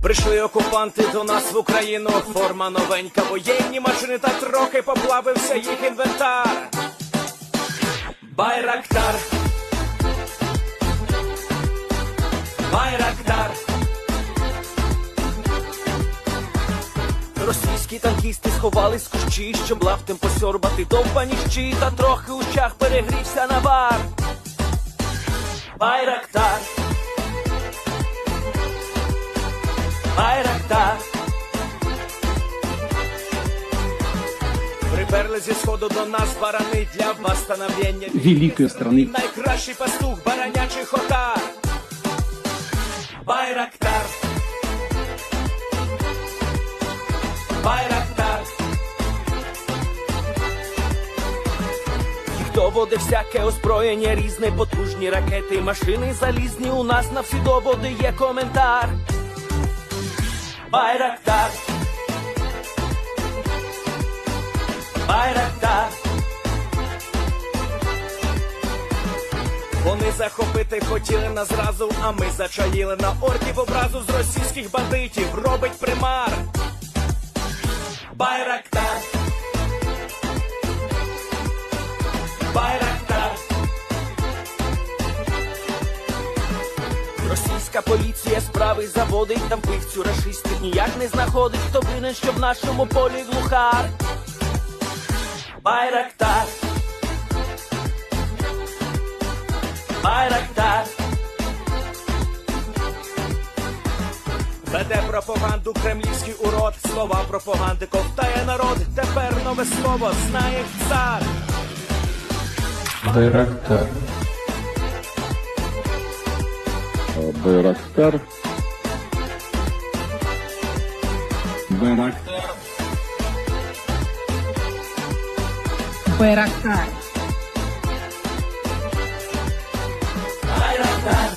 Прийшли окупанти до нас в Україну, форма новенька, воєнні машини та трохи поплавився їх інвентар. Байрактар, Байрактар. Російські танкісти сховались з кущі, щоб лаптем посьорбати довбані щі, та трохи у чах перегрівся навар. Байрактар, Байрактар. Приперли зі сходу до нас барани для восстановлення великої страни. Найкращий пастух баранячих отар. Байрактар, Байрактар. Їх доводи всяке озброєння різне, потужні ракети, машини залізні, у нас на всі доводи є коментар. Байрактар, Байрактар. Вони захопити хотіли нас зразу, а ми зачаїли на орків образу з російських бандитів, робить примар. Байрактар, Байрактар. Російська поліція справи заводить, там пивцю рашистів ніяк не знаходить, хто винен, що в нашому полі глухар. Байрактар, Байрактар. Веде пропаганду кремлівський урод, слова пропаганди ковтає народ, тепер нове слово знає цар. Байрактар. Байрактар. Байрактар. Байрактар. Байрактар.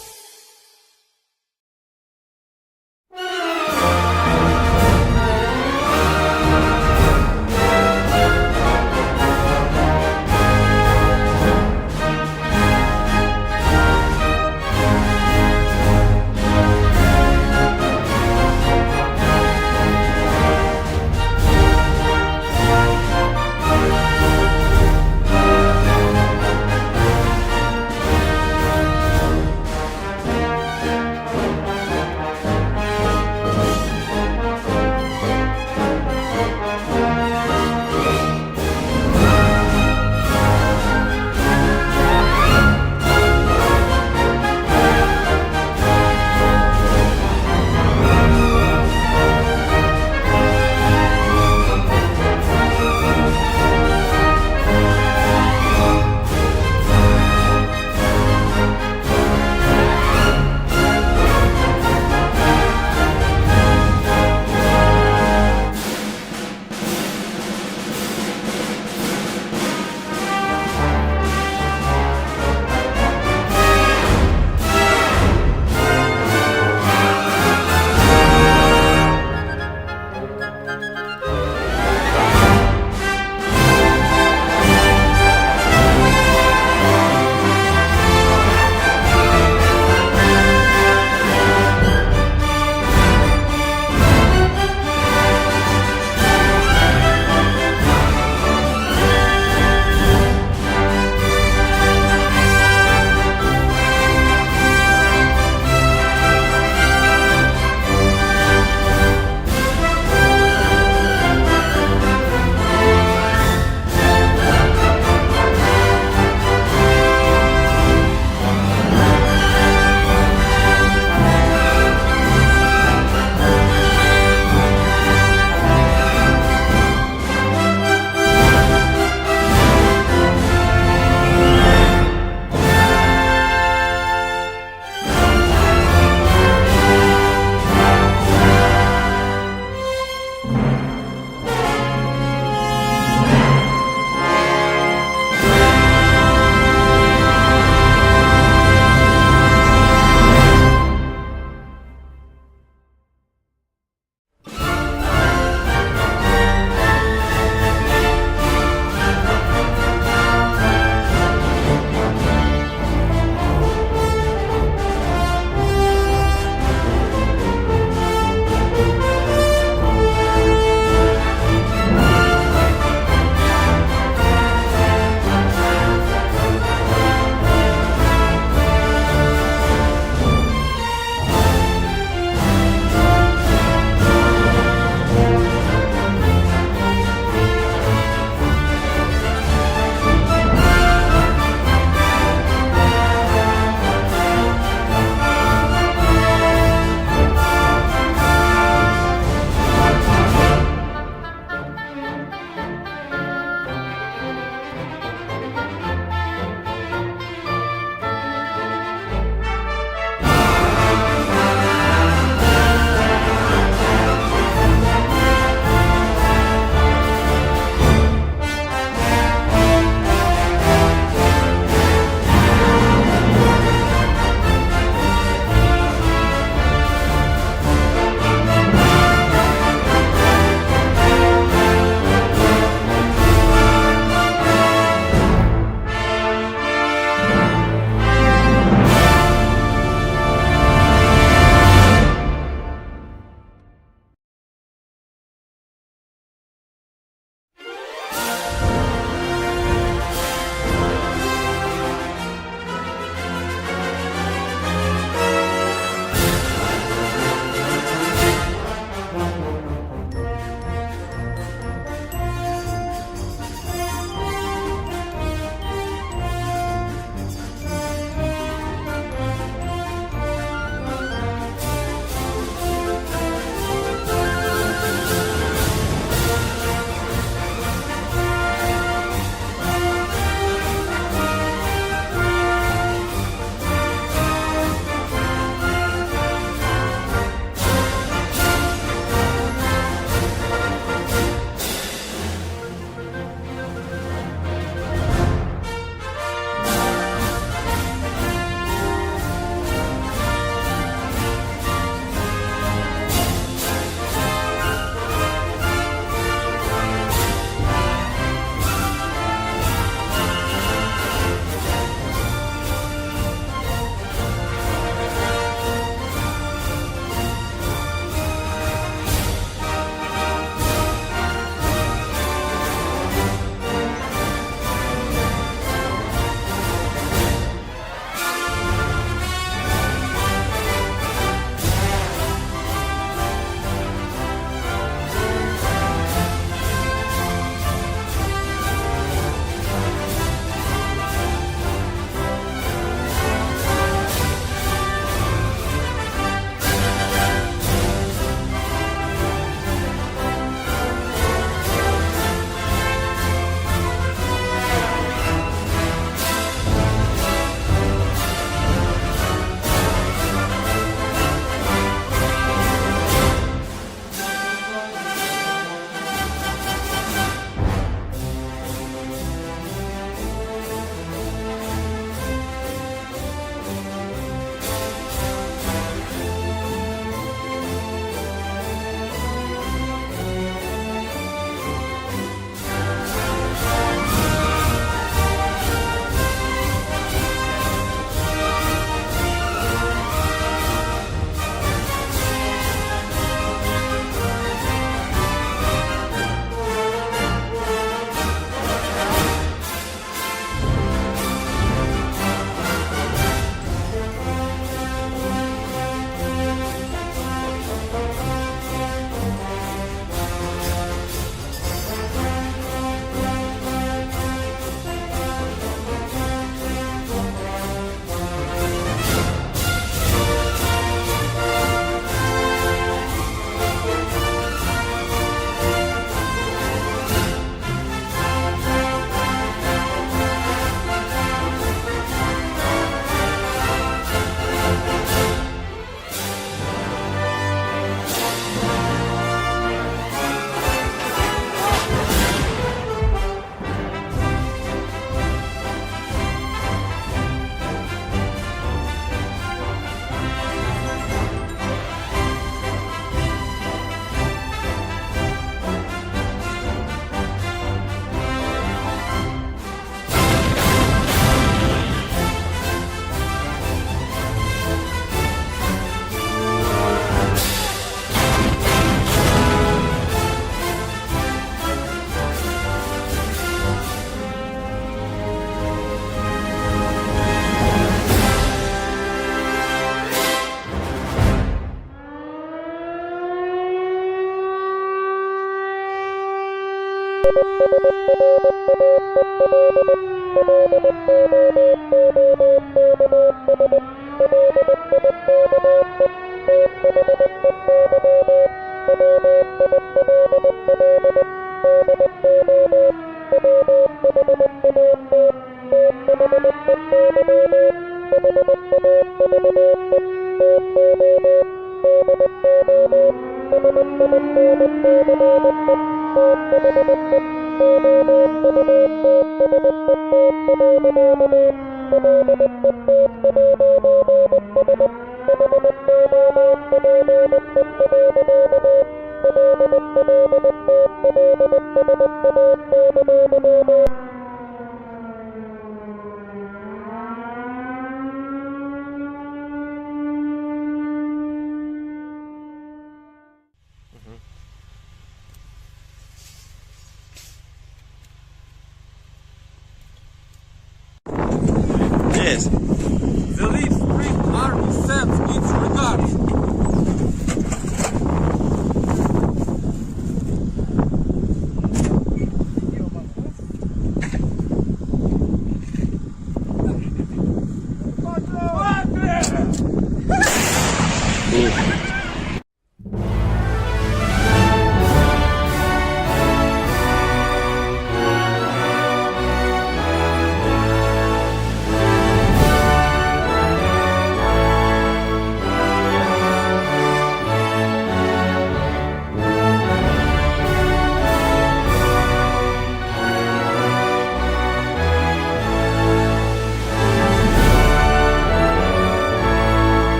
Yes. The lead Spring Army sends its regards.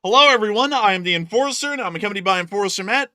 Hello, everyone. I am the Enforcer, and I'm accompanied by Enforcer Matt.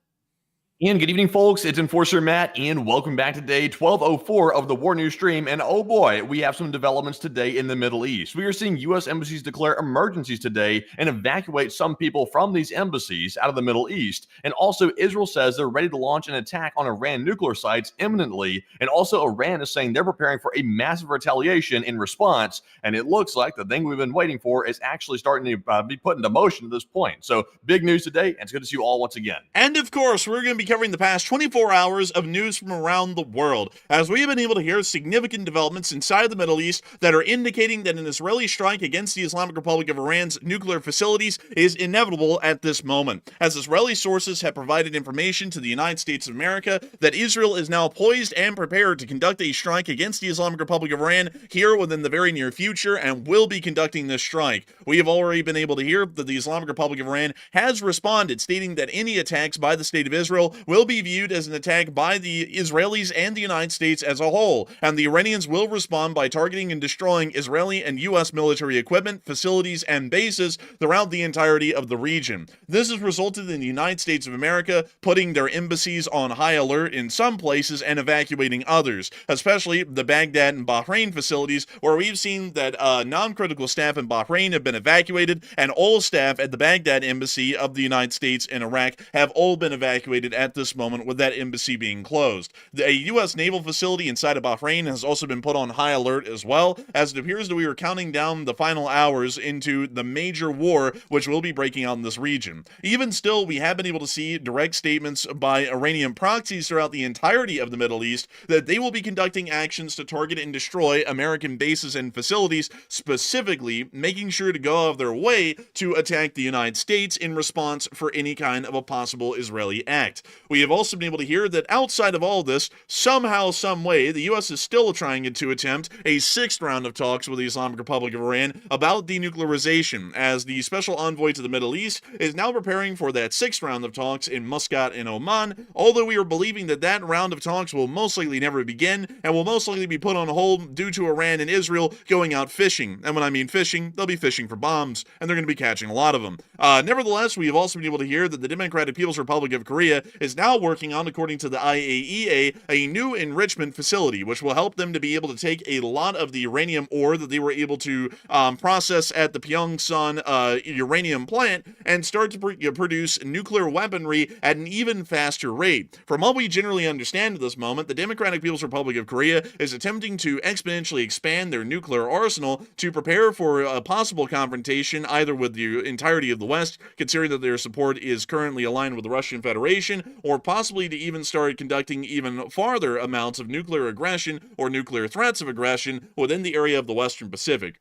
And good evening, folks. It's Enforcer Matt, and welcome back to day 1204 of the War News stream. And oh boy, we have some developments today in the Middle East. We are seeing U.S. embassies declare emergencies today and evacuate some people from these embassies out of the Middle East. And also, Israel says they're ready to launch an attack on Iran nuclear sites imminently. And also, Iran is saying they're preparing for a massive retaliation in response. And it looks like the thing we've been waiting for is actually starting to be put into motion at this point. So, big news today, and it's good to see you all once again. And of course, we're going to be covering the past 24 hours of news from around the world, as we have been able to hear significant developments inside the Middle East that are indicating that an Israeli strike against the Islamic Republic of Iran's nuclear facilities is inevitable at this moment, as Israeli sources have provided information to the United States of America that Israel is now poised and prepared to conduct a strike against the Islamic Republic of Iran here within the very near future and will be conducting this strike. We have already been able to hear that the Islamic Republic of Iran has responded, stating that any attacks by the State of Israel will be viewed as an attack by the Israelis and the United States as a whole, and the Iranians will respond by targeting and destroying Israeli and U.S. military equipment, facilities, and bases throughout the entirety of the region. This has resulted in the United States of America putting their embassies on high alert in some places and evacuating others, especially the Baghdad and Bahrain facilities, where we've seen that non-critical staff in Bahrain have been evacuated, and all staff at the Baghdad embassy of the United States in Iraq have all been evacuated at this moment, with that embassy being closed. A U.S. naval facility inside of Bahrain has also been put on high alert as well, as it appears that we are counting down the final hours into the major war which will be breaking out in this region. Even still, we have been able to see direct statements by Iranian proxies throughout the entirety of the Middle East that they will be conducting actions to target and destroy American bases and facilities, specifically making sure to go out of their way to attack the United States in response for any kind of a possible Israeli act. We have also been able to hear that outside of all this, somehow, some way, the U.S. is still trying to attempt a sixth round of talks with the Islamic Republic of Iran about denuclearization, as the special envoy to the Middle East is now preparing for that sixth round of talks in Muscat in Oman, although we are believing that that round of talks will most likely never begin and will most likely be put on hold due to Iran and Israel going out fishing. And when I mean fishing, they'll be fishing for bombs, and they're going to be catching a lot of them. Nevertheless, we have also been able to hear that the Democratic People's Republic of Korea is now working on, according to the IAEA, a new enrichment facility, which will help them to be able to take a lot of the uranium ore that they were able to process at the Pyeongsan uranium plant and start to produce nuclear weaponry at an even faster rate. From what we generally understand at this moment, the Democratic People's Republic of Korea is attempting to exponentially expand their nuclear arsenal to prepare for a possible confrontation either with the entirety of the West, considering that their support is currently aligned with the Russian Federation, or possibly to even start conducting even farther amounts of nuclear aggression or nuclear threats of aggression within the area of the Western Pacific.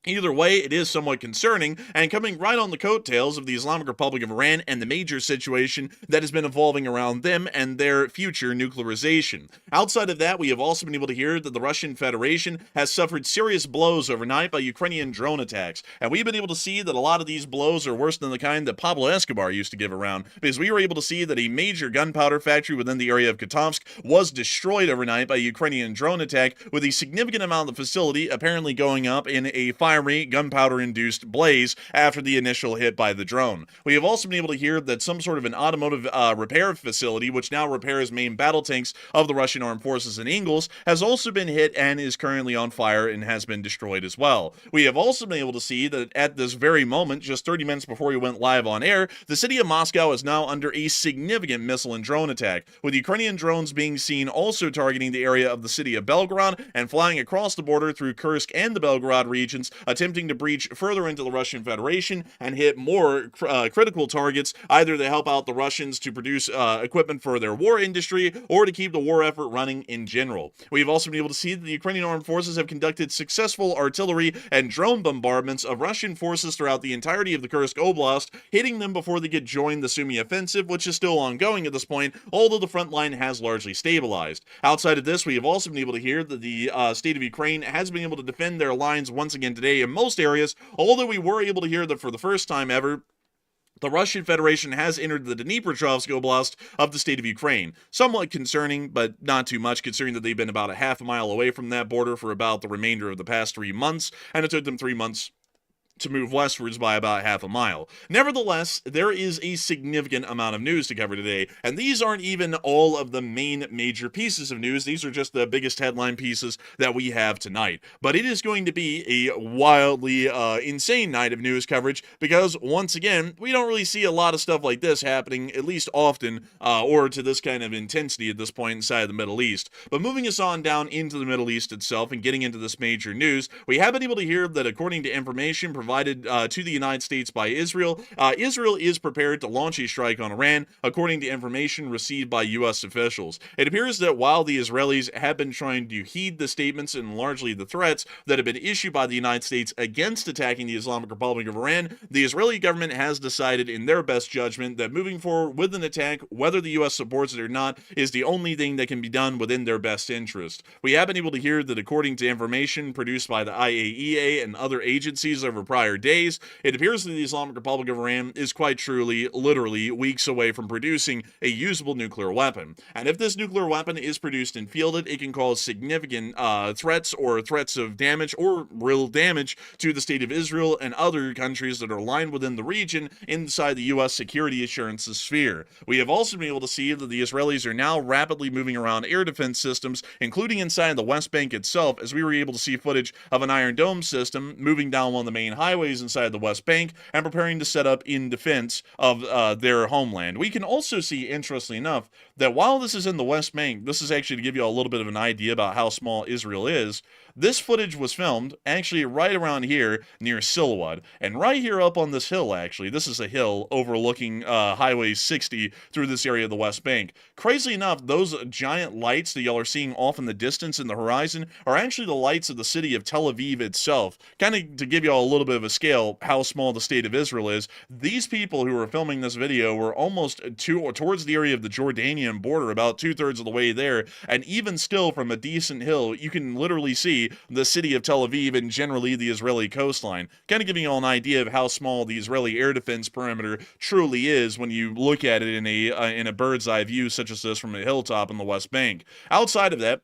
Either way, it is somewhat concerning, and coming right on the coattails of the Islamic Republic of Iran and the major situation that has been evolving around them and their future nuclearization. Outside of that, we have also been able to hear that the Russian Federation has suffered serious blows overnight by Ukrainian drone attacks, and we've been able to see that a lot of these blows are worse than the kind that Pablo Escobar used to give around, because we were able to see that a major gunpowder factory within the area of Katovsk was destroyed overnight by a Ukrainian drone attack, with a significant amount of the facility apparently going up in a fiery gunpowder-induced blaze after the initial hit by the drone. We have also been able to hear that some sort of an automotive repair facility, which now repairs main battle tanks of the Russian armed forces in Ingles, has also been hit and is currently on fire and has been destroyed as well. We have also been able to see that at this very moment, just 30 minutes before we went live on air, the city of Moscow is now under a significant missile and drone attack, with Ukrainian drones being seen also targeting the area of the city of Belgorod and flying across the border through Kursk and the Belgorod regions, attempting to breach further into the Russian Federation and hit more critical targets, either to help out the Russians to produce equipment for their war industry or to keep the war effort running in general. We have also been able to see that the Ukrainian armed forces have conducted successful artillery and drone bombardments of Russian forces throughout the entirety of the Kursk Oblast, hitting them before they could join the Sumy offensive, which is still ongoing at this point, although the front line has largely stabilized. Outside of this, we have also been able to hear that the state of Ukraine has been able to defend their lines once again today in most areas, although we were able to hear that for the first time ever, the Russian Federation has entered the Dnipropetrovsk Oblast of the state of Ukraine. Somewhat concerning, but not too much, considering that they've been about a half a mile away from that border for about the remainder of the past 3 months, and it took them 3 months to move westwards by about half a mile. Nevertheless, there is a significant amount of news to cover today, and these aren't even all of the main major pieces of news. These are just the biggest headline pieces that we have tonight. But it is going to be a wildly insane night of news coverage, because once again, we don't really see a lot of stuff like this happening, at least often, or to this kind of intensity at this point inside the Middle East. But moving us on down into the Middle East itself and getting into this major news, we have been able to hear that according to information provided to the United States by Israel, Israel is prepared to launch a strike on Iran, according to information received by U.S. officials. It appears that while the Israelis have been trying to heed the statements and largely the threats that have been issued by the United States against attacking the Islamic Republic of Iran, the Israeli government has decided in their best judgment that moving forward with an attack, whether the U.S. supports it or not, is the only thing that can be done within their best interest. We have been able to hear that according to information produced by the IAEA and other agencies over prior days, it appears that the Islamic Republic of Iran is quite truly, literally, weeks away from producing a usable nuclear weapon. And if this nuclear weapon is produced and fielded, it can cause significant threats or threats of damage or real damage to the state of Israel and other countries that are aligned within the region inside the U.S. security assurance sphere. We have also been able to see that the Israelis are now rapidly moving around air defense systems, including inside the West Bank itself, as we were able to see footage of an Iron Dome system moving down one of the main highways inside the West Bank and preparing to set up in defense of their homeland. We can also see, interestingly enough, that while this is in the West Bank, this is actually to give you a little bit of an idea about how small Israel is. This footage was filmed actually right around here near Silawad, and right here up on this hill, actually, this is a hill overlooking Highway 60 through this area of the West Bank. Crazily enough, those giant lights that y'all are seeing off in the distance in the horizon are actually the lights of the city of Tel Aviv itself. Kind of to give y'all a little bit bit of a scale how small the state of Israel is. These people who were filming this video were almost towards the area of the Jordanian border, about 2/3 of the way there, and even still from a decent hill, you can literally see the city of Tel Aviv and generally the Israeli coastline. Kind of giving you all an idea of how small the Israeli air defense perimeter truly is when you look at it in a bird's eye view such as this from a hilltop in the West Bank. Outside of that,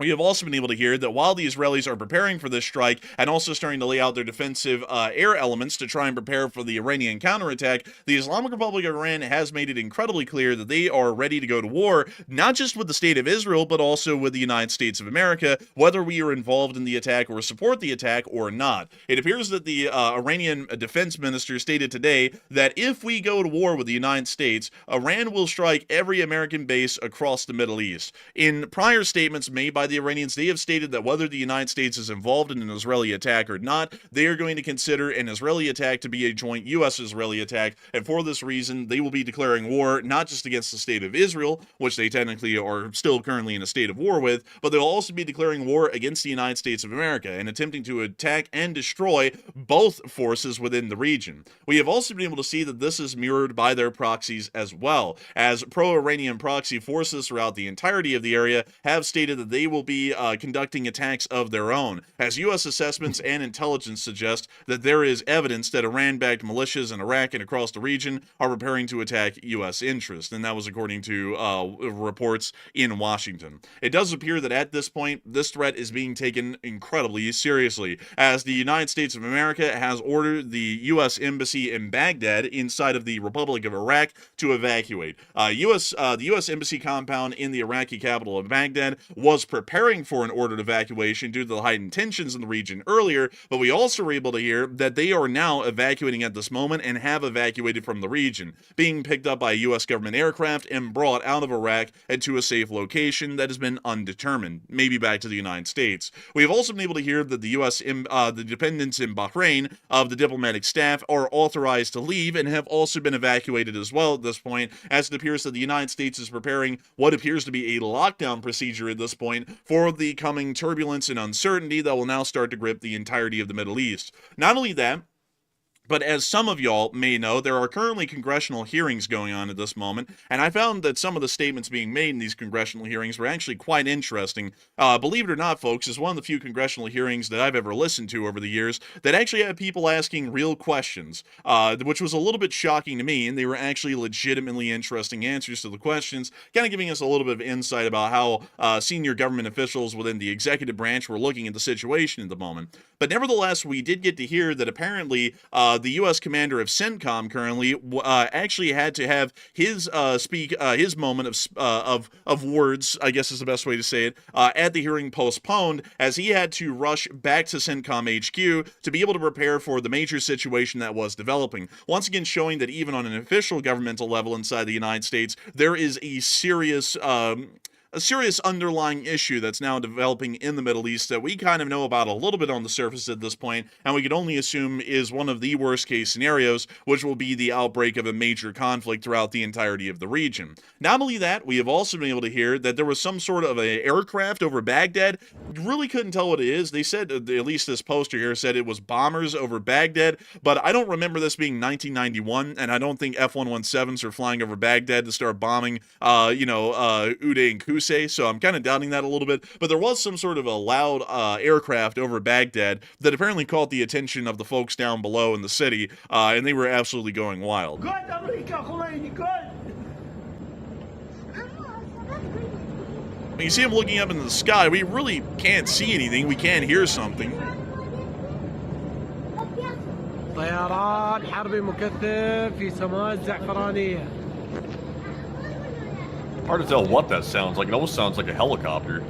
we have also been able to hear that while the Israelis are preparing for this strike and also starting to lay out their defensive air elements to try and prepare for the Iranian counterattack, the Islamic Republic of Iran has made it incredibly clear that they are ready to go to war, not just with the state of Israel, but also with the United States of America, whether we are involved in the attack or support the attack or not. It appears that the Iranian defense minister stated today that if we go to war with the United States, Iran will strike every American base across the Middle East. In prior statements made by the Iranians, they have stated that whether the United States is involved in an Israeli attack or not, they are going to consider an Israeli attack to be a joint U.S.-Israeli attack, and for this reason, they will be declaring war not just against the state of Israel, which they technically are still currently in a state of war with, but they'll also be declaring war against the United States of America and attempting to attack and destroy both forces within the region. We have also been able to see that this is mirrored by their proxies as well, as pro-Iranian proxy forces throughout the entirety of the area have stated that they will be conducting attacks of their own, as U.S. assessments and intelligence suggest that there is evidence that Iran-backed militias in Iraq and across the region are preparing to attack U.S. interests, and that was according to reports in Washington. It does appear that at this point, this threat is being taken incredibly seriously, as the United States of America has ordered the U.S. Embassy in Baghdad inside of the Republic of Iraq to evacuate. The U.S. Embassy compound in the Iraqi capital of Baghdad was preparing for an ordered evacuation due to the heightened tensions in the region earlier, but we also were able to hear that they are now evacuating at this moment and have evacuated from the region, being picked up by U.S. government aircraft and brought out of Iraq and to a safe location that has been undetermined, maybe back to the United States. We have also been able to hear that the dependents in Bahrain of the diplomatic staff are authorized to leave and have also been evacuated as well at this point, as it appears that the United States is preparing what appears to be a lockdown procedure at this point for the coming turbulence and uncertainty that will now start to grip the entirety of the Middle East. Not only that, but as some of y'all may know, there are currently congressional hearings going on at this moment, and I found that some of the statements being made in these congressional hearings were actually quite interesting. Believe it or not, folks, it's one of the few congressional hearings that I've ever listened to over the years that actually had people asking real questions, which was a little bit shocking to me, and they were actually legitimately interesting answers to the questions, kind of giving us a little bit of insight about how senior government officials within the executive branch were looking at the situation at the moment. But nevertheless, we did get to hear that apparently the U.S. commander of CENTCOM currently actually had to have his his moment of words, I guess is the best way to say it, at the hearing postponed, as he had to rush back to CENTCOM HQ to be able to prepare for the major situation that was developing. Once again, showing that even on an official governmental level inside the United States, there is a serious underlying issue that's now developing in the Middle East that we kind of know about a little bit on the surface at this point, and we could only assume is one of the worst case scenarios, which will be the outbreak of a major conflict throughout the entirety of the region. Not only that, we have also been able to hear that there was some sort of an aircraft over Baghdad. You really couldn't tell what it is. They said, at least this poster here said it was bombers over Baghdad, but I don't remember this being 1991, and I don't think F-117s are flying over Baghdad to start bombing, Uday and Qusay. So I'm kind of doubting that a little bit, but there was some sort of a loud aircraft over Baghdad that apparently caught the attention of the folks down below in the city, and they were absolutely going wild. When you see him looking up into the sky, we really can't see anything. We can't hear something. طيران حربي مكثف في سماء الزعفرانية. Hard to tell what that sounds like. It almost sounds like a helicopter.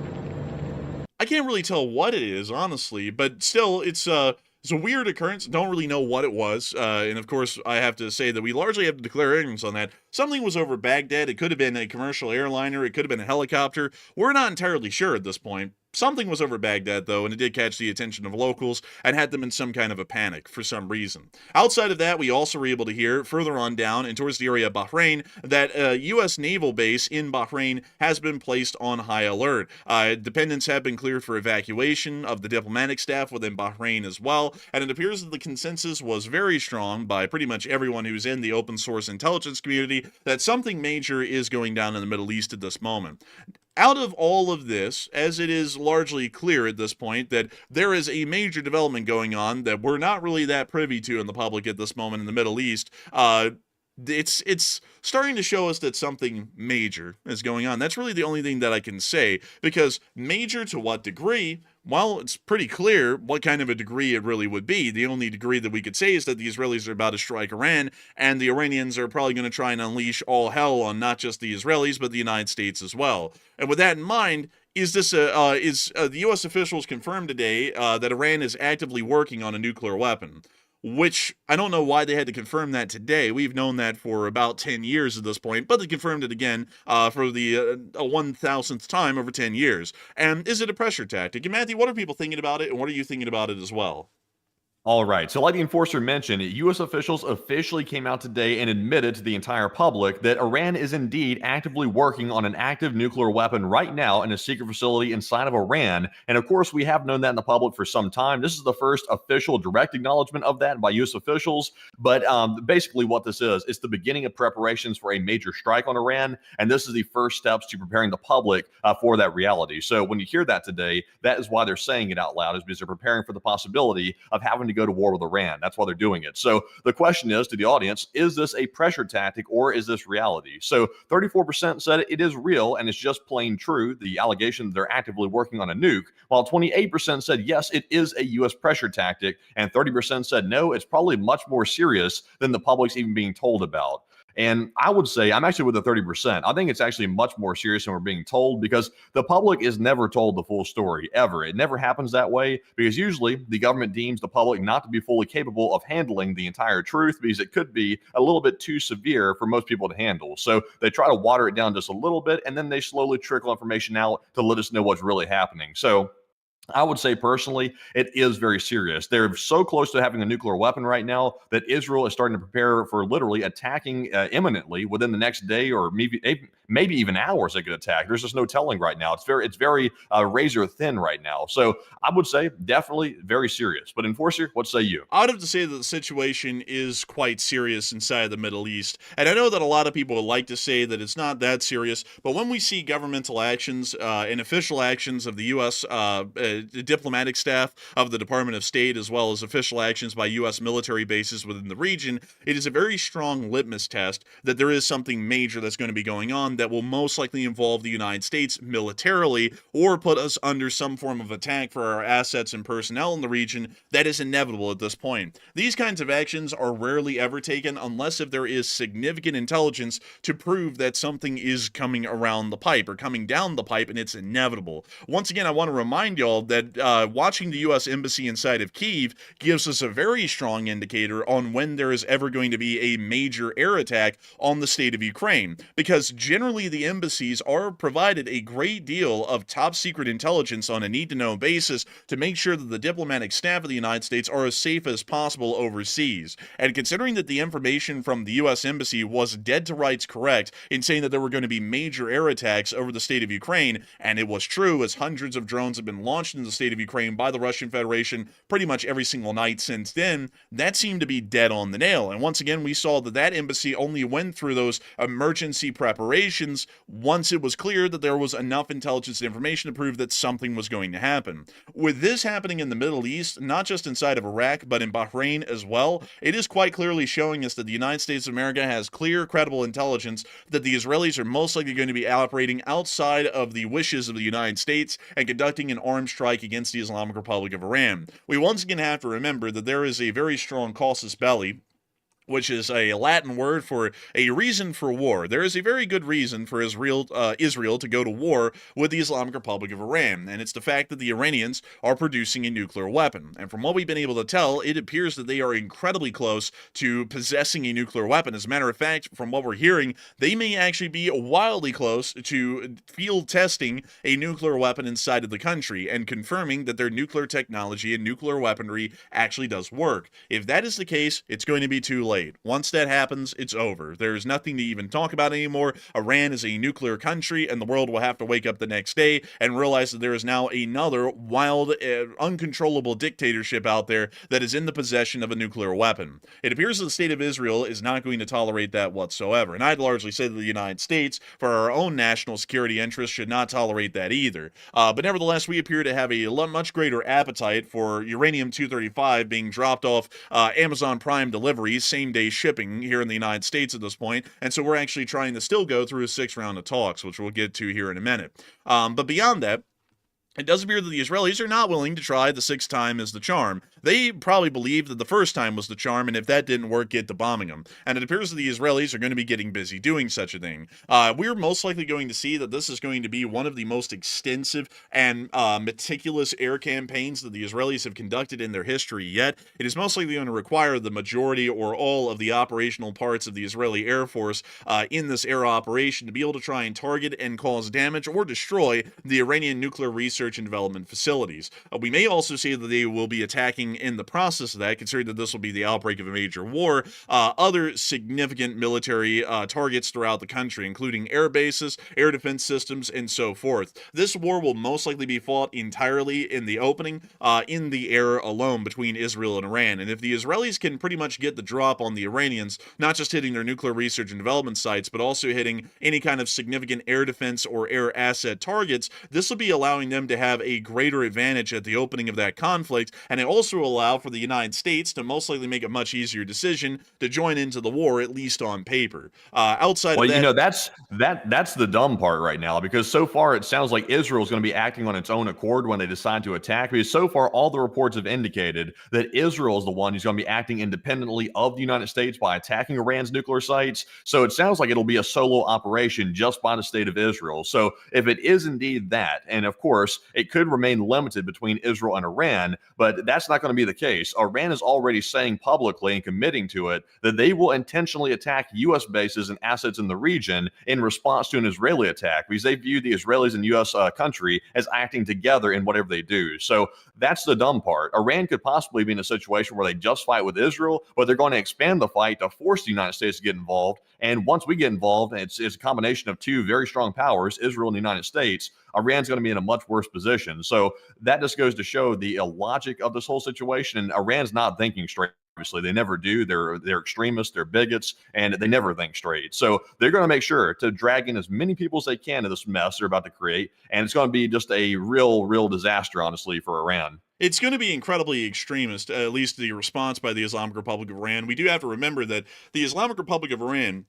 I can't really tell what it is, honestly, but still, it's a weird occurrence. Don't really know what it was, and of course, I have to say that we largely have to declare ignorance on that. Something was over Baghdad. It could have been a commercial airliner. It could have been a helicopter. We're not entirely sure at this point. Something was over Baghdad, though, and it did catch the attention of locals and had them in some kind of a panic for some reason. Outside of that, we also were able to hear further on down and towards the area of Bahrain that a U.S. naval base in Bahrain has been placed on high alert. Dependents have been cleared for evacuation of the diplomatic staff within Bahrain as well, and it appears that the consensus was very strong by pretty much everyone who's in the open source intelligence community that something major is going down in the Middle East at this moment. Out of all of this, as it is largely clear at this point that there is a major development going on that we're not really that privy to in the public at this moment in the Middle East, it's starting to show us that something major is going on. That's really the only thing that I can say, because major to what degree? Well, it's pretty clear what kind of a degree it really would be. The only degree that we could say is that the Israelis are about to strike Iran, and the Iranians are probably going to try and unleash all hell on not just the Israelis, but the United States as well. And with that in mind, the U.S. officials confirmed today that Iran is actively working on a nuclear weapon? Which I don't know why they had to confirm that today. We've known that for about 10 years at this point, but they confirmed it again for the 1,000th time over 10 years. And is it a pressure tactic? And Matthew, what are people thinking about it, and what are you thinking about it as well? All right. So like the enforcer mentioned, U.S. officials officially came out today and admitted to the entire public that Iran is indeed actively working on an active nuclear weapon right now in a secret facility inside of Iran. And of course, we have known that in the public for some time. This is the first official direct acknowledgement of that by U.S. officials. But basically what this is, it's the beginning of preparations for a major strike on Iran. And this is the first steps to preparing the public for that reality. So when you hear that today, that is why they're saying it out loud, is because they're preparing for the possibility of having to go to war with Iran. That's why they're doing it. So the question is to the audience, is this a pressure tactic or is this reality? So 34% said it is real and it's just plain true, the allegation that they're actively working on a nuke, while 28% said yes, it is a U.S. pressure tactic, and 30% said no, it's probably much more serious than the public's even being told about. And I would say I'm actually with the 30%. I think it's actually much more serious than we're being told, because the public is never told the full story, ever. It never happens that way, because usually the government deems the public not to be fully capable of handling the entire truth, because it could be a little bit too severe for most people to handle. So they try to water it down just a little bit, and then they slowly trickle information out to let us know what's really happening. So I would say personally, it is very serious. They're so close to having a nuclear weapon right now that Israel is starting to prepare for literally attacking imminently within the next day, or maybe even hours they could attack. There's just no telling right now. It's very razor thin right now. So I would say definitely very serious. But Enforcer, what say you? I would have to say that the situation is quite serious inside the Middle East. And I know that a lot of people would like to say that it's not that serious, but when we see governmental actions and official actions of the U.S. Diplomatic staff of the Department of State, as well as official actions by U.S. military bases within the region, it is a very strong litmus test that there is something major that's going to be going on that will most likely involve the United States militarily, or put us under some form of attack for our assets and personnel in the region. That is inevitable at this point. These kinds of actions are rarely ever taken unless if there is significant intelligence to prove that something is coming around the pipe or coming down the pipe, and it's inevitable. Once again, I want to remind y'all that watching the U.S. Embassy inside of Kyiv gives us a very strong indicator on when there is ever going to be a major air attack on the state of Ukraine, because generally the embassies are provided a great deal of top secret intelligence on a need-to-know basis to make sure that the diplomatic staff of the United States are as safe as possible overseas. And considering that the information from the U.S. Embassy was dead to rights correct in saying that there were going to be major air attacks over the state of Ukraine, and it was true, as hundreds of drones have been launched in the state of Ukraine by the Russian Federation pretty much every single night since then, that seemed to be dead on the nail. And once again, we saw that that embassy only went through those emergency preparations once it was clear that there was enough intelligence and information to prove that something was going to happen. With this happening in the Middle East, not just inside of Iraq, but in Bahrain as well, it is quite clearly showing us that the United States of America has clear, credible intelligence that the Israelis are most likely going to be operating outside of the wishes of the United States and conducting an armed strike against the Islamic Republic of Iran. We once again have to remember that there is a very strong casus belli which is a Latin word for a reason for war. There is a very good reason for Israel to go to war with the Islamic Republic of Iran, and it's the fact that the Iranians are producing a nuclear weapon. And from what we've been able to tell, it appears that they are incredibly close to possessing a nuclear weapon. As a matter of fact, from what we're hearing, they may actually be wildly close to field testing a nuclear weapon inside of the country and confirming that their nuclear technology and nuclear weaponry actually does work. If that is the case, it's going to be too late. Once that happens, it's over. There's nothing to even talk about anymore. Iran is a nuclear country, and the world will have to wake up the next day and realize that there is now another wild, uncontrollable dictatorship out there that is in the possession of a nuclear weapon. It appears that the state of Israel is not going to tolerate that whatsoever, and I'd largely say that the United States, for our own national security interests, should not tolerate that either. But nevertheless, we appear to have a much greater appetite for uranium-235 being dropped off Amazon Prime deliveries, same-day shipping here in the United States at this point, and so we're actually trying to still go through a 6th round of talks, which we'll get to here in a minute. But beyond that, it does appear that the Israelis are not willing to try the 6th time as the charm. They probably believe that the first time was the charm, and if that didn't work, get to bombing them. And it appears that the Israelis are going to be getting busy doing such a thing. We're most likely going to see that this is going to be one of the most extensive and meticulous air campaigns that the Israelis have conducted in their history yet. It is most likely going to require the majority or all of the operational parts of the Israeli Air Force in this air operation to be able to try and target and cause damage or destroy the Iranian nuclear research and development facilities. We may also see that they will be attacking in the process of that, considering that this will be the outbreak of a major war, other significant military targets throughout the country, including air bases, air defense systems, and so forth. This war will most likely be fought entirely in the opening, in the air alone between Israel and Iran. And if the Israelis can pretty much get the drop on the Iranians, not just hitting their nuclear research and development sites, but also hitting any kind of significant air defense or air asset targets, this will be allowing them to have a greater advantage at the opening of that conflict, and it also will allow for the United States to most likely make a much easier decision to join into the war, at least on paper. Outside of that, you know, that's the dumb part right now, because so far it sounds like Israel is going to be acting on its own accord when they decide to attack, because so far all the reports have indicated that Israel is the one who's going to be acting independently of the United States by attacking Iran's nuclear sites. So it sounds like it'll be a solo operation just by the state of Israel. So if it is indeed that, and of course it could remain limited between Israel and Iran, but that's not going to be the case. Iran is already saying publicly and committing to it that they will intentionally attack U.S. bases and assets in the region in response to an Israeli attack, because they view the Israelis and U.S. Country as acting together in whatever they do. So that's the dumb part. Iran could possibly be in a situation where they just fight with Israel, but they're going to expand the fight to force the United States to get involved. And once we get involved, it's a combination of two very strong powers, Israel and the United States. Iran's going to be in a much worse position. So that just goes to show the illogic of this whole situation. And Iran's not thinking straight. Obviously, they never do. They're extremists, they're bigots, and they never think straight. So they're going to make sure to drag in as many people as they can to this mess they're about to create. And it's going to be just a real disaster, honestly, for Iran. It's going to be incredibly extremist, at least the response by the Islamic Republic of Iran. We do have to remember that the Islamic Republic of Iran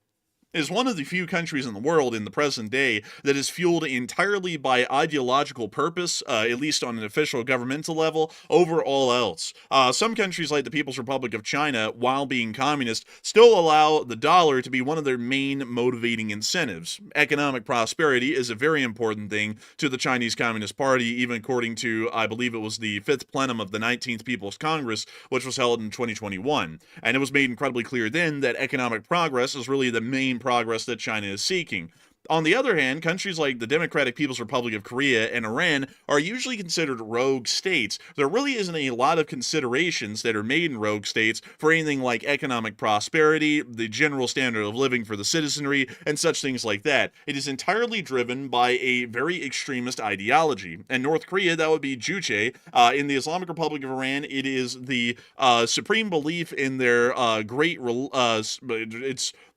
is one of the few countries in the world in the present day that is fueled entirely by ideological purpose, at least on an official governmental level, over all else. Some countries like the People's Republic of China, while being communist, still allow the dollar to be one of their main motivating incentives. Economic prosperity is a very important thing to the Chinese Communist Party, even according to, I believe it was the 5th plenum of the 19th People's Congress, which was held in 2021. And it was made incredibly clear then that economic progress is really the main progress that China is seeking. On the other hand, countries like the Democratic People's Republic of Korea and Iran are usually considered rogue states. There really isn't a lot of considerations that are made in rogue states for anything like economic prosperity, the general standard of living for the citizenry, and such things like that. It is entirely driven by a very extremist ideology. And North Korea, that would be Juche. In the Islamic Republic of Iran, it is the supreme belief in their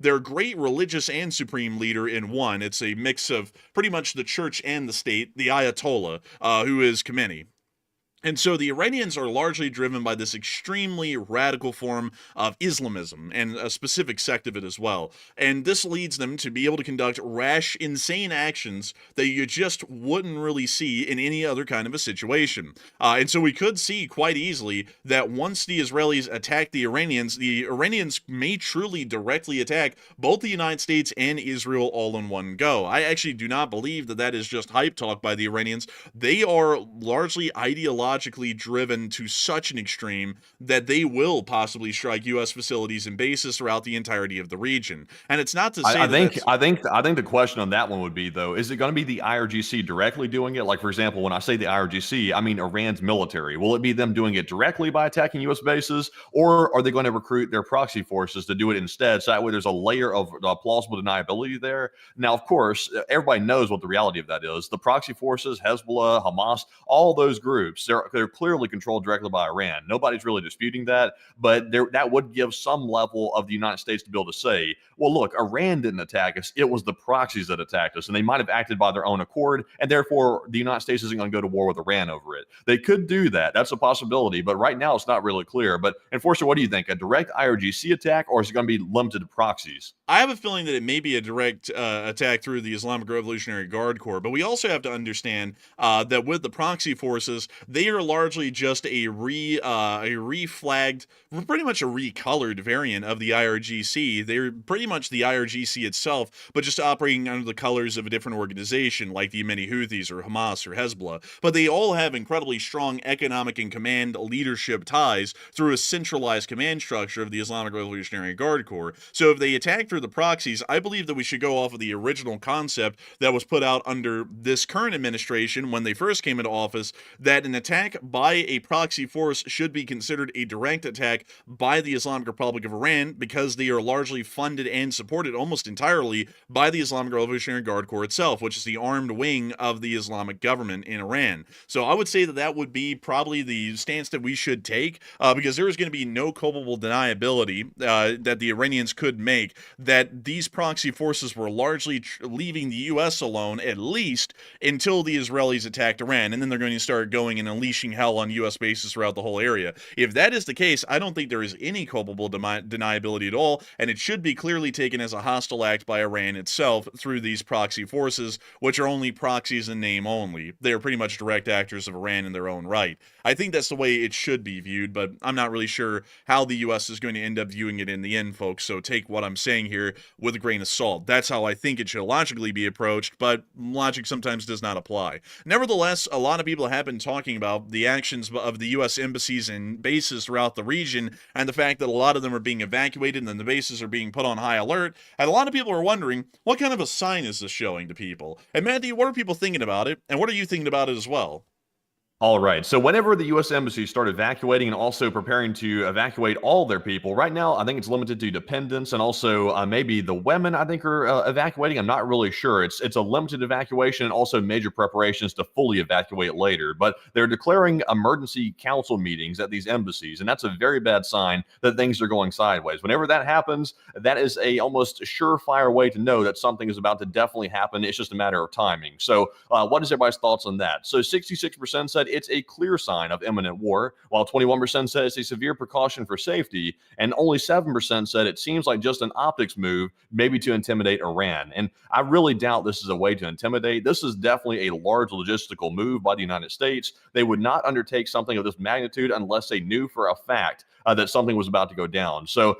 their great religious and supreme leader in one. It's a mix of pretty much the church and the state, the Ayatollah, who is Khamenei. And so the Iranians are largely driven by this extremely radical form of Islamism and a specific sect of it as well. And this leads them to be able to conduct rash, insane actions that you just wouldn't really see in any other kind of a situation. And so we could see quite easily that once the Israelis attack the Iranians may truly directly attack both the United States and Israel all in one go. I actually do not believe that that is just hype talk by the Iranians. They are largely ideologically driven to such an extreme that they will possibly strike U.S. facilities and bases throughout the entirety of the region. And it's not to say I think the question on that one would be, though, is it going to be the IRGC directly doing it? Like, for example, when I say the IRGC, I mean Iran's military. Will it be them doing it directly by attacking U.S. bases, or are they going to recruit their proxy forces to do it instead? So that way there's a layer of plausible deniability there. Now, of course, everybody knows what the reality of that is. The proxy forces, Hezbollah, Hamas, all those groups, they're clearly controlled directly by Iran. Nobody's really disputing that, but that would give some level of the United States to be able to say, well, look, Iran didn't attack us. It was the proxies that attacked us, and they might have acted by their own accord, and therefore the United States isn't going to go to war with Iran over it. They could do that. That's a possibility, but right now it's not really clear. But Enforcer, what do you think? A direct IRGC attack, or is it going to be limited to proxies? I have a feeling that it may be a direct attack through the Islamic Revolutionary Guard Corps, but we also have to understand that with the proxy forces, they are largely just a reflagged, pretty much a recolored variant of the IRGC. They're pretty much the IRGC itself, but just operating under the colors of a different organization like the Yemeni Houthis or Hamas or Hezbollah. But they all have incredibly strong economic and command leadership ties through a centralized command structure of the Islamic Revolutionary Guard Corps. So if they attack through the proxies, I believe that we should go off of the original concept that was put out under this current administration when they first came into office, that an attack by a proxy force should be considered a direct attack by the Islamic Republic of Iran, because they are largely funded and supported almost entirely by the Islamic Revolutionary Guard Corps itself, which is the armed wing of the Islamic government in Iran. So I would say that that would be probably the stance that we should take, because there is going to be no culpable deniability that the Iranians could make that these proxy forces were largely leaving the U.S. alone, at least until the Israelis attacked Iran, and then they're going to start going and unleashing hell on U.S. bases throughout the whole area. If that is the case, I don't think there is any culpable deniability at all, and it should be clearly taken as a hostile act by Iran itself through these proxy forces, which are only proxies in name only. They are pretty much direct actors of Iran in their own right. I think that's the way it should be viewed, but I'm not really sure how the U.S. is going to end up viewing it in the end, folks, so take what I'm saying here with a grain of salt. That's how I think it should logically be approached, but logic sometimes does not apply. Nevertheless, a lot of people have been talking about the actions of the U.S. embassies and bases throughout the region, and the fact that a lot of them are being evacuated and then the bases are being put on high alert, and a lot of people are wondering, what kind of a sign is this showing to people? And Matthew, what are people thinking about it, and what are you thinking about it as well? All right. So whenever the U.S. embassies start evacuating and also preparing to evacuate all their people, right now I think it's limited to dependents, and also maybe the women I think are evacuating. I'm not really sure. It's a limited evacuation and also major preparations to fully evacuate later. But they're declaring emergency council meetings at these embassies, and that's a very bad sign that things are going sideways. Whenever that happens, that is a almost surefire way to know that something is about to definitely happen. It's just a matter of timing. So what is everybody's thoughts on that? So 66% said it's a clear sign of imminent war, while 21% said it's a severe precaution for safety, and only 7% said it seems like just an optics move, maybe to intimidate Iran. And I really doubt this is a way to intimidate. This is definitely a large logistical move by the United States. They would not undertake something of this magnitude unless they knew for a fact that something was about to go down. So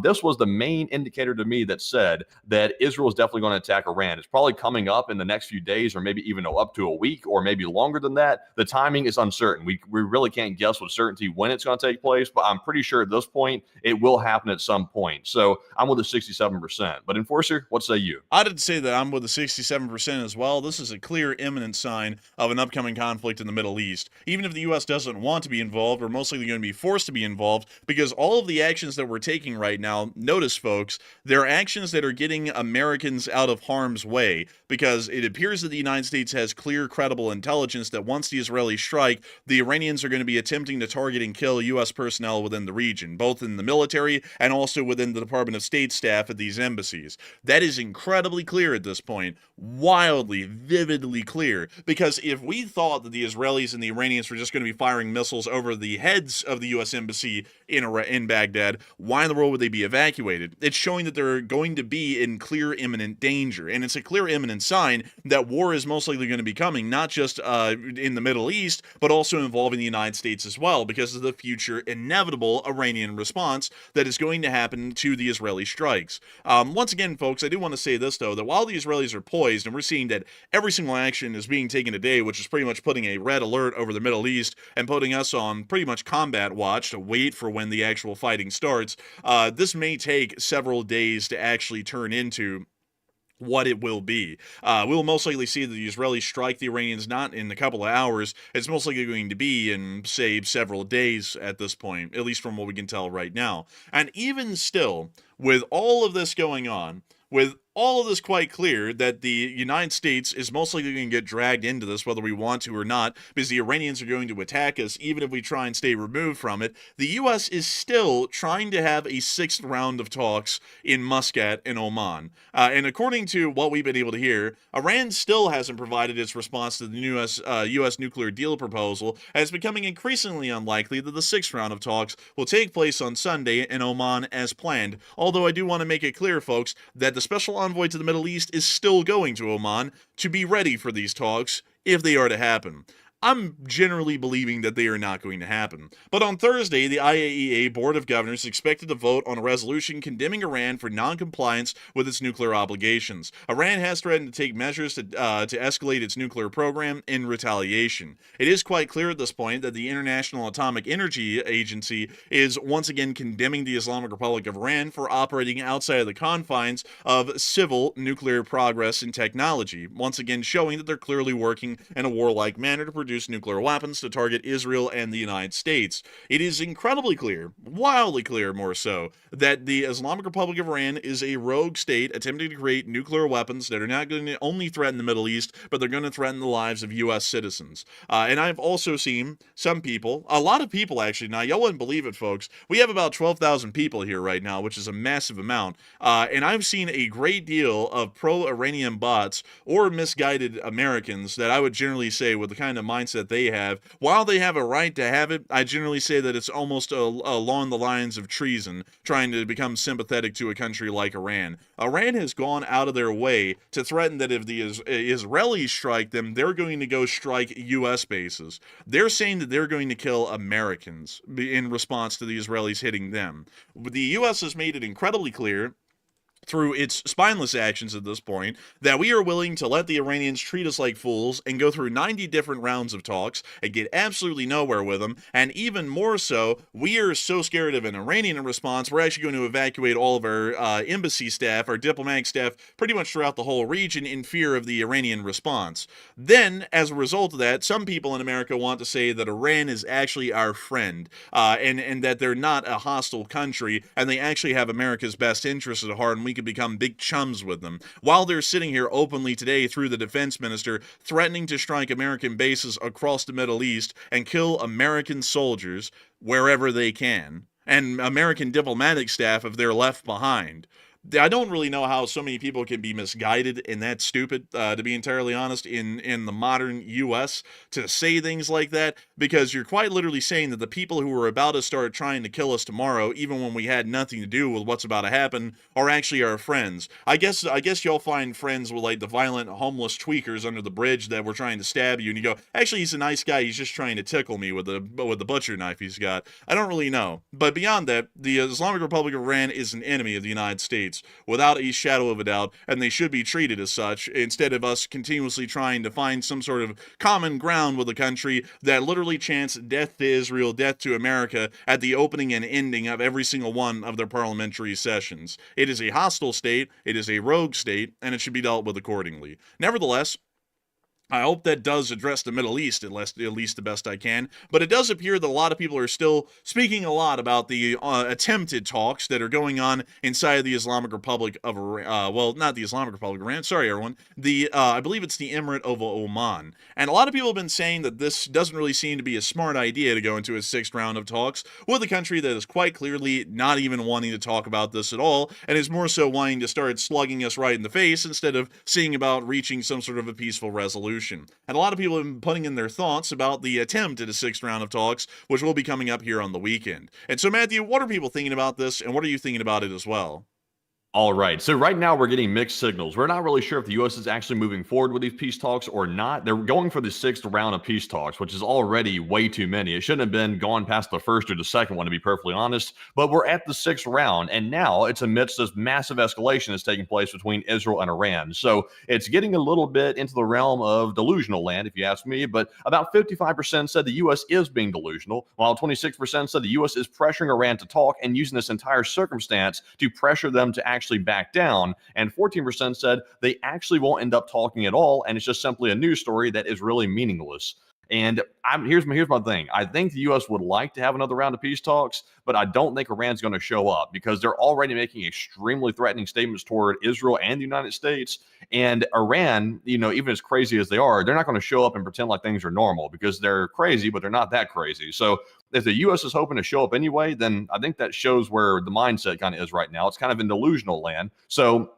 this was the main indicator to me that said that Israel is definitely going to attack Iran. It's probably coming up in the next few days, or maybe even up to a week, or maybe longer than that. The timing is uncertain. We really can't guess with certainty when it's going to take place, but I'm pretty sure at this point it will happen at some point. So I'm with the 67%. But Enforcer, what say you? I'd say that I'm with the 67% as well. This is a clear, imminent sign of an upcoming conflict in the Middle East. Even if the U.S. doesn't want to be involved, or mostly they're going to be forced to be involved, involved, because all of the actions that we're taking right now, notice folks, they're actions that are getting Americans out of harm's way, because it appears that the United States has clear, credible intelligence that once the Israelis strike, the Iranians are going to be attempting to target and kill U.S. personnel within the region, both in the military and also within the Department of State staff at these embassies. That is incredibly clear at this point, wildly, vividly clear, because if we thought that the Israelis and the Iranians were just going to be firing missiles over the heads of the U.S. embassy in Baghdad, why in the world would they be evacuated? It's showing that they're going to be in clear imminent danger, and it's a clear imminent sign that war is most likely going to be coming, not just in the Middle East, but also involving the United States as well, because of the future inevitable Iranian response that is going to happen to the Israeli strikes. Once again, folks, I do want to say this, though, that while the Israelis are poised, and we're seeing that every single action is being taken today, which is pretty much putting a red alert over the Middle East and putting us on pretty much combat watch to wait for when the actual fighting starts, this may take several days to actually turn into what it will be. We'll most likely see that the Israelis strike the Iranians not in a couple of hours. It's most likely going to be in, say, several days at this point, at least from what we can tell right now. And even still, with all of this going on, with all of this quite clear that the United States is most likely going to get dragged into this, whether we want to or not, because the Iranians are going to attack us, even if we try and stay removed from it, the U.S. is still trying to have a sixth round of talks in Muscat in Oman. And according to what we've been able to hear, Iran still hasn't provided its response to the U.S. nuclear deal proposal, and it's becoming increasingly unlikely that the sixth round of talks will take place on Sunday in Oman as planned. Although I do want to make it clear, folks, that the special envoy to the Middle East is still going to Oman to be ready for these talks if they are to happen. I'm generally believing that they are not going to happen. But on Thursday, the IAEA Board of Governors expected to vote on a resolution condemning Iran for non-compliance with its nuclear obligations. Iran has threatened to take measures to escalate its nuclear program in retaliation. It is quite clear at this point that the International Atomic Energy Agency is once again condemning the Islamic Republic of Iran for operating outside of the confines of civil nuclear progress and technology, once again showing that they're clearly working in a warlike manner to produce nuclear weapons to target Israel and the United States. It is incredibly clear, wildly clear more so, that the Islamic Republic of Iran is a rogue state attempting to create nuclear weapons that are not going to only threaten the Middle East, but they're going to threaten the lives of U.S. citizens. And I've also seen some people, a lot of people actually, now y'all wouldn't believe it, folks, we have about 12,000 people here right now, which is a massive amount, and I've seen a great deal of pro-Iranian bots or misguided Americans that I would generally say with the kind of mindset they have, while they have a right to have it, I generally say that it's almost along the lines of treason, trying to become sympathetic to a country like Iran. Iran has gone out of their way to threaten that if the Israelis strike them, they're going to go strike U.S. bases. They're saying that they're going to kill Americans in response to the Israelis hitting them. The U.S. has made it incredibly clear through its spineless actions at this point, that we are willing to let the Iranians treat us like fools and go through 90 different rounds of talks and get absolutely nowhere with them, and even more so, we are so scared of an Iranian response, we're actually going to evacuate all of our embassy staff, our diplomatic staff, pretty much throughout the whole region in fear of the Iranian response. Then, as a result of that, some people in America want to say that Iran is actually our friend, and that they're not a hostile country, and they actually have America's best interests at heart, and we could become big chums with them, while they're sitting here openly today through the defense minister threatening to strike American bases across the Middle East and kill American soldiers wherever they can, and American diplomatic staff if they're left behind. I don't really know how so many people can be misguided and that stupid, to be entirely honest, in the modern U.S. to say things like that, because you're quite literally saying that the people who are about to start trying to kill us tomorrow, even when we had nothing to do with what's about to happen, are actually our friends. I guess y'all find friends with like the violent homeless tweakers under the bridge that were trying to stab you, and you go, actually he's a nice guy, he's just trying to tickle me with the butcher knife he's got. I don't really know. But beyond that, the Islamic Republic of Iran is an enemy of the United States, without a shadow of a doubt, and they should be treated as such, instead of us continuously trying to find some sort of common ground with a country that literally chants death to Israel, death to America at the opening and ending of every single one of their parliamentary sessions. It is a hostile state, it is a rogue state, and it should be dealt with accordingly. Nevertheless, I hope that does address the Middle East, at least the best I can. But it does appear that a lot of people are still speaking a lot about the attempted talks that are going on inside the Islamic Republic of Iran. Well, not the Islamic Republic of Iran. Sorry, everyone. I believe it's the Emirate of Oman. And a lot of people have been saying that this doesn't really seem to be a smart idea to go into a sixth round of talks with a country that is quite clearly not even wanting to talk about this at all, and is more so wanting to start slugging us right in the face instead of seeing about reaching some sort of a peaceful resolution. And a lot of people have been putting in their thoughts about the attempt at a sixth round of talks, which will be coming up here on the weekend. And so, Matthew, what are people thinking about this, and what are you thinking about it as well? All right. So right now we're getting mixed signals. We're not really sure if the U.S. is actually moving forward with these peace talks or not. They're going for the sixth round of peace talks, which is already way too many. It shouldn't have been gone past the first or the second one, to be perfectly honest. But we're at the sixth round, and now it's amidst this massive escalation that's taking place between Israel and Iran. So it's getting a little bit into the realm of delusional land, if you ask me. But about 55% said the U.S. is being delusional, while 26% said the U.S. is pressuring Iran to talk and using this entire circumstance to pressure them to actually back down, and 14% said they actually won't end up talking at all, and it's just simply a news story that is really meaningless. And here's my thing. I think the U.S. would like to have another round of peace talks, but I don't think Iran's going to show up because they're already making extremely threatening statements toward Israel and the United States. And Iran, even as crazy as they are, they're not going to show up and pretend like things are normal because they're crazy, but they're not that crazy. So if the U.S. is hoping to show up anyway, then I think that shows where the mindset kind of is right now. It's kind of in delusional land. So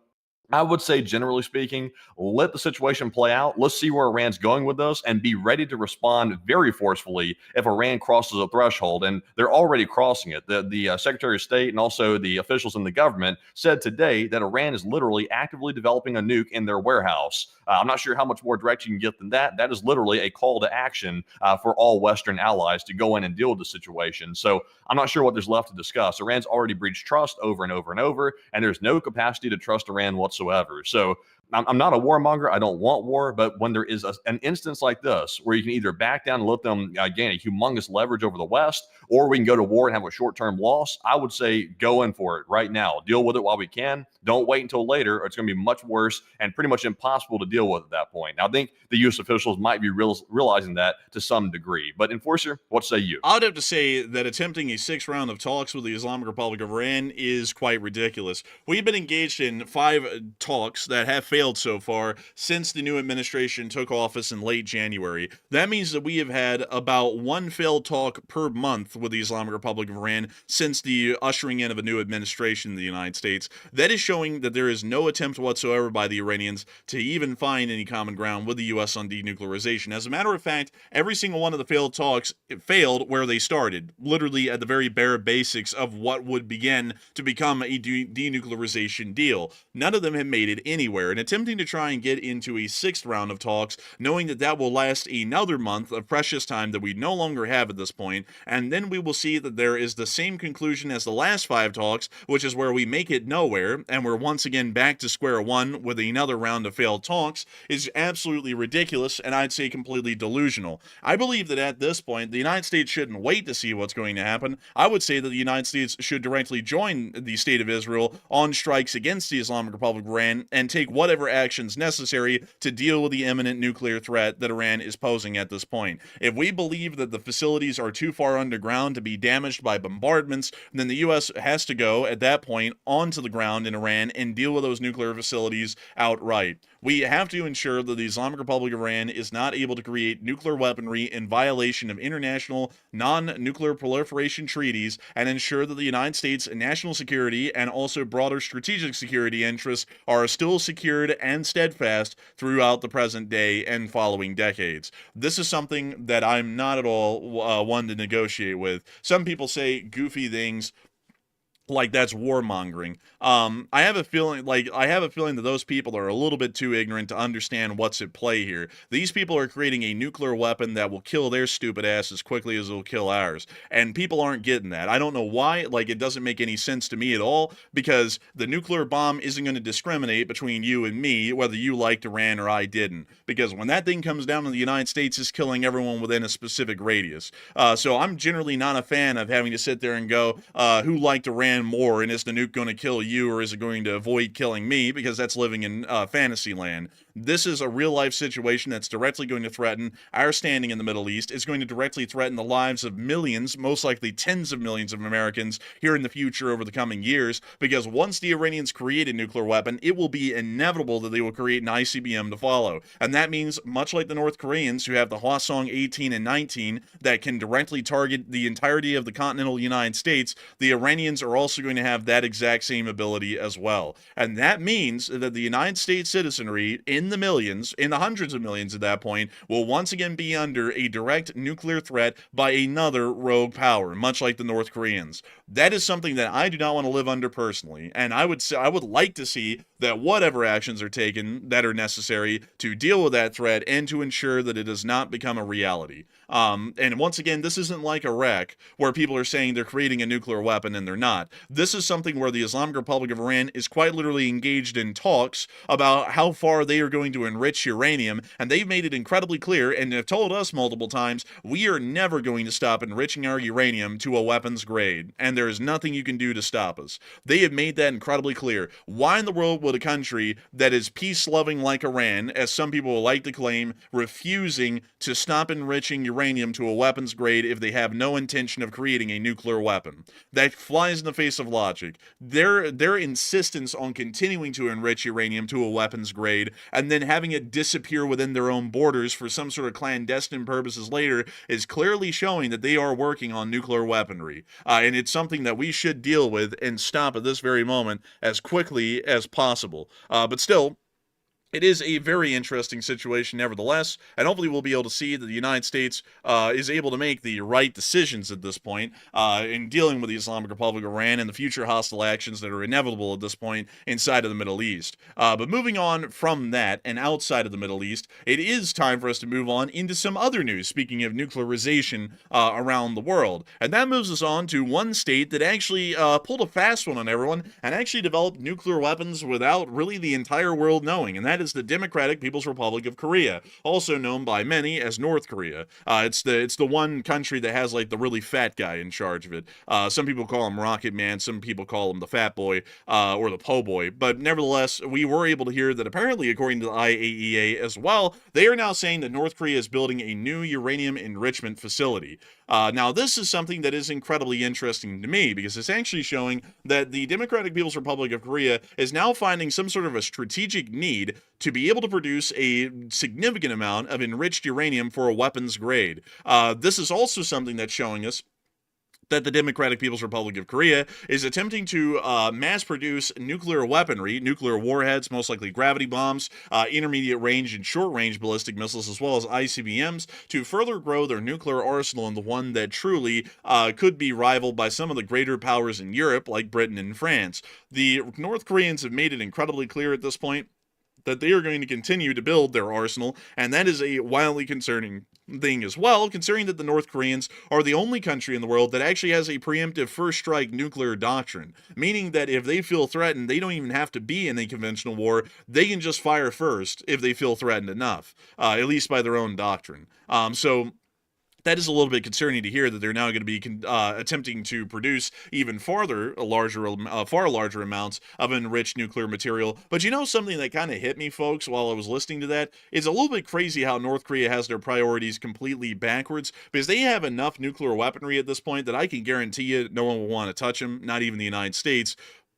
I would say, generally speaking, let the situation play out. Let's see where Iran's going with this and be ready to respond very forcefully if Iran crosses a threshold. And they're already crossing it. The Secretary of State and also the officials in the government said today that Iran is literally actively developing a nuke in their warehouse. I'm not sure how much more direct you can get than that. That is literally a call to action for all Western allies to go in and deal with the situation. So I'm not sure what there's left to discuss. Iran's already breached trust over and over and over, and there's no capacity to trust Iran whatsoever. So I'm not a warmonger. I don't want war. But when there is an instance like this where you can either back down and let them gain a humongous leverage over the West, or we can go to war and have a short-term loss, I would say go in for it right now. Deal with it while we can. Don't wait until later, or it's going to be much worse and pretty much impossible to deal with at that point. Now, I think the U.S. officials might be realizing that to some degree. But Enforcer, what say you? I would have to say that attempting a sixth round of talks with the Islamic Republic of Iran is quite ridiculous. We've been engaged in 5 talks that have failed so far since the new administration took office in late January. That means that we have had about 1 failed talk per month with the Islamic Republic of Iran since the ushering in of a new administration in the United States. That is showing that there is no attempt whatsoever by the Iranians to even find any common ground with the U.S. on denuclearization. As a matter of fact, every single one of the failed talks failed where they started, literally at the very bare basics of what would begin to become a denuclearization deal. None of them have made it anywhere, and attempting to try and get into a 6th round of talks, knowing that that will last another month of precious time that we no longer have at this point, and then we will see that there is the same conclusion as the last 5 talks, which is where we make it nowhere, and we're once again back to square one with another round of failed talks, is absolutely ridiculous, and I'd say completely delusional. I believe that at this point, the United States shouldn't wait to see what's going to happen. I would say that the United States should directly join the State of Israel on strikes against the Islamic Republic of Iran and take whatever actions necessary to deal with the imminent nuclear threat that Iran is posing at this point. If we believe that the facilities are too far underground to be damaged by bombardments, then the U.S. has to go, at that point, onto the ground in Iran and deal with those nuclear facilities outright. We have to ensure that the Islamic Republic of Iran is not able to create nuclear weaponry in violation of international non-nuclear proliferation treaties, and ensure that the United States' national security and also broader strategic security interests are still secured and steadfast throughout the present day and following decades. This is something that I'm not at all one to negotiate with. Some people say goofy things like that's warmongering. I have a feeling that those people are a little bit too ignorant to understand what's at play here. These people are creating a nuclear weapon that will kill their stupid ass as quickly as it'll kill ours. And people aren't getting that. I don't know why. It doesn't make any sense to me at all, because the nuclear bomb isn't going to discriminate between you and me, whether you liked Iran or I didn't. Because when that thing comes down to the United States, it's killing everyone within a specific radius. So I'm generally not a fan of having to sit there and go, who liked Iran more, and is the nuke going to kill you or is it going to avoid killing me, because that's living in fantasy land. This is a real-life situation that's directly going to threaten our standing in the Middle East. It's going to directly threaten the lives of millions, most likely tens of millions of Americans here in the future over the coming years, because once the Iranians create a nuclear weapon, it will be inevitable that they will create an ICBM to follow. And that means, much like the North Koreans, who have the Hwasong 18 and 19 that can directly target the entirety of the continental United States, the Iranians are also going to have that exact same ability as well. And that means that the United States citizenry, in the millions, in the hundreds of millions at that point, will once again be under a direct nuclear threat by another rogue power, much like the North Koreans. That is something that I do not want to live under personally, and I would like to see that whatever actions are taken that are necessary to deal with that threat and to ensure that it does not become a reality. And once again, this isn't like Iraq, where people are saying they're creating a nuclear weapon and they're not. This is something where the Islamic Republic of Iran is quite literally engaged in talks about how far they are going to enrich uranium, and they've made it incredibly clear and have told us multiple times, we are never going to stop enriching our uranium to a weapons grade, and there is nothing you can do to stop us. They have made that incredibly clear. Why in the world would a country that is peace-loving like Iran, as some people will like to claim, refusing to stop enriching uranium to a weapons grade if they have no intention of creating a nuclear weapon? That flies in the face of logic. Their insistence on continuing to enrich uranium to a weapons grade and then having it disappear within their own borders for some sort of clandestine purposes later is clearly showing that they are working on nuclear weaponry. And it's something that we should deal with and stop at this very moment as quickly as possible. But still, it is a very interesting situation nevertheless, and hopefully we'll be able to see that the United States is able to make the right decisions at this point in dealing with the Islamic Republic of Iran and the future hostile actions that are inevitable at this point inside of the Middle East. But moving on from that and outside of the Middle East, it is time for us to move on into some other news, speaking of nuclearization around the world. And that moves us on to one state that actually pulled a fast one on everyone and actually developed nuclear weapons without really the entire world knowing, and that is the Democratic People's Republic of Korea, also known by many as North Korea. It's the one country that has like the really fat guy in charge of it. Some people call him Rocket Man, some people call him the Fat Boy or the Po Boy. But nevertheless, we were able to hear that apparently, according to the IAEA as well, they are now saying that North Korea is building a new uranium enrichment facility. Now, this is something that is incredibly interesting to me because it's actually showing that the Democratic People's Republic of Korea is now finding some sort of a strategic need to be able to produce a significant amount of enriched uranium for a weapons grade. This is also something that's showing us that the Democratic People's Republic of Korea is attempting to mass produce nuclear weaponry, nuclear warheads, most likely gravity bombs, intermediate range and short range ballistic missiles, as well as ICBMs, to further grow their nuclear arsenal in the one that truly could be rivaled by some of the greater powers in Europe, like Britain and France. The North Koreans have made it incredibly clear at this point that they are going to continue to build their arsenal, and that is a wildly concerning thing as well, considering that the North Koreans are the only country in the world that actually has a preemptive first strike nuclear doctrine, meaning that if they feel threatened, they don't even have to be in a conventional war, they can just fire first if they feel threatened enough, at least by their own doctrine. So that is a little bit concerning to hear that they're now going to be attempting to produce even far larger amounts of enriched nuclear material. But you know something that kind of hit me, folks, while I was listening to that? It's a little bit crazy how North Korea has their priorities completely backwards, because they have enough nuclear weaponry at this point that I can guarantee you no one will want to touch them, not even the United States.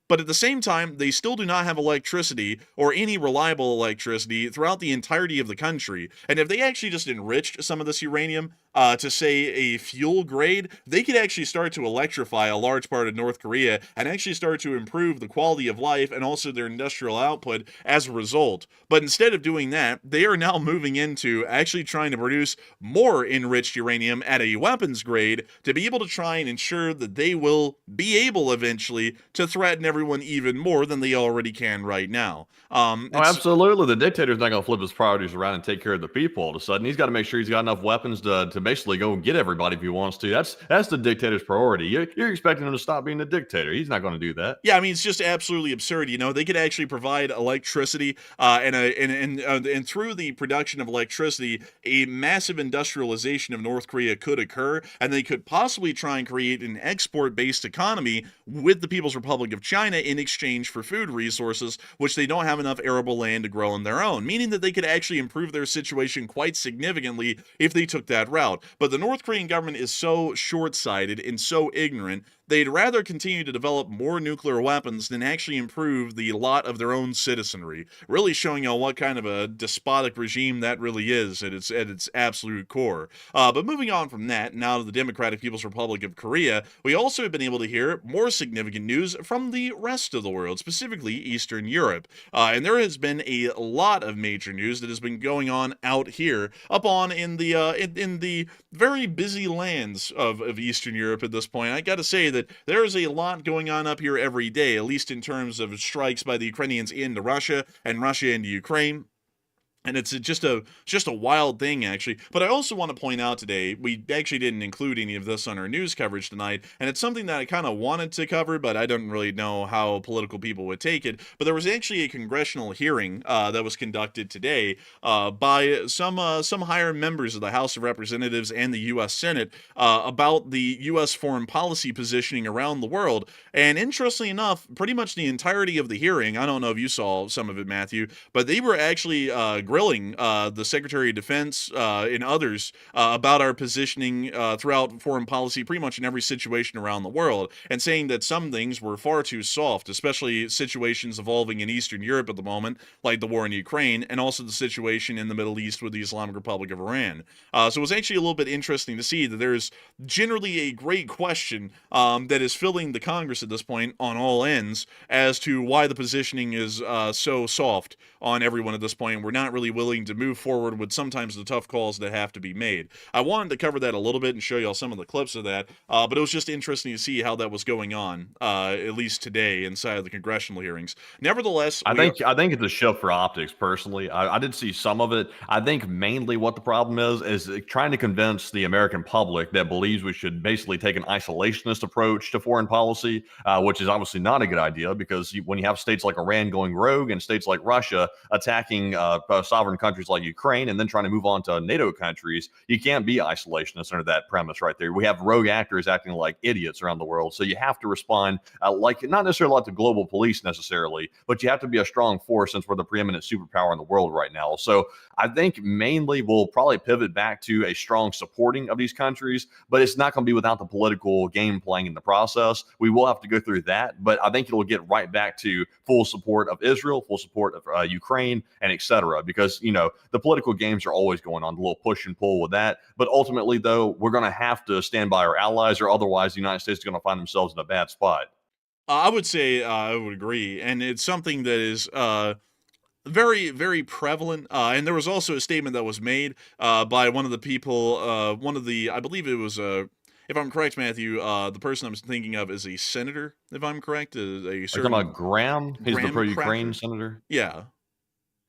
But at the same time, they still do not have electricity or any reliable electricity throughout the entirety of the country. And if they actually just enriched some of this uranium to, say, a fuel grade, they could actually start to electrify a large part of North Korea and actually start to improve the quality of life and also their industrial output as a result. But instead of doing that, they are now moving into actually trying to produce more enriched uranium at a weapons grade to be able to try and ensure that they will be able eventually to threaten everyone even more than they already can right now. Absolutely. The dictator's not going to flip his priorities around and take care of the people all of a sudden. He's got to make sure he's got enough weapons to basically go and get everybody if he wants to. That's the dictator's priority. You're expecting him to stop being a dictator. He's not going to do that. Yeah, I mean, it's just absolutely absurd. You know, they could actually provide electricity and through the production of electricity, a massive industrialization of North Korea could occur, and they could possibly try and create an export-based economy with the People's Republic of China China in exchange for food resources, which they don't have enough arable land to grow on their own, meaning that they could actually improve their situation quite significantly if they took that route. But the North Korean government is so short-sighted and so ignorant, they'd rather continue to develop more nuclear weapons than actually improve the lot of their own citizenry, really showing you what kind of a despotic regime that really is at its absolute core. But moving on from that, now to the Democratic People's Republic of Korea, we also have been able to hear more significant news from the rest of the world, specifically Eastern Europe. And there has been a lot of major news that has been going on out here, up on in the very busy lands of Eastern Europe at this point. I gotta say that there is a lot going on up here every day, at least in terms of strikes by the Ukrainians into Russia and Russia into Ukraine. And it's just a wild thing, actually. But I also want to point out today, we actually didn't include any of this on our news coverage tonight, and it's something that I kind of wanted to cover, but I don't really know how political people would take it. But there was actually a congressional hearing that was conducted today by some higher members of the House of Representatives and the U.S. Senate about the U.S. foreign policy positioning around the world. And interestingly enough, pretty much the entirety of the hearing, I don't know if you saw some of it, Matthew, but they were actually grilling the Secretary of Defense and others about our positioning throughout foreign policy pretty much in every situation around the world, and saying that some things were far too soft, especially situations evolving in Eastern Europe at the moment, like the war in Ukraine, and also the situation in the Middle East with the Islamic Republic of Iran. So it was actually a little bit interesting to see that there's generally a great question that is filling the Congress at this point on all ends as to why the positioning is so soft on everyone at this point. We're not really willing to move forward with sometimes the tough calls that have to be made. I wanted to cover that a little bit and show y'all some of the clips of that, but it was just interesting to see how that was going on, at least today inside of the congressional hearings. Nevertheless, I think it's a shift for optics. Personally, I did see some of it. I think mainly what the problem is trying to convince the American public that believes we should basically take an isolationist approach to foreign policy, which is obviously not a good idea, because when you have states like Iran going rogue and states like Russia attacking sovereign countries like Ukraine and then trying to move on to NATO countries, you can't be isolationist under that premise right there. We have rogue actors acting like idiots around the world, so you have to respond like not necessarily like the global police necessarily, but you have to be a strong force since we're the preeminent superpower in the world right now. So I think mainly we'll probably pivot back to a strong supporting of these countries, but it's not going to be without the political game playing in the process. We will have to go through that, but I think it'll get right back to full support of Israel, full support of Ukraine, and etc. Because, the political games are always going on, the little push and pull with that. But ultimately, though, we're going to have to stand by our allies, or otherwise the United States is going to find themselves in a bad spot. I would say I would agree, and it's something that is very, very prevalent. And there was also a statement that was made by one of the people, I believe it was if I'm correct, Matthew, the person I'm thinking of is a senator, if I'm correct. Are you talking about Graham? He's the pro-Ukraine senator? Yeah.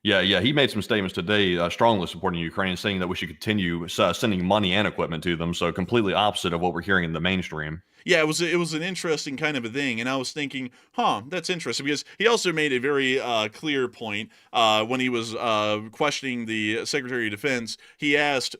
Yeah. He made some statements today strongly supporting Ukraine, saying that we should continue sending money and equipment to them. So completely opposite of what we're hearing in the mainstream. Yeah, it was an interesting kind of a thing, and I was thinking, that's interesting, because he also made a very clear point when he was questioning the Secretary of Defense. He asked,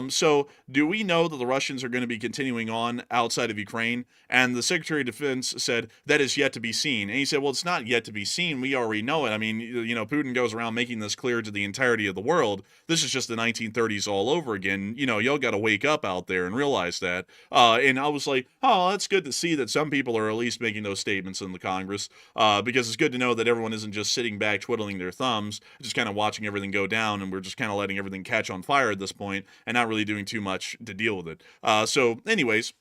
so do we know that the Russians are going to be continuing on outside of Ukraine? And the Secretary of Defense said, that is yet to be seen. And he said, well, it's not yet to be seen. We already know it. I mean, Putin goes around making this clear to the entirety of the world. This is just the 1930s all over again. Y'all got to wake up out there and realize that. And I was like, that's good to see that some people are at least making those statements in the Congress, because it's good to know that everyone isn't just sitting back twiddling their thumbs, just kind of watching everything go down, and we're just kind of letting everything catch on fire at this point and not really doing too much to deal with it. So anyways,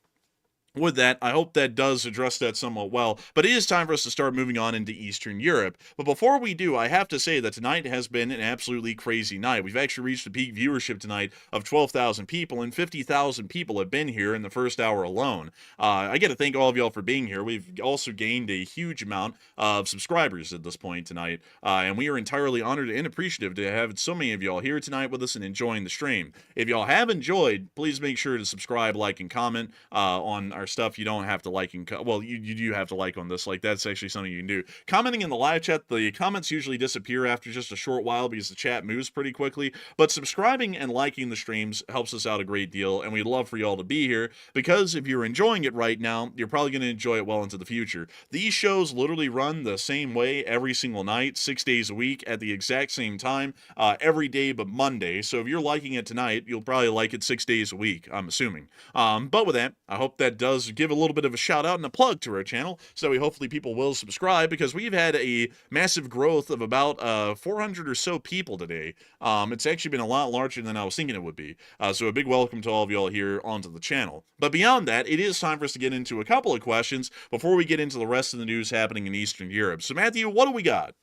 with that, I hope that does address that somewhat well, but it is time for us to start moving on into Eastern Europe. But before we do, I have to say that tonight has been an absolutely crazy night. We've actually reached a peak viewership tonight of 12,000 people, and 50,000 people have been here in the first hour alone. I got to thank all of y'all for being here. We've also gained a huge amount of subscribers at this point tonight, and we are entirely honored and appreciative to have so many of y'all here tonight with us and enjoying the stream. If y'all have enjoyed, please make sure to subscribe, like, and comment on our our stuff, you don't have to like and well, you do have to like on this. Like, that's actually something you can do. Commenting in the live chat, the comments usually disappear after just a short while because the chat moves pretty quickly. But subscribing and liking the streams helps us out a great deal, and we'd love for y'all to be here, because if you're enjoying it right now, you're probably going to enjoy it well into the future. These shows literally run the same way every single night, 6 days a week at the exact same time, every day but Monday. So if you're liking it tonight, you'll probably like it 6 days a week, I'm assuming. But with that, I hope that does give a little bit of a shout out and a plug to our channel, so hopefully people will subscribe, because we've had a massive growth of about 400 or so people today. It's actually been a lot larger than I was thinking it would be. So a big welcome to all of y'all here onto the channel. But beyond that, it is time for us to get into a couple of questions before we get into the rest of the news happening in Eastern Europe. So Matthew, what do we got?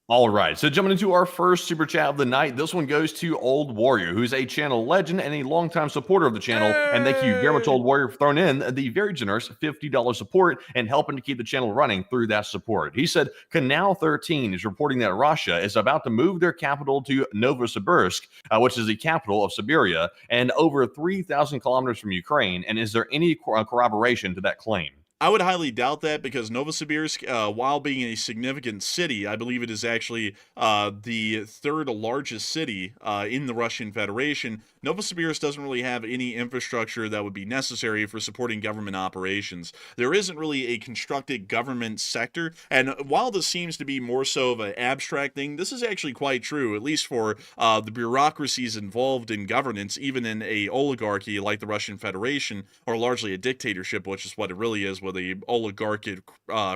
All right, so jumping into our first super chat of the night, this one goes to Old Warrior, who's a channel legend and a longtime supporter of the channel. And thank you very much, Old Warrior, for throwing in the very generous $50 support and helping to keep the channel running through that support. He said, Canal 13 is reporting that Russia is about to move their capital to Novosibirsk, which is the capital of Siberia, and over 3,000 kilometers from Ukraine. And is there any corroboration to that claim? I would highly doubt that, because Novosibirsk, while being a significant city, I believe it is actually the third largest city in the Russian Federation. Novosibirsk doesn't really have any infrastructure that would be necessary for supporting government operations. There isn't really a constructed government sector, and while this seems to be more so of an abstract thing, this is actually quite true, at least for the bureaucracies involved in governance, even in a oligarchy like the Russian Federation, or largely a dictatorship, which is what it really is, with a oligarchic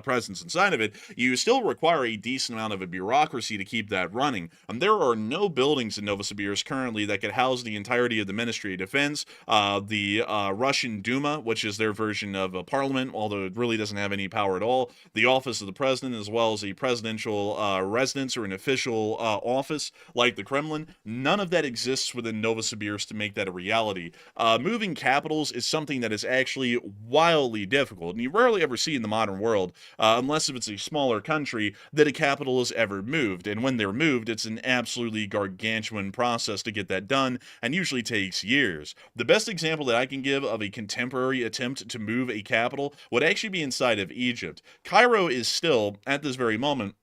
presence inside of it. You still require a decent amount of a bureaucracy to keep that running. There are no buildings in Novosibirsk currently that could house the entirety of the Ministry of Defense, the Russian Duma, which is their version of a parliament, although it really doesn't have any power at all, the office of the president, as well as a presidential residence or an official office like the Kremlin. None of that exists within Novosibirsk to make that a reality. Moving capitals is something that is actually wildly difficult, and you rarely ever see in the modern world, unless if it's a smaller country, that a capital is ever moved. And when they're moved, it's an absolutely gargantuan process to get that done, and usually takes years. The best example that I can give of a contemporary attempt to move a capital would actually be inside of Egypt. Cairo is still, at this very moment,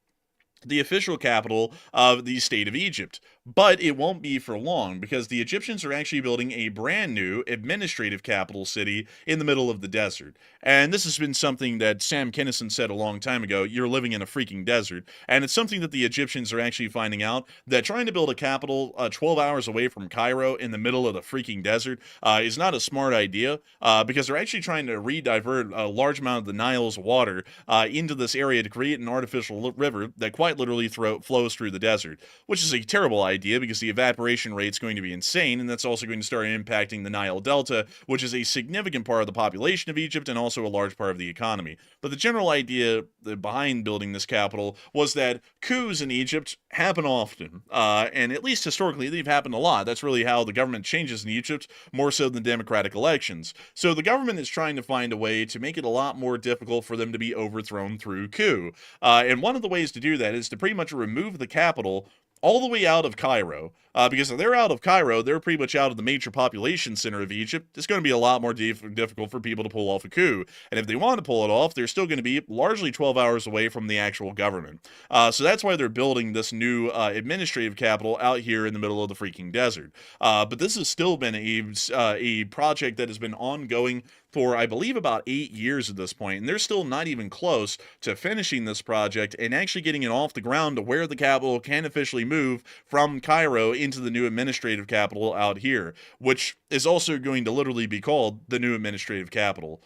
the official capital of the state of Egypt. But it won't be for long, because the Egyptians are actually building a brand new administrative capital city in the middle of the desert. And this has been something that Sam Kinison said a long time ago: you're living in a freaking desert. And it's something that the Egyptians are actually finding out, that trying to build a capital 12 hours away from Cairo in the middle of the freaking desert is not a smart idea, because they're actually trying to re-divert a large amount of the Nile's water into this area to create an artificial river that quite literally flows through the desert, which is a terrible idea, because the evaporation rate is going to be insane, and that's also going to start impacting the Nile Delta, which is a significant part of the population of Egypt and also a large part of the economy. But the general idea behind building this capital was that coups in Egypt happen often, and at least historically they've happened a lot. That's really how the government changes in Egypt, more so than democratic elections. So the government is trying to find a way to make it a lot more difficult for them to be overthrown through coup. And one of the ways to do that is to pretty much remove the capital all the way out of Cairo, because if they're out of Cairo, they're pretty much out of the major population center of Egypt. It's going to be a lot more difficult for people to pull off a coup. And if they want to pull it off, they're still going to be largely 12 hours away from the actual government. So that's why they're building this new administrative capital out here in the middle of the freaking desert. But this has still been a project that has been ongoing for, I believe, about 8 years at this point, and they're still not even close to finishing this project and actually getting it off the ground to where the capital can officially move from Cairo into the new administrative capital out here, which is also going to literally be called the new administrative capital.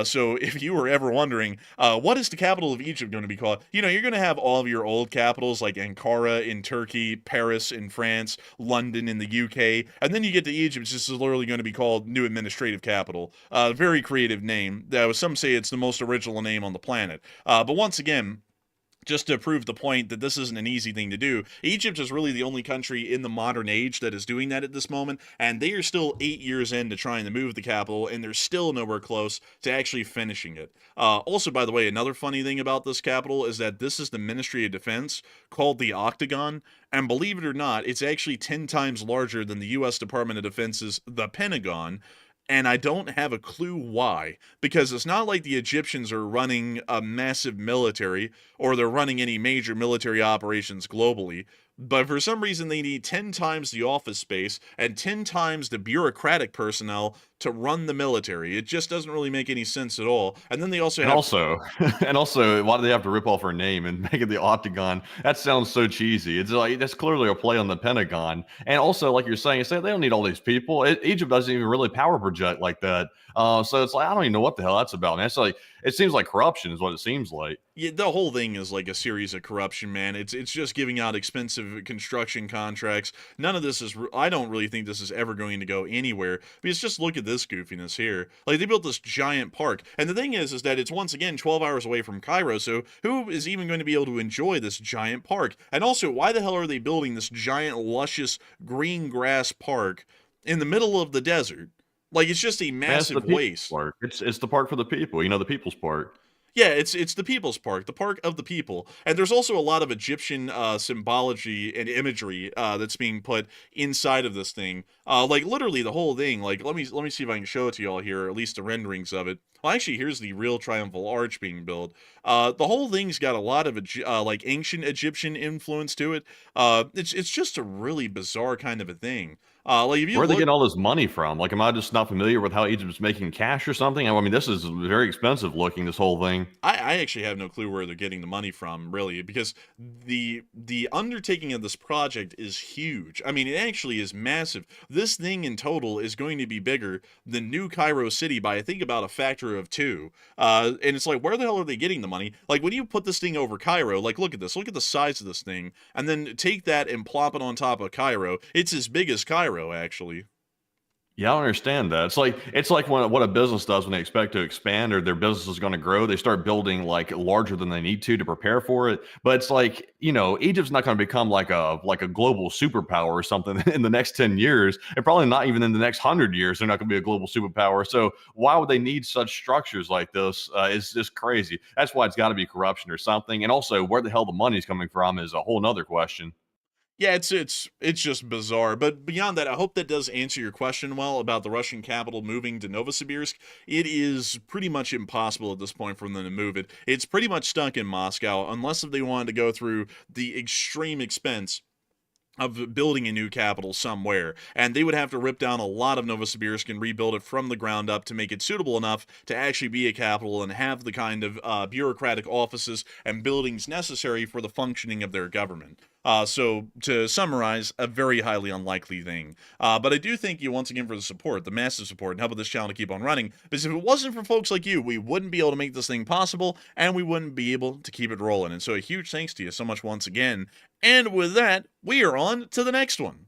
So if you were ever wondering, what is the capital of Egypt going to be called? You know, you're going to have all of your old capitals like Ankara in Turkey, Paris in France, London in the UK, and then you get to Egypt, this is literally going to be called new administrative capital. Very creative name. Some say it's the most original name on the planet. But once again, just to prove the point that this isn't an easy thing to do, Egypt is really the only country in the modern age that is doing that at this moment, and they are still 8 years into trying to move the capital, and they're still nowhere close to actually finishing it. Also, by the way, another funny thing about this capital is that this is the Ministry of Defense, called the Octagon, and believe it or not, it's actually 10 times larger than the U.S. Department of Defense's the Pentagon. And I don't have a clue why, because it's not like the Egyptians are running a massive military or they're running any major military operations globally. But for some reason, they need 10 times the office space and 10 times the bureaucratic personnel to run the military. It just doesn't really make any sense at all. And then they also And have also, and also, why do they have to rip off her name and make it the octagon? That sounds so cheesy. It's like that's clearly a play on the Pentagon. And also, like you're saying, they don't need all these people. Egypt doesn't even really power project like that. So it's like I don't even know what the hell that's about, man. It's like it seems like corruption is what it seems like. Yeah, the whole thing is like a series of corruption, man. It's just giving out expensive construction contracts. None of this is. I don't really think this is ever going to go anywhere. Because just look at this goofiness here. Like they built this giant park, and the thing is that it's once again 12 hours away from Cairo. So who is even going to be able to enjoy this giant park? And also, why the hell are they building this giant, luscious green grass park in the middle of the desert? Like it's just a Man, it's the massive people's waste. park. It's the park for the people. You know, the people's park. Yeah, it's the people's park, the park of the people, and there's also a lot of Egyptian symbology and imagery that's being put inside of this thing. Like literally the whole thing. Like let me see if I can show it to y'all here, or at least the renderings of it. Well, actually, here's the real triumphal arch being built. The whole thing's got a lot of like ancient Egyptian influence to it. It's just a really bizarre kind of a thing. Like if you Where are they look, getting all this money from? Like, am I just not familiar with how Egypt's making cash or something? I mean, this is very expensive looking, this whole thing. I actually have no clue where they're getting the money from, really, because the undertaking of this project is huge. I mean, it actually is massive. This thing in total is going to be bigger than New Cairo City by I think about a factor of 2. And it's like, where the hell are they getting the money? Like when you put this thing over Cairo, like look at this, look at the size of this thing, and then take that and plop it on top of Cairo. It's as big as Cairo, actually. Yeah, I don't understand that. It's like when, what a business does when they expect to expand or their business is going to grow. They start building like larger than they need to prepare for it. But it's like Egypt's not going to become like a global superpower or something in the next 10 years, and probably not even in the next 100 years. They're not going to be a global superpower. So why would they need such structures like this? It's just crazy. That's why it's got to be corruption or something. And also, where the hell the money's coming from is a whole nother question. Yeah, it's just bizarre. But beyond that, I hope that does answer your question well about the Russian capital moving to Novosibirsk. It is pretty much impossible at this point for them to move it. It's pretty much stuck in Moscow, unless if they wanted to go through the extreme expense of building a new capital somewhere, and they would have to rip down a lot of Novosibirsk and rebuild it from the ground up to make it suitable enough to actually be a capital and have the kind of bureaucratic offices and buildings necessary for the functioning of their government. So to summarize, a very highly unlikely thing. But I do thank you once again for the support, the massive support, and helping this channel to keep on running, because if it wasn't for folks like you, we wouldn't be able to make this thing possible, and we wouldn't be able to keep it rolling. And so a huge thanks to you so much once again. And with that, we are on to the next one.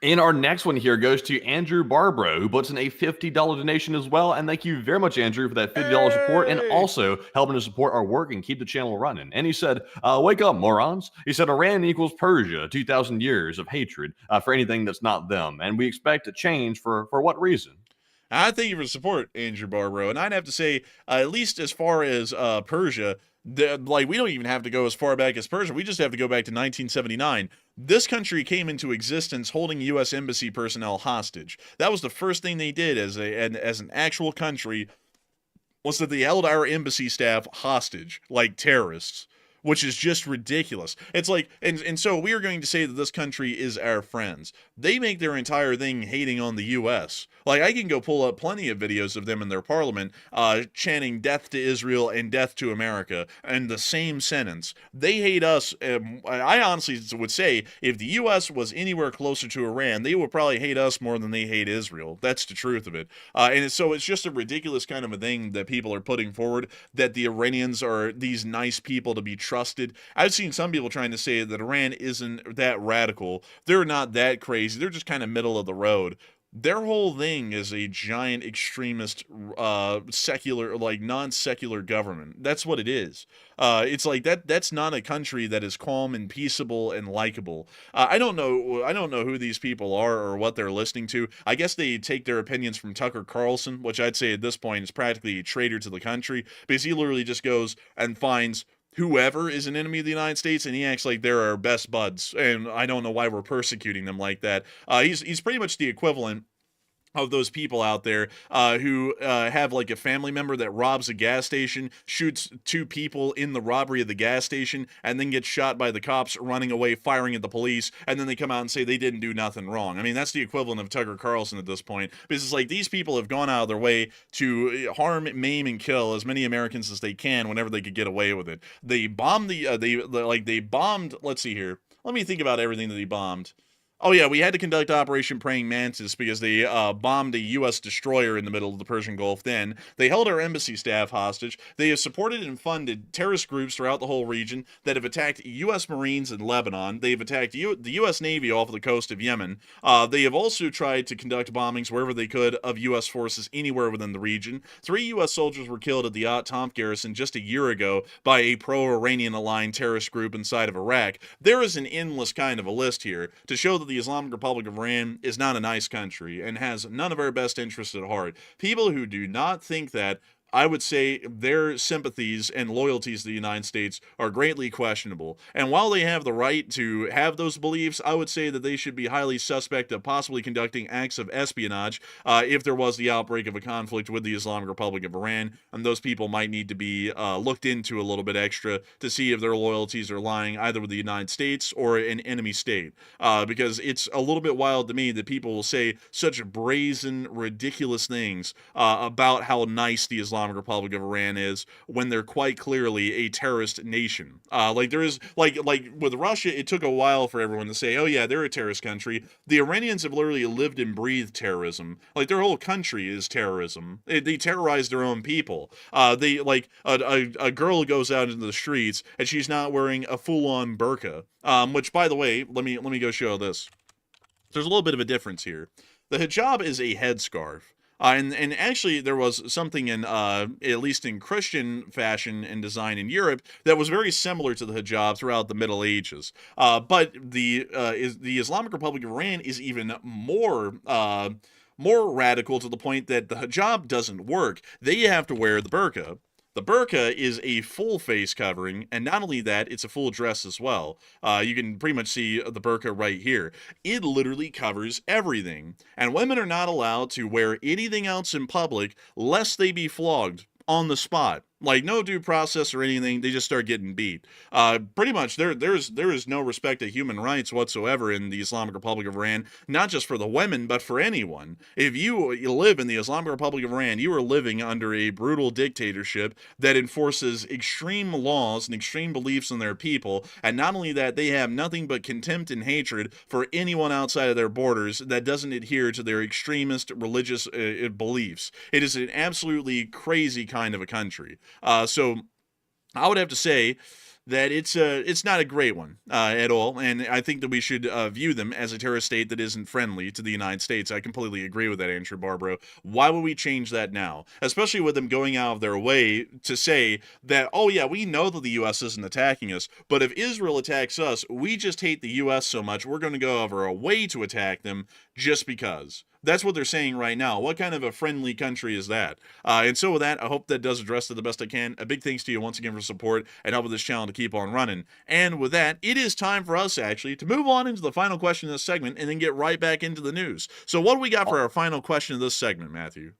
And our next one here goes to Andrew Barbro, who puts in a $50 donation as well. And thank you very much, Andrew, for that $50 support and also helping to support our work and keep the channel running. And he said, wake up, morons. He said, Iran equals Persia, 2,000 years of hatred for anything that's not them. And we expect a change for what reason? I thank you for the support, Andrew Barbro. And I'd have to say, at least as far as Persia, we don't even have to go as far back as Persia. We just have to go back to 1979. This country came into existence holding U.S. embassy personnel hostage. That was the first thing they did as an actual country, was that they held our embassy staff hostage, like terrorists, which is just ridiculous. It's like, and so we are going to say that this country is our friends. They make their entire thing hating on the U.S. Like, I can go pull up plenty of videos of them in their parliament chanting death to Israel and death to America in the same sentence. They hate us. I honestly would say if the U.S. was anywhere closer to Iran, they would probably hate us more than they hate Israel. That's the truth of it. And so it's just a ridiculous kind of a thing that people are putting forward, that the Iranians are these nice people to be trusted. I've seen some people trying to say that Iran isn't that radical. They're not that crazy. They're just kind of middle of the road. Their whole thing is a giant extremist, secular, like non-secular government. That's what it is. It's like that's not a country that is calm and peaceable and likable. I don't know who these people are or what they're listening to. I guess they take their opinions from Tucker Carlson, which I'd say at this point is practically a traitor to the country, because he literally just goes and finds whoever is an enemy of the United States, and he acts like they're our best buds, and I don't know why we're persecuting them like that. He's pretty much the equivalent of those people out there who have like a family member that robs a gas station, shoots two people in the robbery of the gas station, and then gets shot by the cops running away, firing at the police, and then they come out and say they didn't do nothing wrong. I mean, that's the equivalent of Tucker Carlson at this point, because it's like these people have gone out of their way to harm, maim, and kill as many Americans as they can whenever they could get away with it. They bombed they bombed. Let's see here. Let me think about everything that he bombed. Oh yeah, we had to conduct Operation Praying Mantis because they bombed a U.S. destroyer in the middle of the Persian Gulf. Then they held our embassy staff hostage. They have supported and funded terrorist groups throughout the whole region that have attacked U.S. Marines in Lebanon. They've attacked the U.S. Navy off the coast of Yemen. They have also tried to conduct bombings wherever they could of U.S. forces anywhere within the region. 3 U.S. soldiers were killed at the Tomp garrison just a year ago by a pro-Iranian aligned terrorist group inside of Iraq. There is an endless kind of a list here to show that the Islamic Republic of Iran is not a nice country and has none of our best interests at heart. People who do not think that, I would say their sympathies and loyalties to the United States are greatly questionable. And while they have the right to have those beliefs, I would say that they should be highly suspect of possibly conducting acts of espionage if there was the outbreak of a conflict with the Islamic Republic of Iran. And those people might need to be looked into a little bit extra to see if their loyalties are lying either with the United States or an enemy state. Because it's a little bit wild to me that people will say such brazen, ridiculous things about how nice the Islamic Republic of Iran is when they're quite clearly a terrorist nation. Like there is like with Russia, it took a while for everyone to say, oh yeah, they're a terrorist country. The Iranians have literally lived and breathed terrorism. Like their whole country is terrorism. They terrorize their own people. They like a girl goes out into the streets and she's not wearing a full-on burqa. Which, by the way, let me go show this. There's a little bit of a difference here. The hijab is a headscarf. And actually, there was something in, at least in Christian fashion and design in Europe, that was very similar to the hijab throughout the Middle Ages. But the Islamic Republic of Iran is even more radical to the point that the hijab doesn't work. They have to wear the burqa. The burqa is a full face covering, and not only that, it's a full dress as well. You can pretty much see the burqa right here. It literally covers everything, and women are not allowed to wear anything else in public lest they be flogged on the spot. Like, no due process or anything, they just start getting beat. Pretty much, there is no respect to human rights whatsoever in the Islamic Republic of Iran, not just for the women, but for anyone. If you live in the Islamic Republic of Iran, you are living under a brutal dictatorship that enforces extreme laws and extreme beliefs on their people, and not only that, they have nothing but contempt and hatred for anyone outside of their borders that doesn't adhere to their extremist religious beliefs. It is an absolutely crazy kind of a country. So I would have to say that it's not a great one at all, and I think that we should view them as a terrorist state that isn't friendly to the United States. I completely agree with that, Andrew Barbaro. Why would we change that now? Especially with them going out of their way to say that, oh yeah, we know that the U.S. isn't attacking us, but if Israel attacks us, we just hate the U.S. so much, we're going to go over our way to attack them just because. That's what they're saying right now. What kind of a friendly country is that? And so with that, I hope that does address it the best I can. A big thanks to you once again for support and helping this channel to keep on running. And with that, it is time for us actually to move on into the final question of this segment and then get right back into the news. So what do we got for our final question of this segment, Matthew?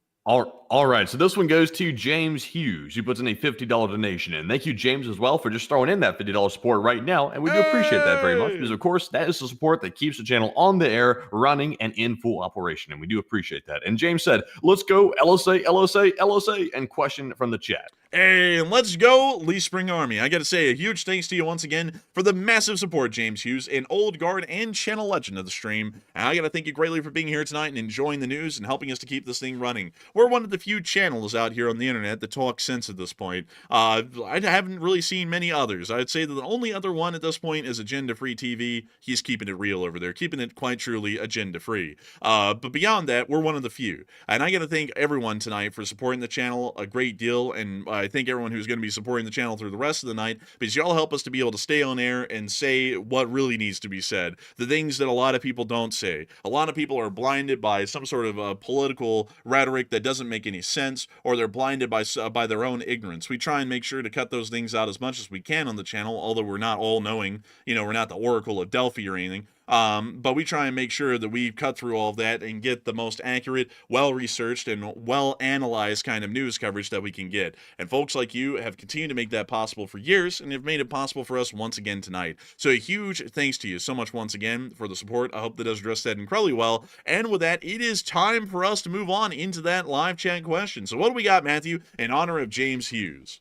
All right, so this one goes to James Hughes, who puts in a $50 donation. And thank you, James, as well, for just throwing in that $50 support right now. And we do appreciate that very much because, of course, that is the support that keeps the channel on the air, running, and in full operation. And we do appreciate that. And James said, let's go LSA, LSA, LSA, and question from the chat. And let's go, Lee Spring Army. I got to say a huge thanks to you once again for the massive support, James Hughes, an old guard and channel legend of the stream. And I got to thank you greatly for being here tonight and enjoying the news and helping us to keep this thing running. We're one of the few channels out here on the internet that talk sense at this point. I haven't really seen many others. I'd say that the only other one at this point is Agenda Free TV. He's keeping it real over there, keeping it quite truly agenda free. But beyond that, we're one of the few. And I got to thank everyone tonight for supporting the channel a great deal, and I thank everyone who's going to be supporting the channel through the rest of the night, because y'all help us to be able to stay on air and say what really needs to be said. The things that a lot of people don't say. A lot of people are blinded by some sort of political rhetoric that doesn't make any sense, or they're blinded by their own ignorance. We try and make sure to cut those things out as much as we can on the channel, although we're not all knowing. You know, we're not the Oracle of Delphi or anything. But we try and make sure that we cut through all of that and get the most accurate, well-researched, and well-analyzed kind of news coverage that we can get. And folks like you have continued to make that possible for years, and have made it possible for us once again tonight. So a huge thanks to you so much once again for the support. I hope that does address that incredibly well. And with that, it is time for us to move on into that live chat question. So what do we got, Matthew, in honor of James Hughes?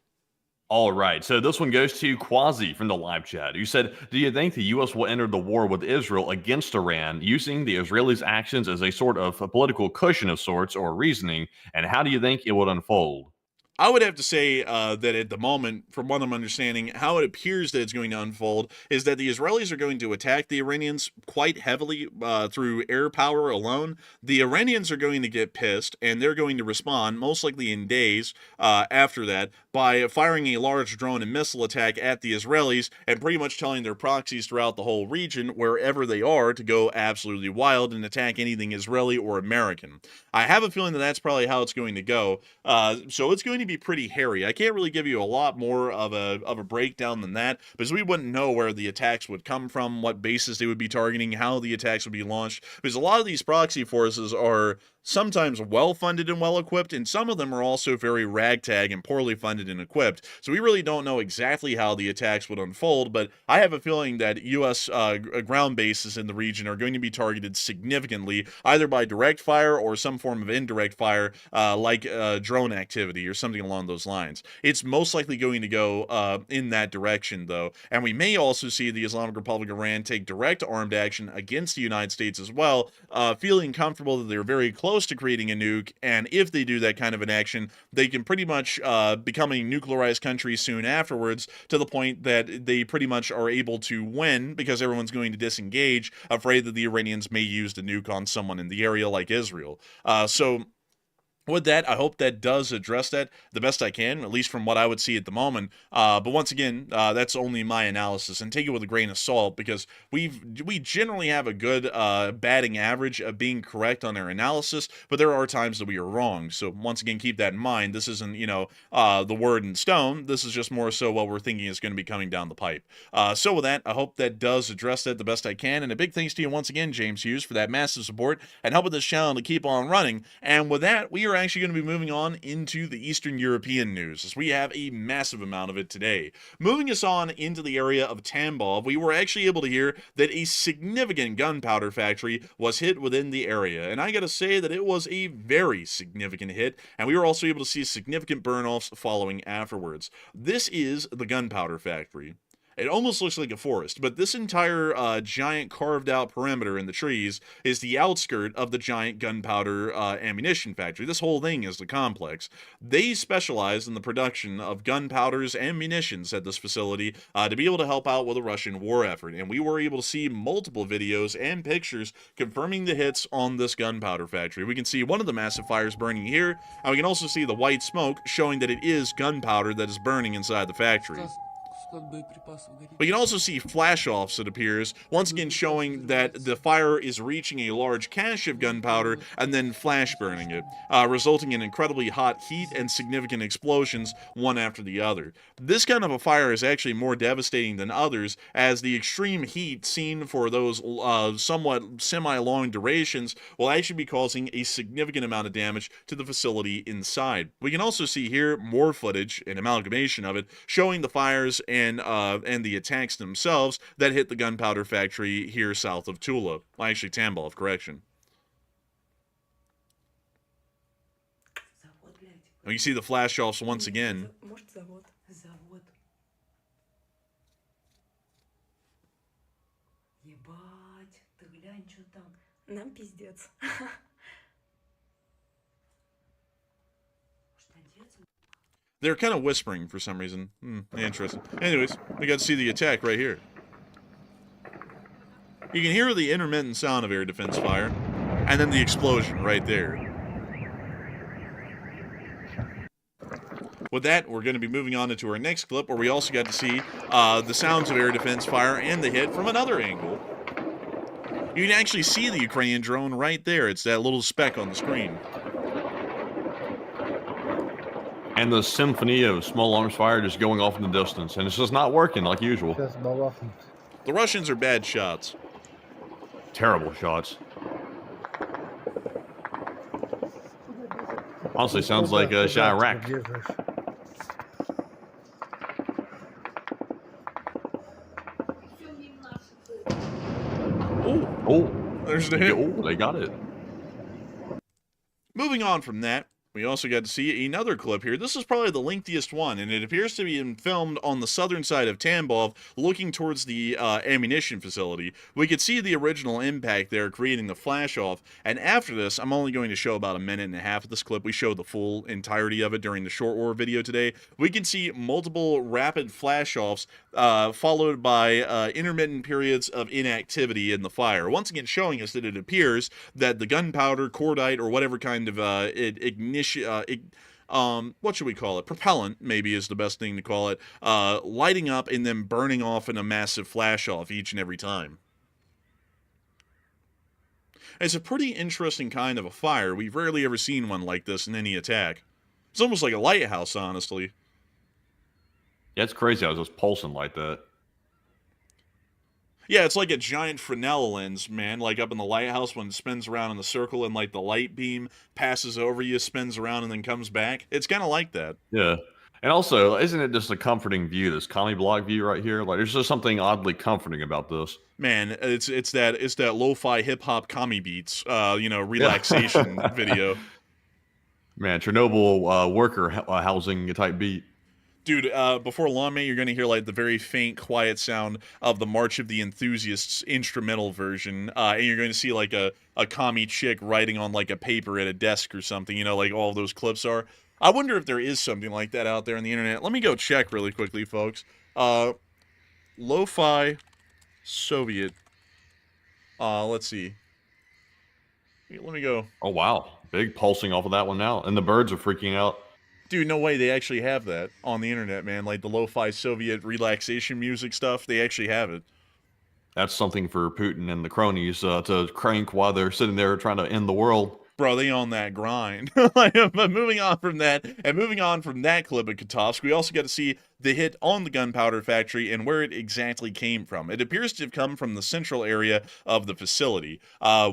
All right, so this one goes to Quasi from the live chat, who said, do you think the U.S. will enter the war with Israel against Iran using the Israelis' actions as a sort of a political cushion of sorts or reasoning, and how do you think it would unfold? I would have to say that at the moment, from what I'm understanding, how it appears that it's going to unfold is that the Israelis are going to attack the Iranians quite heavily through air power alone. The Iranians are going to get pissed, and they're going to respond, most likely in days after that, by firing a large drone and missile attack at the Israelis and pretty much telling their proxies throughout the whole region, wherever they are, to go absolutely wild and attack anything Israeli or American. I have a feeling that that's probably how it's going to go. So it's going to be pretty hairy. I can't really give you a lot more of a breakdown than that, because we wouldn't know where the attacks would come from, what bases they would be targeting, how the attacks would be launched, because a lot of these proxy forces are sometimes well-funded and well-equipped, and some of them are also very ragtag and poorly funded and equipped. So we really don't know exactly how the attacks would unfold, but I have a feeling that U.S. Ground bases in the region are going to be targeted significantly, either by direct fire or some form of indirect fire, like drone activity or something along those lines. It's most likely going to go in that direction, though, and we may also see the Islamic Republic of Iran take direct armed action against the United States as well, feeling comfortable that they're very close to creating a nuke, and if they do that kind of an action, they can pretty much become a nuclearized country soon afterwards, to the point that they pretty much are able to win because everyone's going to disengage, afraid that the Iranians may use the nuke on someone in the area like Israel. So with that, I hope that does address that the best I can, at least from what I would see at the moment. But once again, that's only my analysis, and take it with a grain of salt, because we generally have a good batting average of being correct on our analysis, but there are times that we are wrong. So once again, keep that in mind. This isn't, the word in stone. This is just more so what we're thinking is going to be coming down the pipe. So with that, I hope that does address that the best I can. And a big thanks to you once again, James Hughes, for that massive support and helping this channel to keep on running. And with that, we are actually going to be moving on into the Eastern European news, as we have a massive amount of it today. Moving us on into the area of Tambov, we were actually able to hear that a significant gunpowder factory was hit within the area, and I gotta say that it was a very significant hit, and we were also able to see significant burn-offs following afterwards. This is the gunpowder factory. It almost looks like a forest, but this entire giant carved out perimeter in the trees is the outskirt of the giant gunpowder ammunition factory. This whole thing is the complex. They specialize in the production of gunpowders and munitions at this facility to be able to help out with the Russian war effort. And we were able to see multiple videos and pictures confirming the hits on this gunpowder factory. We can see one of the massive fires burning here, and we can also see the white smoke showing that it is gunpowder that is burning inside the factory. We can also see flash-offs, it appears, once again showing that the fire is reaching a large cache of gunpowder and then flash burning it, resulting in incredibly hot heat and significant explosions one after the other. This kind of a fire is actually more devastating than others, as the extreme heat seen for those somewhat semi-long durations will actually be causing a significant amount of damage to the facility inside. We can also see here more footage, an amalgamation of it, showing the fires and the attacks themselves that hit the gunpowder factory here south of Tula. Well, actually, Tambov, correction. And you see the flash-offs once again. Нам пиздец. They're kind of whispering for some reason. Interesting. Anyways, we got to see the attack right here. You can hear the intermittent sound of air defense fire, and then the explosion right there. With that, we're going to be moving on into our next clip, where we also got to see the sounds of air defense fire and the hit from another angle. You can actually see the Ukrainian drone right there. It's that little speck on the screen. And the symphony of small arms fire just going off in the distance, and it's just not working like usual. The Russians are bad shots. Terrible shots. Honestly, sounds like Iraq. Oh, There's the hit. oh, they got it. Moving on from that, we also got to see another clip here. This is probably the lengthiest one, and it appears to be filmed on the southern side of Tambov, looking towards the ammunition facility. We could see the original impact there, creating the flash-off, and after this, I'm only going to show about a minute and a half of this clip. We showed the full entirety of it during the short war video today. We can see multiple rapid flash-offs, followed by intermittent periods of inactivity in the fire. Once again, showing us that it appears that the gunpowder, cordite, or whatever kind of ignition, what should we call it? Propellant, maybe is the best thing to call it, lighting up and then burning off in a massive flash-off each and every time. It's a pretty interesting kind of a fire. We've rarely ever seen one like this in any attack. It's almost like a lighthouse, honestly. Yeah, it's crazy how it's just pulsing like that. Yeah, it's like a giant Fresnel lens, man, like up in the lighthouse when it spins around in the circle and like the light beam passes over you, spins around, and then comes back. It's kind of like that. Yeah. And also, isn't it just a comforting view, this commie block view right here? Like, there's just something oddly comforting about this. Man, it's that lo-fi hip-hop commie beats, relaxation video. Man, Chernobyl worker housing type beat. Dude, before long, man, you're going to hear like the very faint, quiet sound of the March of the Enthusiasts instrumental version, and you're going to see like a commie chick writing on like a paper at a desk or something, like all those clips are. I wonder if there is something like that out there on the internet. Let me go check really quickly, folks. Lo-fi Soviet. Let's see. Let me go. Oh, wow. Big pulsing off of that one now. And the birds are freaking out. Dude, no way they actually have that on the internet, man. Like the lo-fi Soviet relaxation music stuff, they actually have it. That's something for Putin and the cronies to crank while they're sitting there trying to end the world. Bro, they on that grind. But moving on from that, and moving on from that clip of Kotovsk, we also got to see the hit on the gunpowder factory and where it exactly came from. It appears to have come from the central area of the facility.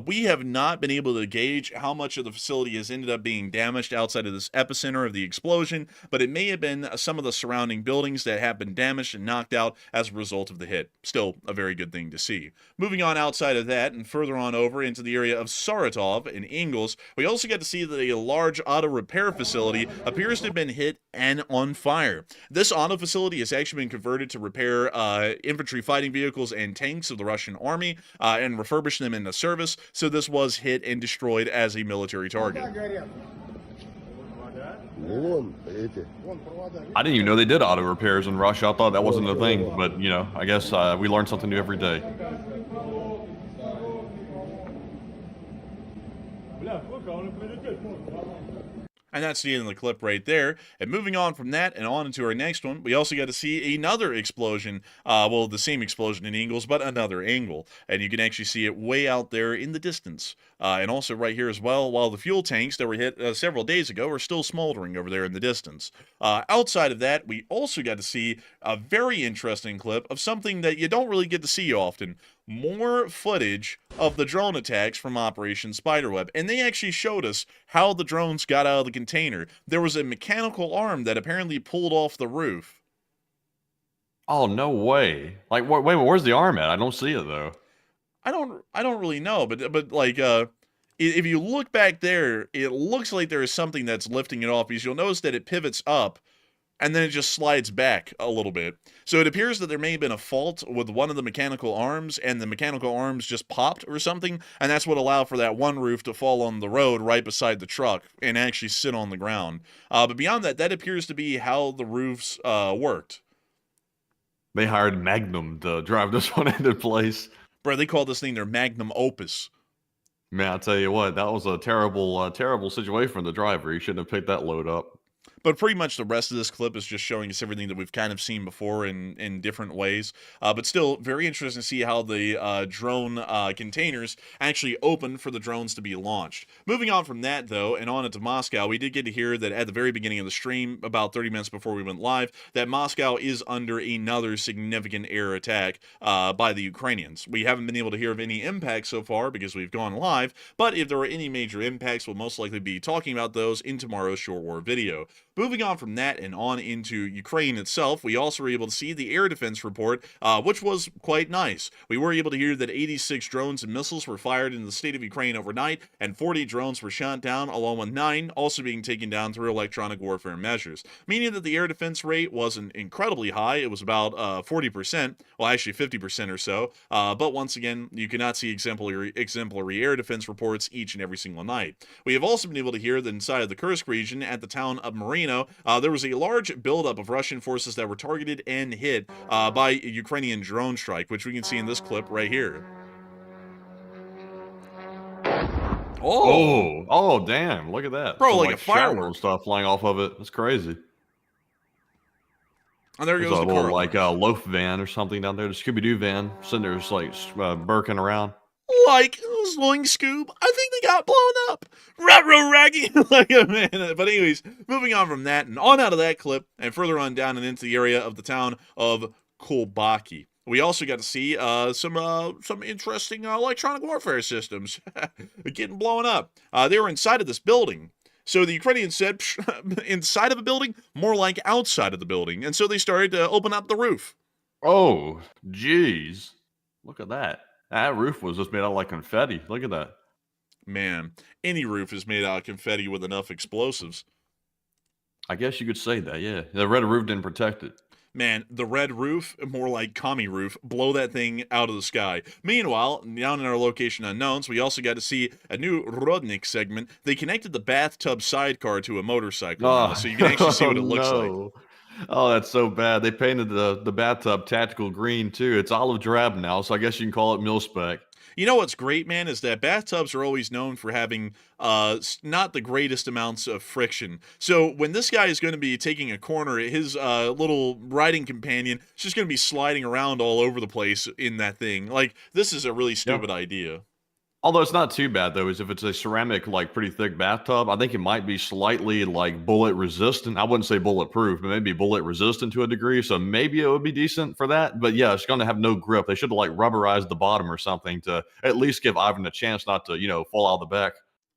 We have not been able to gauge how much of the facility has ended up being damaged outside of this epicenter of the explosion, but it may have been some of the surrounding buildings that have been damaged and knocked out as a result of the hit. Still a very good thing to see. Moving on outside of that and further on over into the area of Saratov in Ingles, we also get to see that a large auto repair facility appears to have been hit and on fire. This auto facility has actually been converted to repair infantry fighting vehicles and tanks of the Russian army and refurbish them into service, so this was hit and destroyed as a military target. I didn't even know they did auto repairs in Russia. I thought that wasn't a thing, but, I guess we learn something new every day. And that's the end of the clip right there. And moving on from that and on into our next one, we also got to see another explosion. The same explosion in Ingles, but another angle. And you can actually see it way out there in the distance. And also right here as well, while the fuel tanks that were hit several days ago are still smoldering over there in the distance. Outside of that, we also got to see a very interesting clip of something that you don't really get to see often. More footage of the drone attacks from Operation Spiderweb, and they actually showed us how the drones got out of the container. There was a mechanical arm that apparently pulled off the roof. Oh, no way. Like, wait, where's the arm at? I don't see it, though. I don't really know, but like, if you look back there, it looks like there is something that's lifting it off, because you'll notice that it pivots up, and then it just slides back a little bit. So it appears that there may have been a fault with one of the mechanical arms, and the mechanical arms just popped or something, and that's what allowed for that one roof to fall on the road right beside the truck and actually sit on the ground. But beyond that, that appears to be how the roofs worked. They hired Magnum to drive this one into place. Bro, they call this thing their magnum opus. Man, I'll tell you what, that was a terrible, terrible situation for the driver. He shouldn't have picked that load up. But pretty much the rest of this clip is just showing us everything that we've kind of seen before in different ways. But still, very interesting to see how the drone containers actually open for the drones to be launched. Moving on from that, though, and on into Moscow, we did get to hear that at the very beginning of the stream, about 30 minutes before we went live, that Moscow is under another significant air attack by the Ukrainians. We haven't been able to hear of any impacts so far because we've gone live, but if there are any major impacts, we'll most likely be talking about those in tomorrow's Short War video. Moving on from that and on into Ukraine itself, we also were able to see the air defense report, which was quite nice. We were able to hear that 86 drones and missiles were fired in the state of Ukraine overnight, and 40 drones were shot down, along with 9 also being taken down through electronic warfare measures, meaning that the air defense rate wasn't incredibly high. It was about 40%, well, actually 50% or so, but once again, you cannot see exemplary air defense reports each and every single night. We have also been able to hear that inside of the Kursk region, at the town of Marino, there was a large buildup of Russian forces that were targeted and hit by a Ukrainian drone strike, which we can see in this clip right here. Oh, damn! Look at that, bro! Some, like a firework and stuff flying off of it. That's crazy. And there There's goes a the little car. like a loaf van or something down there. The Scooby-Doo van sitting there, just like burking around. Like Sloing Scoob, I think they got blown up. Ruh-roh raggy. Like a man. But anyways, moving on from that and on out of that clip and further on down and into the area of the town of Kolbaki. We also got to see some interesting electronic warfare systems getting blown up. They were inside of this building. So the Ukrainians said, inside of a building, more like outside of the building. And so they started to open up the roof. Oh, geez. Look at that. That roof was just made out of like confetti. Look at that. Man, any roof is made out of confetti with enough explosives. I guess you could say that, yeah. The red roof didn't protect it. Man, the red roof, more like commie roof, blow that thing out of the sky. Meanwhile, down in our location unknowns, we also got to see a new Rodnik segment. They connected the bathtub sidecar to a motorcycle, now, so you can actually see what it looks like. Oh, that's so bad. They painted the bathtub tactical green, too. It's olive drab now, so I guess you can call it mil-spec. You know what's great, man, is that bathtubs are always known for having not the greatest amounts of friction. So when this guy is going to be taking a corner, his little riding companion is just going to be sliding around all over the place in that thing. Like, this is a really stupid idea. Although it's not too bad, though, is if it's a ceramic, like, pretty thick bathtub, I think it might be slightly, like, bullet resistant. I wouldn't say bulletproof, but maybe bullet resistant to a degree, so maybe it would be decent for that. But, yeah, it's going to have no grip. They should have, like, rubberized the bottom or something to at least give Ivan a chance not to, fall out of the back.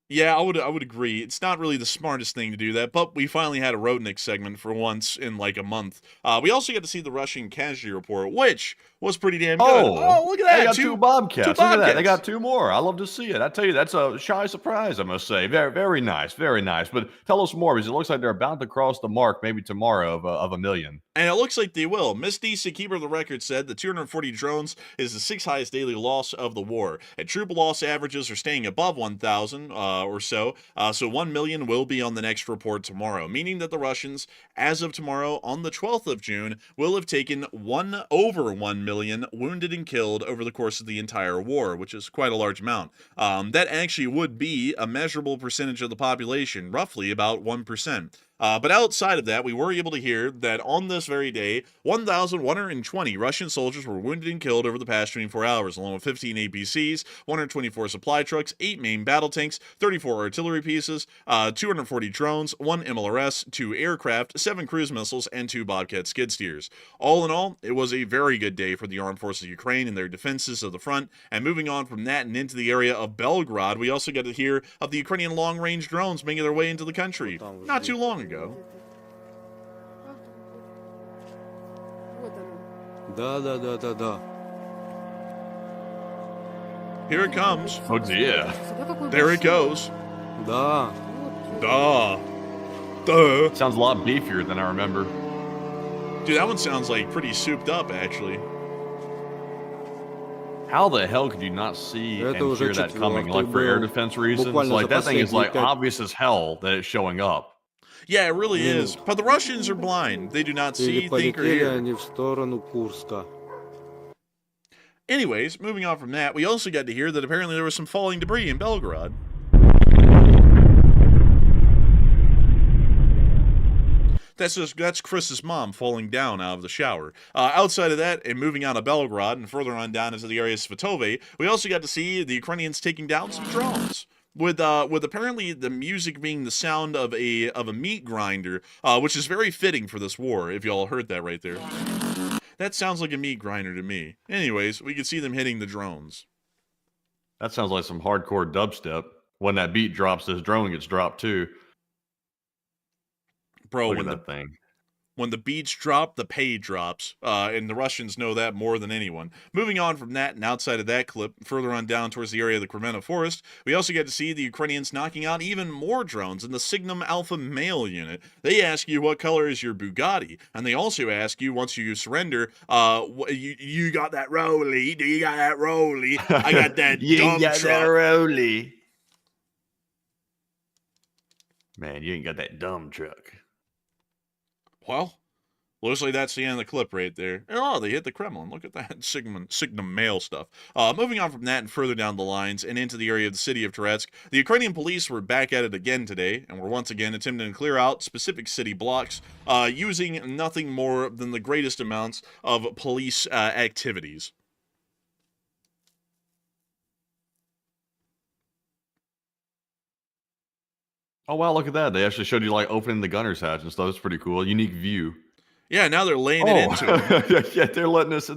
Yeah, I would agree. It's not really the smartest thing to do that, but we finally had a Rodnik segment for once in like a month. We also got to see the Russian casualty report, which was pretty damn good. Oh, look at that. They got two Bobcats. Look at that. They got 2 more. I love to see it. I tell you, that's a shy surprise, I must say. Very, very nice. Very nice. But tell us more, because it looks like they're about to cross the mark maybe tomorrow of a million. And it looks like they will. Miss Decent, keeper of the record, said the 240 drones is the 6th highest daily loss of the war. And troop loss averages are staying above 1,000 or so. So 1 million will be on the next report tomorrow, meaning that the Russians, as of tomorrow, on the 12th of June, will have taken over 1 million wounded and killed over the course of the entire war, which is quite a large amount. That actually would be a measurable percentage of the population, roughly about 1%. But outside of that, we were able to hear that on this very day, 1,120 Russian soldiers were wounded and killed over the past 24 hours, along with 15 APCs, 124 supply trucks, 8 main battle tanks, 34 artillery pieces, 240 drones, 1 MLRS, 2 aircraft, 7 cruise missiles, and 2 Bobcat skid steers. All in all, it was a very good day for the armed forces of Ukraine and their defenses of the front. And moving on from that and into the area of Belgrade, we also got to hear of the Ukrainian long-range drones making their way into the country not too long ago. Да. Here it comes. Oh, dear. There it goes. Да. Duh. Sounds a lot beefier than I remember. Dude, that one sounds like pretty souped up, actually. How the hell could you not see and hear that coming? Like, for air defense reasons? Like, that thing is, like, obvious as hell that it's showing up. Yeah, it really is. But the Russians are blind. They do not see, think, or hear. Anyways, moving on from that, we also got to hear that apparently there was some falling debris in Belgrade. That's Chris's mom falling down out of the shower. Outside of that, and moving out of Belgrade and further on down into the area of Svatove, we also got to see the Ukrainians taking down some drones. With apparently the music being the sound of a meat grinder, which is very fitting for this war. If y'all heard that right there, that sounds like a meat grinder to me. Anyways, we could see them hitting the drones. That sounds like some hardcore dubstep. When that beat drops, this drone gets dropped too. Bro, Look at that thing. When the beats drop, the pay drops, and the Russians know that more than anyone. Moving on from that, and outside of that clip, further on down towards the area of the Kremena Forest, we also get to see the Ukrainians knocking out even more drones in the Signum Alpha male unit. They ask you what color is your Bugatti, and they also ask you once you surrender, you got that Rolly? Do you got that Rolly? I got that You dump ain't got truck. that Rolly. Man, you ain't got that dumb truck. Well, looks like that's the end of the clip right there. Oh, they hit the Kremlin. Look at that Signum male stuff. Moving on from that and further down the lines and into the area of the city of Toretsk, the Ukrainian police were back at it again today and were once again attempting to clear out specific city blocks using nothing more than the greatest amounts of police activities. Oh, wow, look at that. They actually showed you, like, opening the gunner's hatch and stuff. It's pretty cool. Unique view. Yeah, now they're laying it into them. Yeah, they're letting us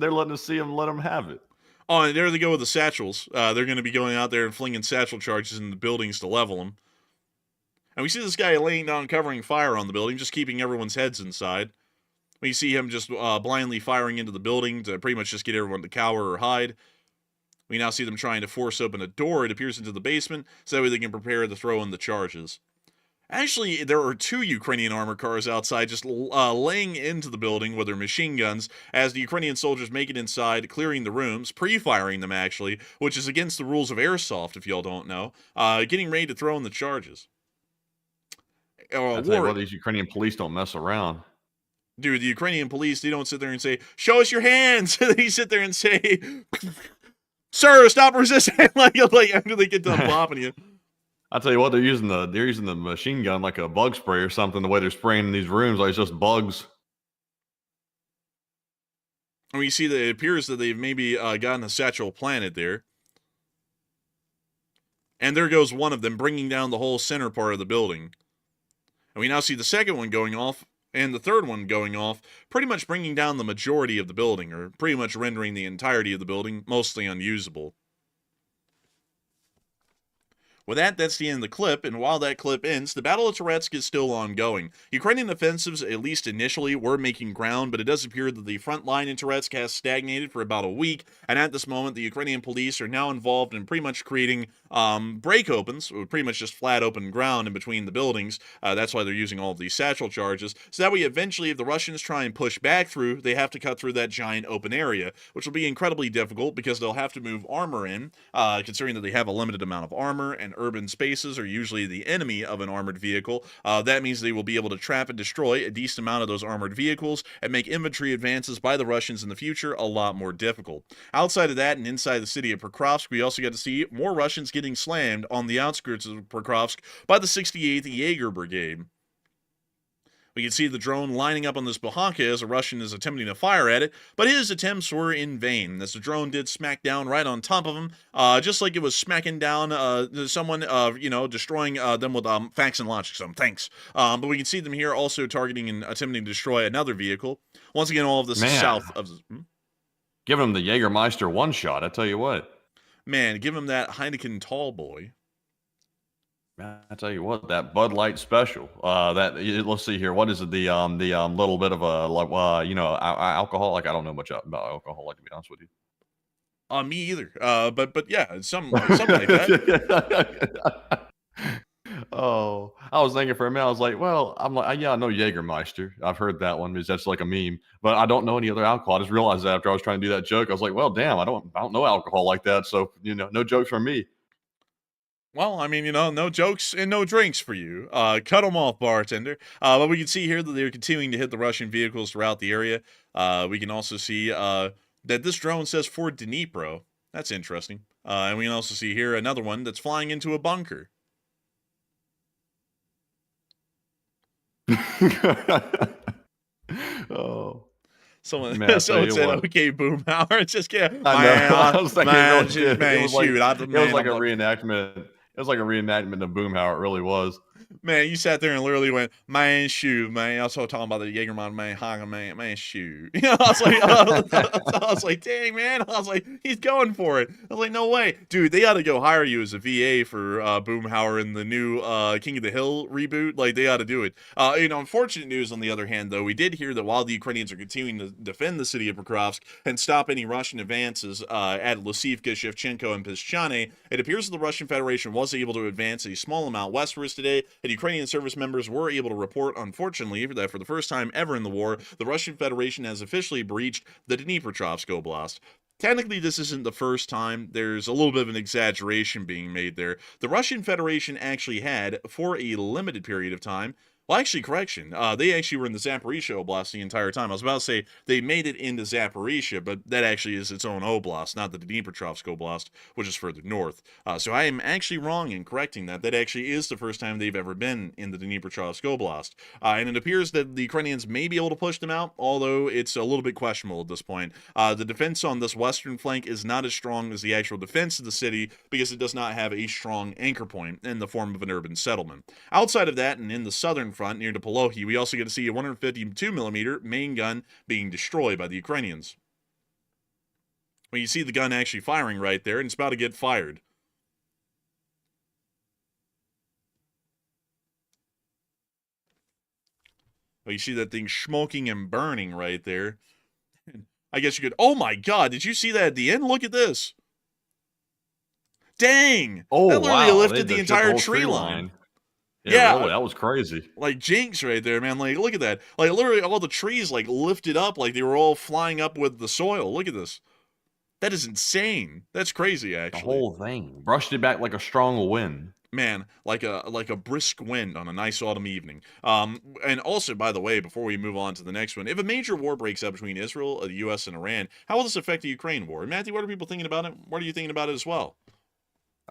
see them, let them have it. Oh, and there they go with the satchels. They're going to be going out there and flinging satchel charges in the buildings to level them. And we see this guy laying down, covering fire on the building, just keeping everyone's heads inside. We see him just blindly firing into the building to pretty much just get everyone to cower or hide. We now see them trying to force open a door, it appears, into the basement, so that way they can prepare to throw in the charges. Actually, there are 2 Ukrainian armor cars outside just laying into the building with their machine guns as the Ukrainian soldiers make it inside, clearing the rooms, pre-firing them actually, which is against the rules of airsoft if y'all don't know, getting ready to throw in the charges. I tell you what, these Ukrainian police don't mess around. Dude, the Ukrainian police, they don't sit there and say, "Show us your hands." They sit there and say, "Sir, stop resisting," like after they get done bopping you. I tell you what, they're using the machine gun like a bug spray or something. The way they're spraying in these rooms, like it's just bugs. And we see that it appears that they've maybe gotten a satchel planted there. And there goes one of them, bringing down the whole center part of the building. And we now see the second one going off, and the third one going off, pretty much bringing down the majority of the building, or pretty much rendering the entirety of the building mostly unusable. With that, that's the end of the clip, and while that clip ends, the Battle of Toretsk is still ongoing. Ukrainian offensives, at least initially, were making ground, but it does appear that the front line in Toretsk has stagnated for about a week, and at this moment, the Ukrainian police are now involved in pretty much creating break opens, pretty much just flat open ground in between the buildings. That's why they're using all of these satchel charges, so that way, eventually, if the Russians try and push back through, they have to cut through that giant open area, which will be incredibly difficult because they'll have to move armor in, considering that they have a limited amount of armor, and urban spaces are usually the enemy of an armored vehicle. That means they will be able to trap and destroy a decent amount of those armored vehicles and make infantry advances by the Russians in the future a lot more difficult. Outside of that and inside the city of Pokrovsk, we also get to see more Russians getting slammed on the outskirts of Pokrovsk by the 68th Jaeger Brigade. We can see the drone lining up on this Bohanka as a Russian is attempting to fire at it, but his attempts were in vain, as the drone did smack down right on top of him, just like it was smacking down someone, destroying them with facts and logic, so thanks. But we can see them here also targeting and attempting to destroy another vehicle. Once again, all of this is south of... Giving him the Jägermeister one shot, I tell you what. Man, give him that Heineken tall boy. I tell you what, that Bud Light special. Let's see here. What is it? The little bit of alcohol. Like I don't know much about alcohol. Like to be honest with you. Me either. But yeah, something like that. Oh, I was thinking for a minute. I was like, well, I know Jägermeister. I've heard that one because that's like a meme. But I don't know any other alcohol. I just realized that after I was trying to do that joke. I was like, well, damn, I don't know alcohol like that. So no jokes from me. Well, I mean, no jokes and no drinks for you. Cut them off, bartender. But we can see here that they're continuing to hit the Russian vehicles throughout the area. We can also see that this drone says Fort Dnipro. That's interesting. And we can also see here another one that's flying into a bunker. Oh. Someone, Man, I tell someone you said, what. "Okay, Boomhauer." It's just I know. man, I was thinking man, it really did. man, It was like, shoot, it was like a I'm reenactment. It was like a reenactment of Boomhauer. It really was. man, you sat there and literally went, "Man, shoot, man." Also talking about the Jägerman, man, Hagen, man, shoot. You know, I was like, dang, man. I was like, he's going for it. I was like, no way, dude. They ought to go hire you as a VA for Boomhauer in the new King of the Hill reboot. Like, they ought to do it. Unfortunate news on the other hand, though, we did hear that while the Ukrainians are continuing to defend the city of Pokrovsk and stop any Russian advances at Lysivka, Shevchenko, and Pischane, it appears that the Russian Federation was able to advance a small amount westwards today, and Ukrainian service members were able to report, unfortunately, that for the first time ever in the war, the Russian Federation has officially breached the Dnipropetrovsk Oblast. Technically, this isn't the first time. There's a little bit of an exaggeration being made there. The Russian Federation actually had, for a limited period of time, well, actually, correction. They actually were in the Zaporizhia Oblast the entire time. I was about to say they made it into Zaporizhia, but that actually is its own oblast, not the Dnipropetrovsk Oblast, which is further north. So I am actually wrong in correcting that. That actually is the first time they've ever been in the Dnipropetrovsk Oblast. And it appears that the Ukrainians may be able to push them out, although it's a little bit questionable at this point. The defense on this western flank is not as strong as the actual defense of the city because it does not have a strong anchor point in the form of an urban settlement. Outside of that, and in the southern front near to Polohi, we also get to see a 152mm main gun being destroyed by the Ukrainians. Well, you see the gun actually firing right there, and it's about to get fired. Well, you see that thing smoking and burning right there. I guess you could... Oh my god, did you see that at the end? Look at this. Dang! Oh, that literally wow. lifted They the shut entire whole tree line. Yeah, really, that was crazy. Like Jinx right there, man. Like, look at that. Like, literally all the trees, like, lifted up like they were all flying up with the soil. Look at this. That is insane. That's crazy, actually. The whole thing. Brushed it back like a strong wind. Man, like a brisk wind on a nice autumn evening. And also, by the way, before we move on to the next one, if a major war breaks out between Israel, the U.S., and Iran, how will this affect the Ukraine war? Matthew, what are people thinking about it? What are you thinking about it as well?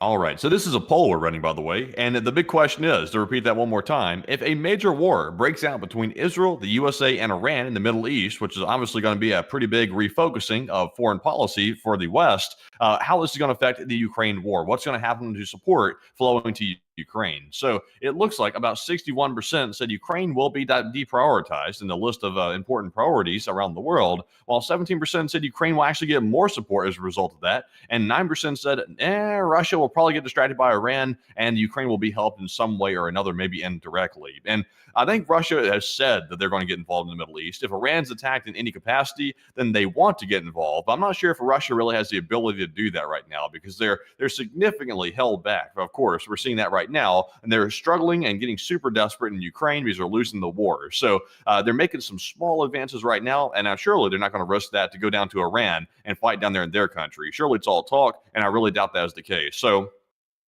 All right, so this is a poll we're running, by the way, and the big question is, to repeat that one more time, if a major war breaks out between Israel, the USA, and Iran in the Middle East, which is obviously going to be a pretty big refocusing of foreign policy for the West, how this is going to affect the Ukraine war? What's going to happen to support flowing to Ukraine? So it looks like about 61% said Ukraine will be deprioritized in the list of important priorities around the world, while 17% said Ukraine will actually get more support as a result of that, and 9% said, Russia will probably get distracted by Iran, and Ukraine will be helped in some way or another, maybe indirectly. And I think Russia has said that they're going to get involved in the Middle East. If Iran's attacked in any capacity, then they want to get involved. But I'm not sure if Russia really has the ability to do that right now because they're significantly held back. Of course, we're seeing that right now, and they're struggling and getting super desperate in Ukraine because they're losing the war. So they're making some small advances right now, and surely they're not going to risk that to go down to Iran and fight down there in their country. Surely it's all talk, and I really doubt that is the case. So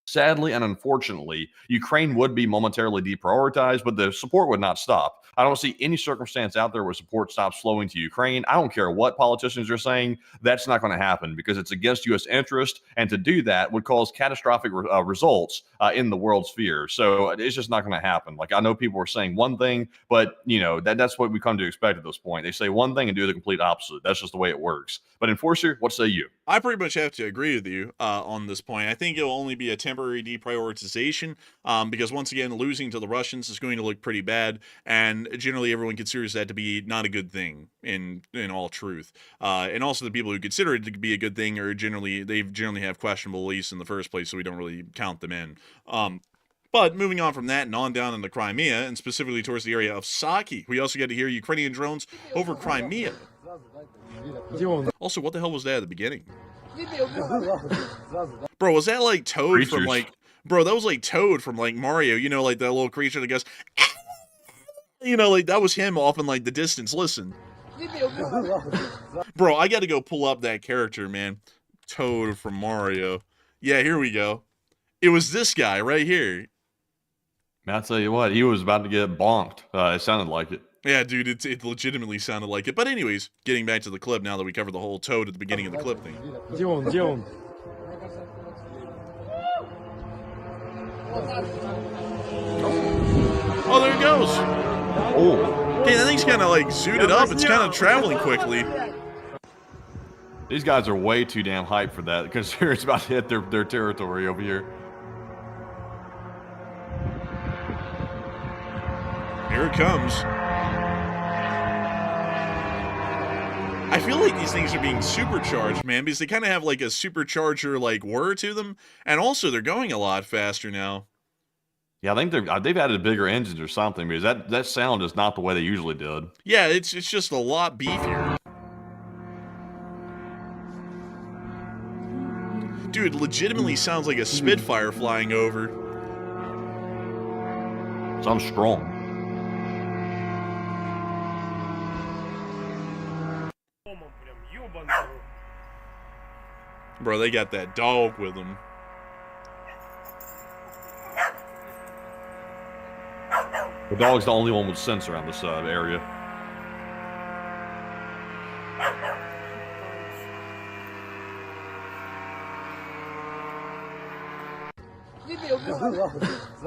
sadly and unfortunately, Ukraine would be momentarily deprioritized, but the support would not stop. I don't see any circumstance out there where support stops flowing to Ukraine. I don't care what politicians are saying. That's not going to happen because it's against U.S. interest. And to do that would cause catastrophic results in the world sphere. So it's just not going to happen. Like, I know people are saying one thing, but, that's what we come to expect at this point. They say one thing and do the complete opposite. That's just the way it works. But Enforcer, what say you? I pretty much have to agree with you on this point. I think it'll only be a temporary deprioritization because, once again, losing to the Russians is going to look pretty bad, and generally everyone considers that to be not a good thing in all truth. And also the people who consider it to be a good thing are generally have questionable beliefs in the first place, so we don't really count them in. But moving on from that and on down into Crimea, and specifically towards the area of Saki, we also get to hear Ukrainian drones over Crimea. Also, what the hell was that at the beginning? Bro, was that like Toad Creatures. from like... Bro, that was like Toad from like Mario, like that little creature that goes... like that was him off in like the distance. Listen. Bro, I gotta go pull up that character, man. Toad from Mario. Yeah, here we go. It was this guy right here. Man, I'll tell you what, he was about to get bonked. It sounded like it. Yeah, dude, it legitimately sounded like it. But anyways, getting back to the clip now that we covered the whole Toad at the beginning of the clip thing. Oh, there it goes. Oh, Okay, that thing's kind of like zooted up. It's kind of traveling quickly. these guys are way too damn hyped for that because it's about to hit their territory over here. Here it comes. I feel like these things are being supercharged, man, because they kind of have like a supercharger like whir to them, and also they're going a lot faster now. Yeah, I think they've added bigger engines or something because that sound is not the way they usually did. Yeah, it's just a lot beefier. Dude, legitimately sounds like a Spitfire flying over. Sounds strong. Bro, they got that dog with them. The dog's the only one with sense around this area.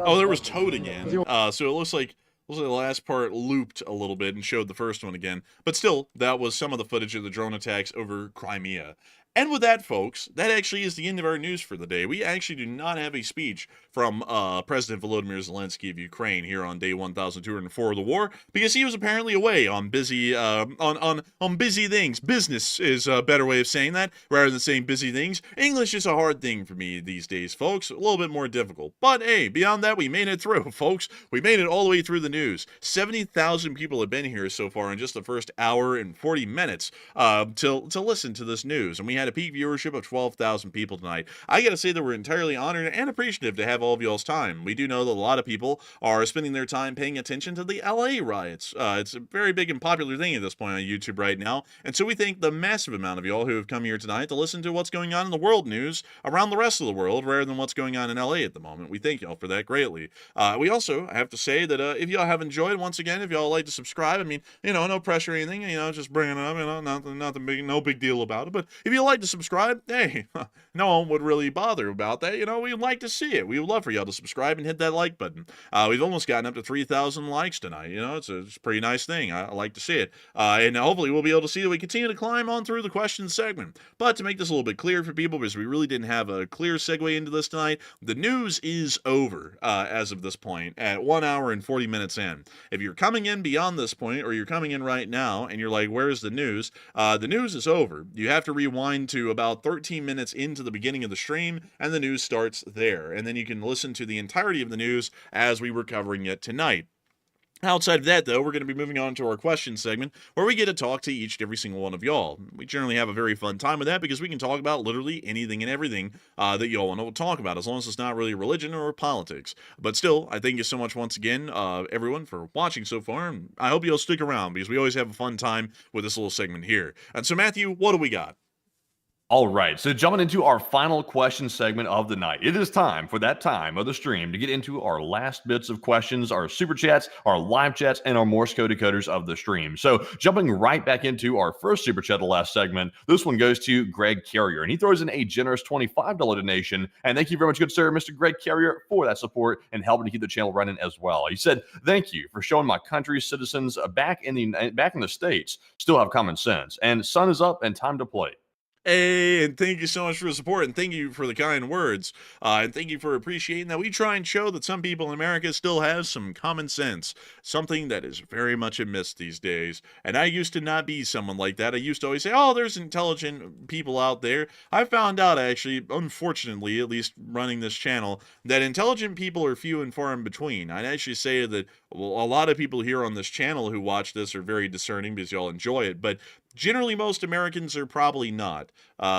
Oh, there was Toad again. So it looks like the last part looped a little bit and showed the first one again. But still, that was some of the footage of the drone attacks over Crimea. And with that, folks, that actually is the end of our news for the day. We actually do not have a speech from President Volodymyr Zelensky of Ukraine here on day 1,204 of the war, because he was apparently away on busy on busy things. Business is a better way of saying that, rather than saying busy things. English is a hard thing for me these days, folks. A little bit more difficult. But hey, beyond that, we made it through, folks. We made it all the way through the news. 70,000 people have been here so far in just the first hour and 40 minutes to listen to this news, and we had a peak viewership of 12,000 people tonight. I gotta say that we're entirely honored and appreciative to have all of y'all's time. We do know that a lot of people are spending their time paying attention to the LA riots. It's a very big and popular thing at this point on YouTube right now, and so we thank the massive amount of y'all who have come here tonight to listen to what's going on in the world news around the rest of the world rather than what's going on in LA at the moment. We thank y'all for that greatly. We also have to say that if y'all have enjoyed, once again, if y'all like to subscribe, I mean, no pressure or anything, just bringing it up, nothing big, no big deal about it, but if you like to subscribe, hey, no one would really bother about that. We'd like to see it. We would love for y'all to subscribe and hit that like button. We've almost gotten up to 3,000 likes tonight. It's a pretty nice thing. I like to see it. And hopefully we'll be able to see that we continue to climb on through the questions segment. But to make this a little bit clear for people, because we really didn't have a clear segue into this tonight, the news is over as of this point at 1 hour and 40 minutes in. If you're coming in beyond this point, or you're coming in right now and you're like, where's the news? The news is over. You have to rewind to about 13 minutes into the beginning of the stream, and the news starts there. And then you can listen to the entirety of the news as we were covering it tonight. Outside of that, though, we're going to be moving on to our question segment, where we get to talk to each and every single one of y'all. We generally have a very fun time with that because we can talk about literally anything and everything that y'all want to talk about, as long as it's not really religion or politics. But still, I thank you so much once again, everyone, for watching so far, and I hope you'll stick around because we always have a fun time with this little segment here. And so, Matthew, what do we got? All right, so jumping into our final question segment of the night, it is time for that time of the stream to get into our last bits of questions, our super chats, our live chats, and our Morse code decoders of the stream. So jumping right back into our first super chat of the last segment, this one goes to Greg Carrier, and he throws in a generous $25 donation. And thank you very much, good sir, Mr. Greg Carrier, for that support and helping to keep the channel running as well. He said, "Thank you for showing my country's citizens back in the States still have common sense, and sun is up and time to play." Hey, and thank you so much for the support, and thank you for the kind words, and thank you for appreciating that we try and show that some people in America still have some common sense, something that is very much amiss these days. And I used to not be someone like that. I used to always say, oh, there's intelligent people out there. I found out, actually, unfortunately, at least running this channel, that intelligent people are few and far in between. I'd actually say that a lot of people here on this channel who watch this are very discerning because y'all enjoy it, but generally, most Americans are probably not,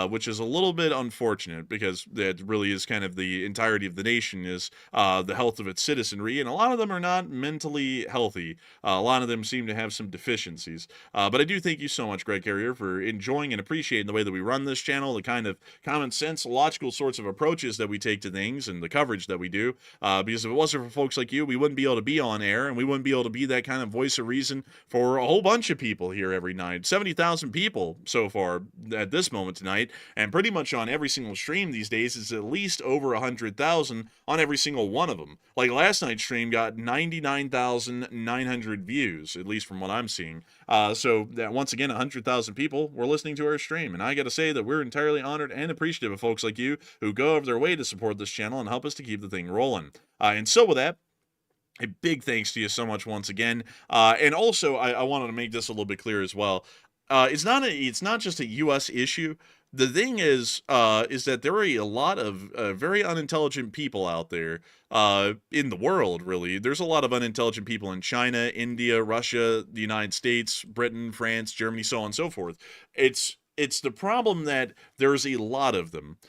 which is a little bit unfortunate because that really is kind of the entirety of the nation is the health of its citizenry, and a lot of them are not mentally healthy. A lot of them seem to have some deficiencies. But I do thank you so much, Greg Carrier, for enjoying and appreciating the way that we run this channel, the kind of common sense, logical sorts of approaches that we take to things, and the coverage that we do. Because if it wasn't for folks like you, we wouldn't be able to be on air, and we wouldn't be able to be that kind of voice of reason for a whole bunch of people here every night. 70,000 people so far at this moment tonight night, and pretty much on every single stream these days is at least over 100,000 on every single one of them. Like last night's stream got 99,900 views, at least from what I'm seeing. So that once again, 100,000 people were listening to our stream, and I got to say that we're entirely honored and appreciative of folks like you who go over their way to support this channel and help us to keep the thing rolling. And so with that, a big thanks to you so much once again. And also, I wanted to make this a little bit clear as well. It's not just a U.S. issue. The thing is that there are a lot of very unintelligent people out there in the world, really. There's a lot of unintelligent people in China, India, Russia, the United States, Britain, France, Germany, so on and so forth. It's the problem that there's a lot of them.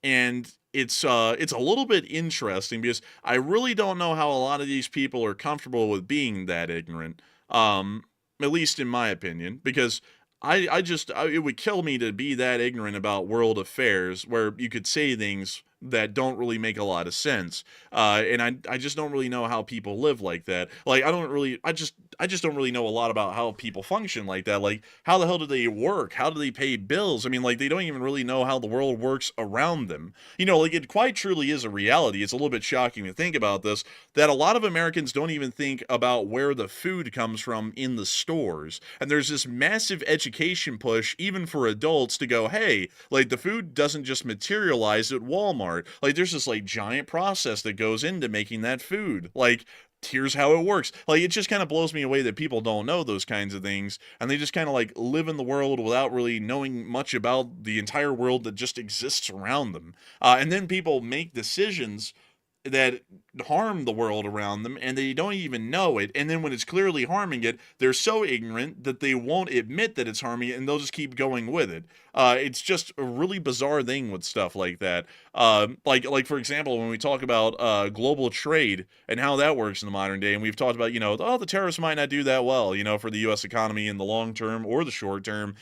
And it's a little bit interesting because I really don't know how a lot of these people are comfortable with being that ignorant, at least in my opinion, because it would kill me to be that ignorant about world affairs where you could say things that don't really make a lot of sense. And I just don't really know how people live like that. Like, I just don't really know a lot about how people function like that. Like, how the hell do they work? How do they pay bills? I mean, like, they don't even really know how the world works around them. You know, like, it quite truly is a reality. It's a little bit shocking to think about this, that a lot of Americans don't even think about where the food comes from in the stores. And there's this massive education push, even for adults, to go, hey, like, the food doesn't just materialize at Walmart. Like, there's this, like, giant process that goes into making that food. Like, here's how it works. Like, it just kind of blows me away that people don't know those kinds of things, and they just kind of, like, live in the world without really knowing much about the entire world that just exists around them. And then people make decisions that harm the world around them, and they don't even know it. And then when it's clearly harming it, they're so ignorant that they won't admit that it's harming it, and they'll just keep going with it. It's just a really bizarre thing with stuff like that. Like for example, when we talk about global trade and how that works in the modern day, and we've talked about, the tariffs might not do that well, for the U.S. economy in the long term or the short term.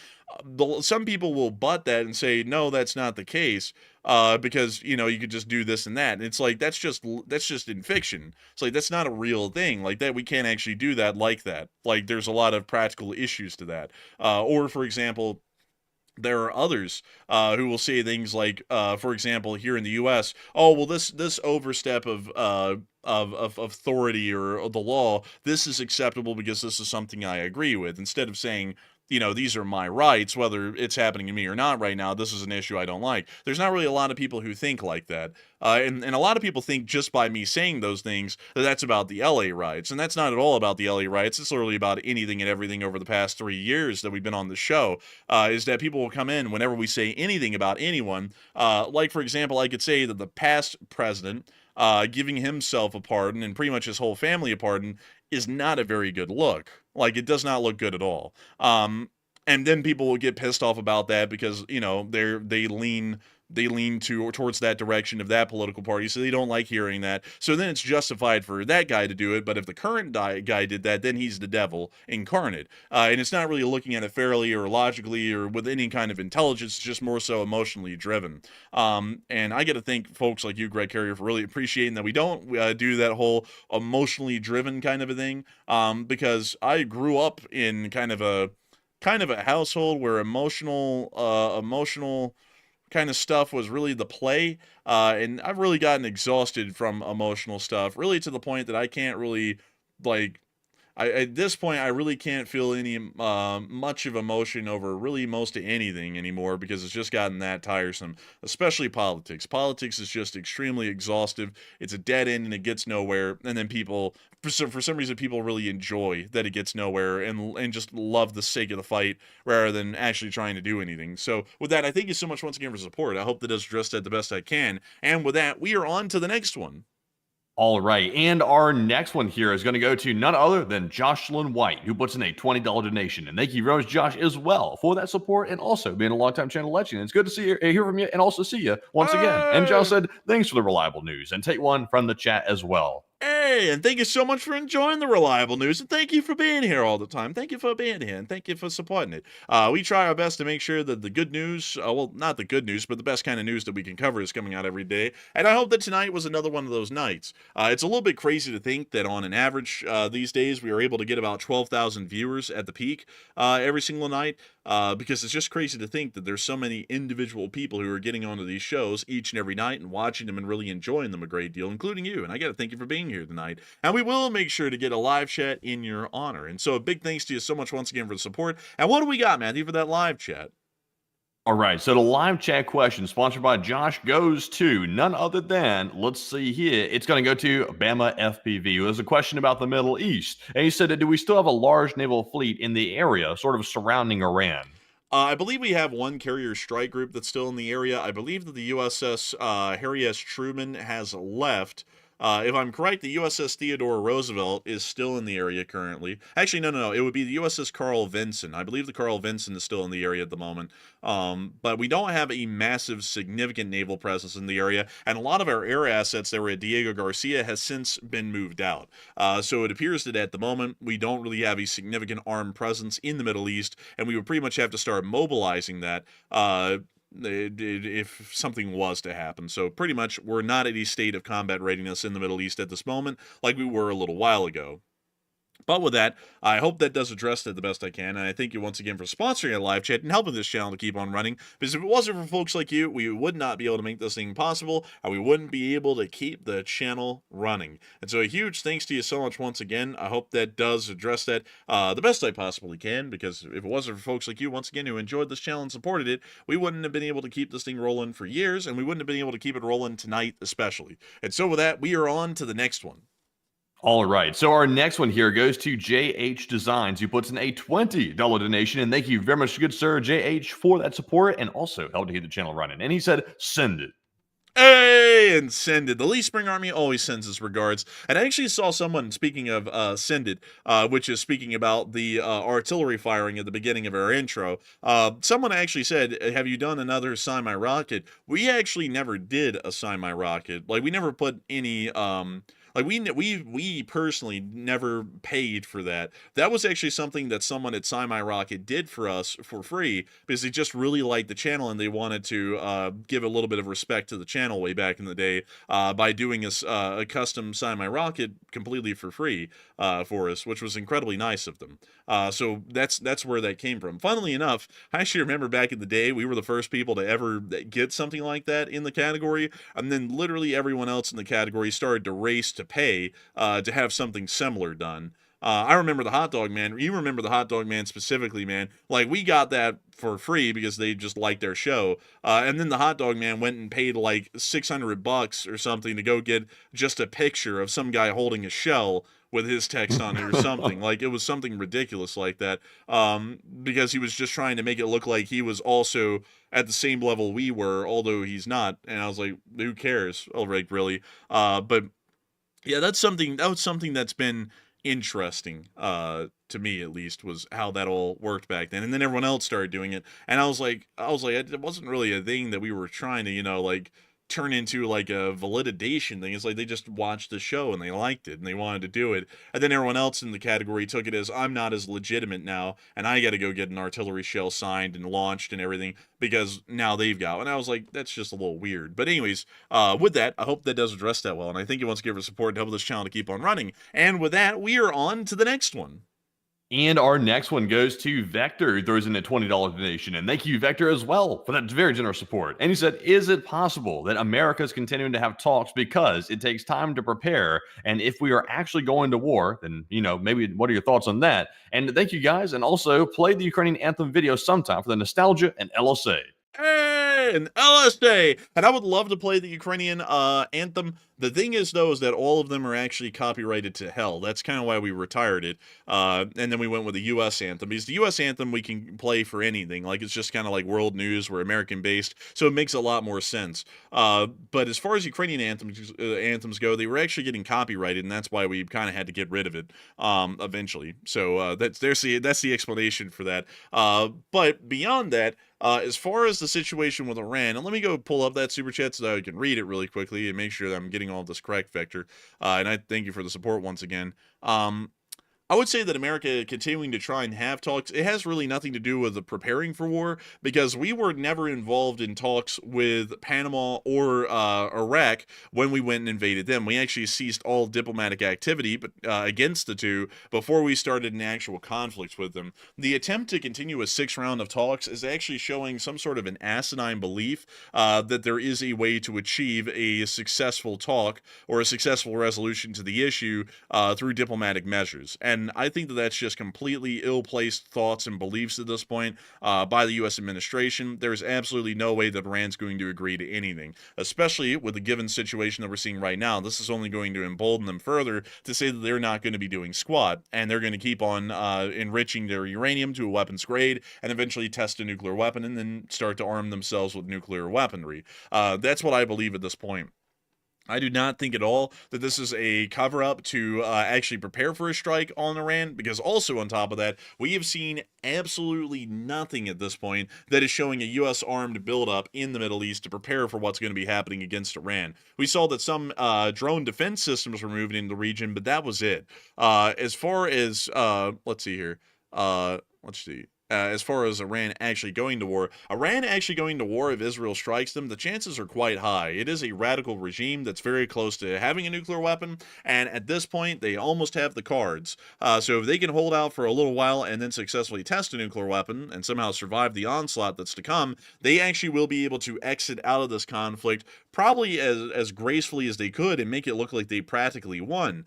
Some people will butt that and say, no, that's not the case, because, you could just do this and that. And it's like, that's just in fiction. It's like, that's not a real thing. Like, that we can't actually do that like that. Like, there's a lot of practical issues to that. Or, for example, there are others who will say things like, for example, here in the U.S., oh, well, this overstep of authority or the law, this is acceptable because this is something I agree with, instead of saying, these are my rights, whether it's happening to me or not right now, this is an issue I don't like. There's not really a lot of people who think like that. And a lot of people think just by me saying those things that that's about the LA riots. And that's not at all about the LA riots. It's literally about anything and everything over the past 3 years that we've been on the show, is that people will come in whenever we say anything about anyone. Like, for example, I could say that the past president giving himself a pardon and pretty much his whole family a pardon is not a very good look. Like, it does not look good at all. And then people will get pissed off about that because, they lean towards that direction of that political party, so they don't like hearing that. So then it's justified for that guy to do it, but if the current guy did that, then he's the devil incarnate. And it's not really looking at it fairly or logically or with any kind of intelligence, it's just more so emotionally driven. And I got to thank folks like you, Greg Carrier, for really appreciating that we don't do that whole emotionally driven kind of a thing, because I grew up in kind of a household where emotional kind of stuff was really the play, and I've really gotten exhausted from emotional stuff, really to the point that I can't really, at this point, I really can't feel any much of emotion over really most of anything anymore, because it's just gotten that tiresome, especially politics. Politics is just extremely exhaustive. It's a dead end and it gets nowhere, and then people, for some reason, people really enjoy that it gets nowhere and just love the sake of the fight rather than actually trying to do anything. So with that, I thank you so much once again for support. I hope that does address that the best I can. And with that, we are on to the next one. All right, and our next one here is going to go to none other than Jocelyn White, who puts in a $20 donation. And thank you very much, Josh, as well, for that support and also being a longtime channel legend. It's good to see you, hear from you, and also see you once again. And Josh said, thanks for the reliable news. And take one from the chat as well. Hey, and thank you so much for enjoying the reliable news, and thank you for being here all the time. Thank you for being here, and thank you for supporting it. We try our best to make sure that the good news, well, not the good news, but the best kind of news that we can cover is coming out every day, and I hope that tonight was another one of those nights. It's a little bit crazy to think that on an average these days, we are able to get about 12,000 viewers at the peak every single night. Because it's just crazy to think that there's so many individual people who are getting onto these shows each and every night and watching them and really enjoying them a great deal, including you. And I got to thank you for being here tonight. And we will make sure to get a live chat in your honor. And so a big thanks to you so much once again for the support. And what do we got, Matthew, for that live chat? All right, so the live chat question sponsored by Josh goes to none other than, let's see here, it's going to go to Bama FPV. It was a question about the Middle East. And he said, do we still have a large naval fleet in the area, sort of surrounding Iran? I believe we have one carrier strike group that's still in the area. I believe that the USS Harry S. Truman has left. If I'm correct, the USS Theodore Roosevelt is still in the area currently. Actually, no. It would be the USS Carl Vinson. I believe the Carl Vinson is still in the area at the moment. But we don't have a massive, significant naval presence in the area. And a lot of our air assets that were at Diego Garcia has since been moved out. So it appears that at the moment, we don't really have a significant armed presence in the Middle East. And we would pretty much have to start mobilizing that if something was to happen. So pretty much we're not at a state of combat readiness in the Middle East at this moment like we were a little while ago. But with that, I hope that does address that the best I can, and I thank you once again for sponsoring a live chat and helping this channel to keep on running, because if it wasn't for folks like you, we would not be able to make this thing possible, and we wouldn't be able to keep the channel running. And so a huge thanks to you so much once again. I hope that does address that the best I possibly can, because if it wasn't for folks like you, once again, who enjoyed this channel and supported it, we wouldn't have been able to keep this thing rolling for years, and we wouldn't have been able to keep it rolling tonight especially. And so with that, we are on to the next one. All right, so our next one here goes to JH Designs, who puts in a $20 donation, and thank you very much, good sir, JH, for that support, and also helped to keep the channel running. And he said, send it. Hey, and send it. The Lee Spring Army always sends his regards. And I actually saw someone, speaking of send it, which is speaking about the artillery firing at the beginning of our intro. Someone actually said, have you done another semi-rocket? We actually never did a semi-rocket. Like, we never put any... Like, we personally never paid for that. That was actually something that someone at Semi Rocket did for us for free, because they just really liked the channel and they wanted to give a little bit of respect to the channel way back in the day by doing a custom Semi Rocket completely for free for us, which was incredibly nice of them. So that's where that came from. Funnily enough, I actually remember back in the day, we were the first people to ever get something like that in the category, and then literally everyone else in the category started to race to pay to have something similar done. I remember the Hot Dog Man. You remember the Hot Dog Man specifically, man. Like, we got that for free because they just liked their show. And then the Hot Dog Man went and paid like $600 or something to go get just a picture of some guy holding a shell with his text on it or something. Like, it was something ridiculous like that, because he was just trying to make it look like he was also at the same level we were, although he's not. And I was like, who cares? Oh, like, really? But yeah, that was something that's been interesting to me, at least, was how that all worked back then. And then everyone else started doing it, and I was like, it wasn't really a thing that we were trying to, like, turn into like a validation thing. It's like they just watched the show and they liked it and they wanted to do it, and then everyone else in the category took it as, I'm not as legitimate now and I got to go get an artillery shell signed and launched and everything because now they've got one. And I was like, that's just a little weird. But anyways, with that, I hope that does address that well, and I think he wants to give us support to help this channel to keep on running. And with that, we are on to the next one. And our next one goes to Vector, who throws in a $20 donation. And thank you, Vector, as well, for that very generous support. And he said, is it possible that America is continuing to have talks because it takes time to prepare? And if we are actually going to war, then, maybe what are your thoughts on that? And thank you, guys. And also play the Ukrainian anthem video sometime for the nostalgia and LSA. Hey, an LSA! And I would love to play the Ukrainian anthem. The thing is, though, is that all of them are actually copyrighted to hell. That's kind of why we retired it. And then we went with the U.S. anthem. Because the U.S. anthem we can play for anything. Like, it's just kind of like world news. We're American-based, so it makes a lot more sense. But as far as Ukrainian anthems go, they were actually getting copyrighted, and that's why we kind of had to get rid of it eventually. So that's the explanation for that. But beyond that, as far as the situation with Iran, and let me go pull up that super chat so that I can read it really quickly and make sure that I'm getting all of this correct, Victor. And I thank you for the support once again. I would say that America continuing to try and have talks, it has really nothing to do with the preparing for war, because we were never involved in talks with Panama or Iraq when we went and invaded them. We actually ceased all diplomatic activity against the two before we started an actual conflict with them. The attempt to continue a 6th round of talks is actually showing some sort of an asinine belief that there is a way to achieve a successful talk or a successful resolution to the issue through diplomatic measures. And I think that that's just completely ill-placed thoughts and beliefs at this point by the U.S. administration. There's absolutely no way that Iran's going to agree to anything, especially with the given situation that we're seeing right now. This is only going to embolden them further to say that they're not going to be doing squat, and they're going to keep on enriching their uranium to a weapons grade and eventually test a nuclear weapon and then start to arm themselves with nuclear weaponry. That's what I believe at this point. I do not think at all that this is a cover-up to actually prepare for a strike on Iran, because also on top of that, we have seen absolutely nothing at this point that is showing a U.S. armed buildup in the Middle East to prepare for what's going to be happening against Iran. We saw that some drone defense systems were moving into the region, but that was it. As far as, let's see here. Let's see. As far as Iran actually going to war if Israel strikes them, the chances are quite high. It is a radical regime that's very close to having a nuclear weapon, and at this point, they almost have the cards. So if they can hold out for a little while and then successfully test a nuclear weapon and somehow survive the onslaught that's to come, they actually will be able to exit out of this conflict probably as gracefully as they could and make it look like they practically won.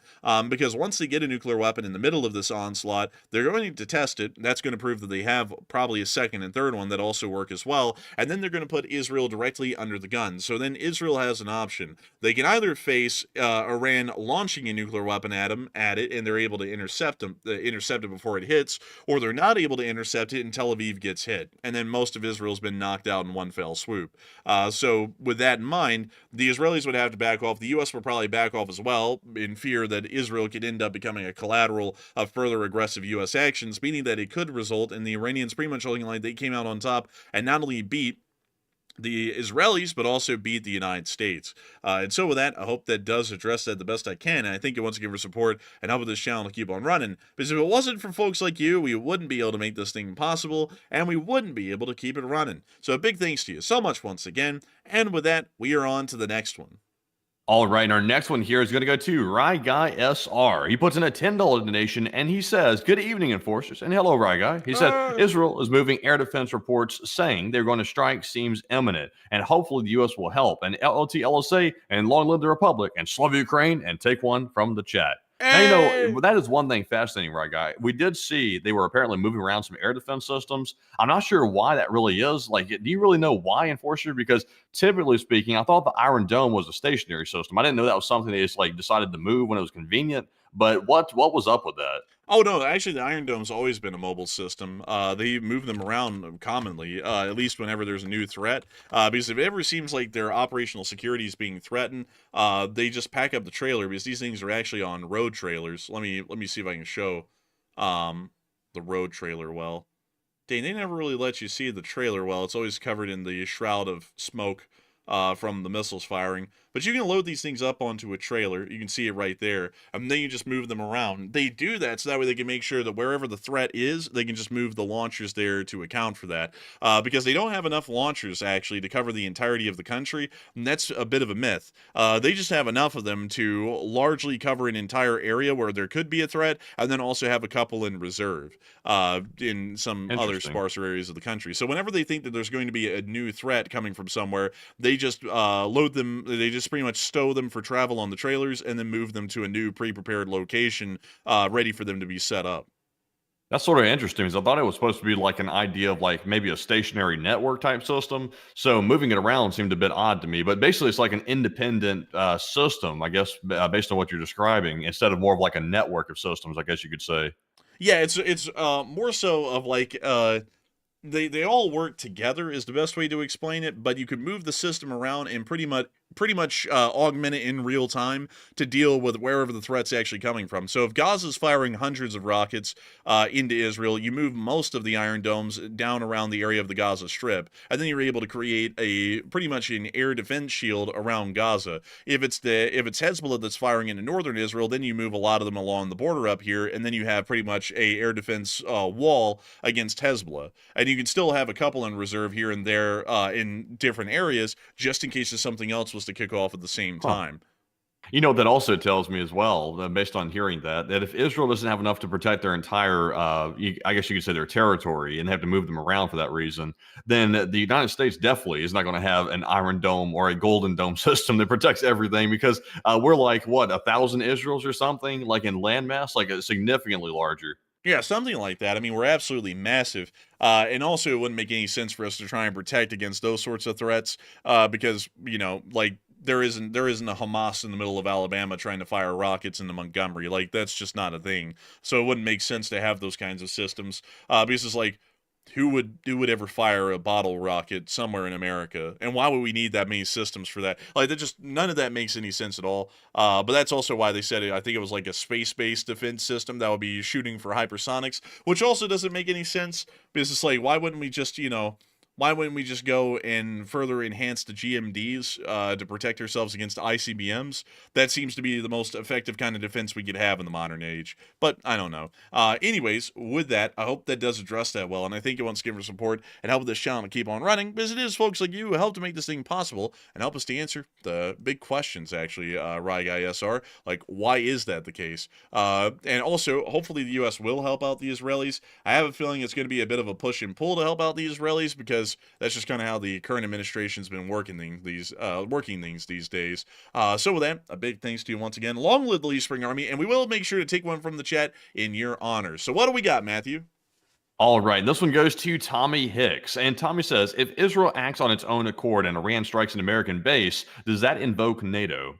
Because once they get a nuclear weapon in the middle of this onslaught, they're going to test it. That's going to prove that they have probably a second and third one that also work as well, and then they're going to put Israel directly under the gun. So then Israel has an option. They can either face Iran launching a nuclear weapon at it, and they're able to intercept it before it hits, or they're not able to intercept it and Tel Aviv gets hit, and then most of Israel's been knocked out in one fell swoop. So with that in mind, the Israelis would have to back off. The U.S. will probably back off as well, in fear that Israel could end up becoming a collateral of further aggressive U.S. actions, meaning that it could result in the Iranians pretty much looking like they came out on top and not only beat the Israelis, but also beat the United States. And so with that, I hope that does address that the best I can. And I thank you once again for support and helping this channel to keep on running. Because if it wasn't for folks like you, we wouldn't be able to make this thing possible, and we wouldn't be able to keep it running. So a big thanks to you so much once again. And with that, we are on to the next one. All right, and our next one here is going to go to Rye Guy SR. He puts in a $10 donation, and he says, "Good evening, enforcers." And hello, Rye Guy. He said, "Israel is moving air defense reports saying they're going to strike seems imminent, and hopefully the U.S. will help. And LLT LSA, and long live the Republic, and Slava Ukraine, and take one from the chat." Now, you know, that is one thing fascinating, right, Guy? We did see they were apparently moving around some air defense systems. I'm not sure why that really is. Like, do you really know why, Enforcer? Because typically speaking, I thought the Iron Dome was a stationary system. I didn't know that was something they just, like, decided to move when it was convenient. But what was up with that? Oh, no, actually, the Iron Dome's always been a mobile system. They move them around commonly, at least whenever there's a new threat. Because if it ever seems like their operational security is being threatened, they just pack up the trailer, because these things are actually on road trailers. Let me see if I can show the road trailer well. Dang, they never really let you see the trailer well. It's always covered in the shroud of smoke from the missiles firing. But you can load these things up onto a trailer. You can see it right there. And then you just move them around. They do that so that way they can make sure that wherever the threat is, they can just move the launchers there to account for that. Because they don't have enough launchers, actually, to cover the entirety of the country. And that's a bit of a myth. They just have enough of them to largely cover an entire area where there could be a threat, and then also have a couple in reserve in some other sparser areas of the country. So whenever they think that there's going to be a new threat coming from somewhere, they just load them, they just pretty much stow them for travel on the trailers and then move them to a new pre-prepared location ready for them to be set up. That's sort of interesting, because I thought it was supposed to be like an idea of like maybe a stationary network type system. So moving it around seemed a bit odd to me, but basically it's like an independent system, I guess, based on what you're describing, instead of more of like a network of systems, I guess you could say. Yeah, it's more so of like they all work together is the best way to explain it, but you could move the system around and pretty pretty much augment it in real time to deal with wherever the threat's actually coming from. So if Gaza's firing hundreds of rockets into Israel, you move most of the Iron Domes down around the area of the Gaza Strip, and then you're able to create a pretty much an air defense shield around Gaza. If it's Hezbollah that's firing into northern Israel, then you move a lot of them along the border up here, and then you have pretty much a air defense wall against Hezbollah. And you can still have a couple in reserve here and there in different areas, just in case something else was to kick off at the same time. You know, that also tells me as well, based on hearing that if Israel doesn't have enough to protect their entire, I guess you could say their territory, and they have to move them around for that reason, then the United States definitely is not going to have an Iron Dome or a Golden Dome system that protects everything, because we're like, what, 1,000 Israels or something, like in landmass, like significantly larger. Yeah, something like that. I mean, we're absolutely massive. And also, it wouldn't make any sense for us to try and protect against those sorts of threats because, like, there isn't a Hamas in the middle of Alabama trying to fire rockets into Montgomery. Like, that's just not a thing. So it wouldn't make sense to have those kinds of systems because it's like, who would ever fire a bottle rocket somewhere in America? And why would we need that many systems for that? Like, that just, none of that makes any sense at all. But that's also why they said it. I think it was like a space-based defense system that would be shooting for hypersonics, which also doesn't make any sense because it's like, why wouldn't we just go and further enhance the GMDs to protect ourselves against ICBMs? That seems to be the most effective kind of defense we could have in the modern age. But I don't know. Anyways, with that, I hope that does address that well. And I thank you once again for support and help this channel to keep on running, because it is folks like you who help to make this thing possible and help us to answer the big questions, actually, Rye Guy SR. Like, why is that the case? And also, hopefully the U.S. will help out the Israelis. I have a feeling it's going to be a bit of a push and pull to help out the Israelis, because that's just kind of how the current administration's been working things these days. So with that, a big thanks to you once again. Long live the Lee Spring Army, and we will make sure to take one from the chat in your honor. So what do we got, Matthew? All right, this one goes to Tommy Hicks. And Tommy says, if Israel acts on its own accord and Iran strikes an American base, does that invoke NATO?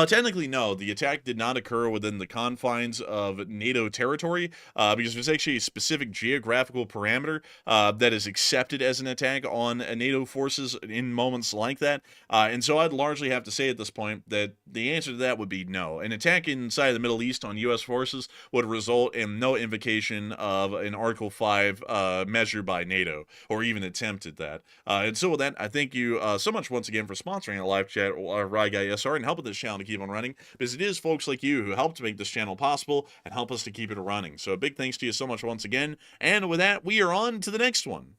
Technically, no. The attack did not occur within the confines of NATO territory because there's actually a specific geographical parameter that is accepted as an attack on NATO forces in moments like that. And so I'd largely have to say at this point that the answer to that would be no. An attack inside of the Middle East on U.S. forces would result in no invocation of an Article 5 measure by NATO, or even attempted that. And so with that, I thank you so much once again for sponsoring a live chat, Rye Guy SR, and helping this channel to keep on running, because it is folks like you who help to make this channel possible and help us to keep it running. So a big thanks to you so much once again. And with that, we are on to the next one.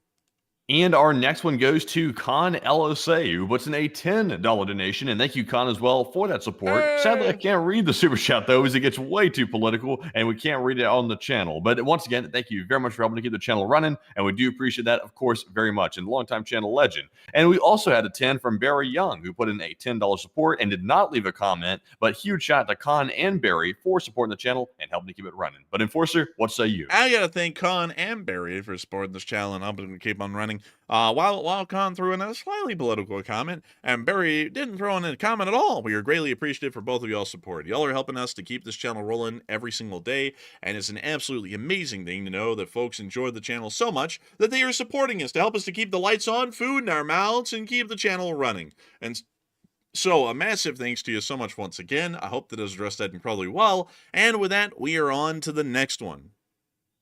And our next one goes to Con LSA, who puts in a $10 donation. And thank you, Con, as well, for that support. Sadly, I can't read the super chat, though, as it gets way too political, and we can't read it on the channel. But once again, thank you very much for helping to keep the channel running, and we do appreciate that, of course, very much. And longtime channel legend. And we also had a 10 from Barry Young, who put in a $10 support and did not leave a comment. But huge shout out to Con and Barry for supporting the channel and helping to keep it running. But Enforcer, what say you? I gotta thank Con and Barry for supporting this channel and helping to keep on running. While Con threw in a slightly political comment, and Barry didn't throw in a comment at all, we are greatly appreciative for both of y'all's support. Y'all are helping us to keep this channel rolling every single day, and it's an absolutely amazing thing to know that folks enjoy the channel so much that they are supporting us to help us to keep the lights on, food in our mouths, and keep the channel running. And so a massive thanks to you so much once again. I hope that has addressed that incredibly well. And with that, we are on to the next one.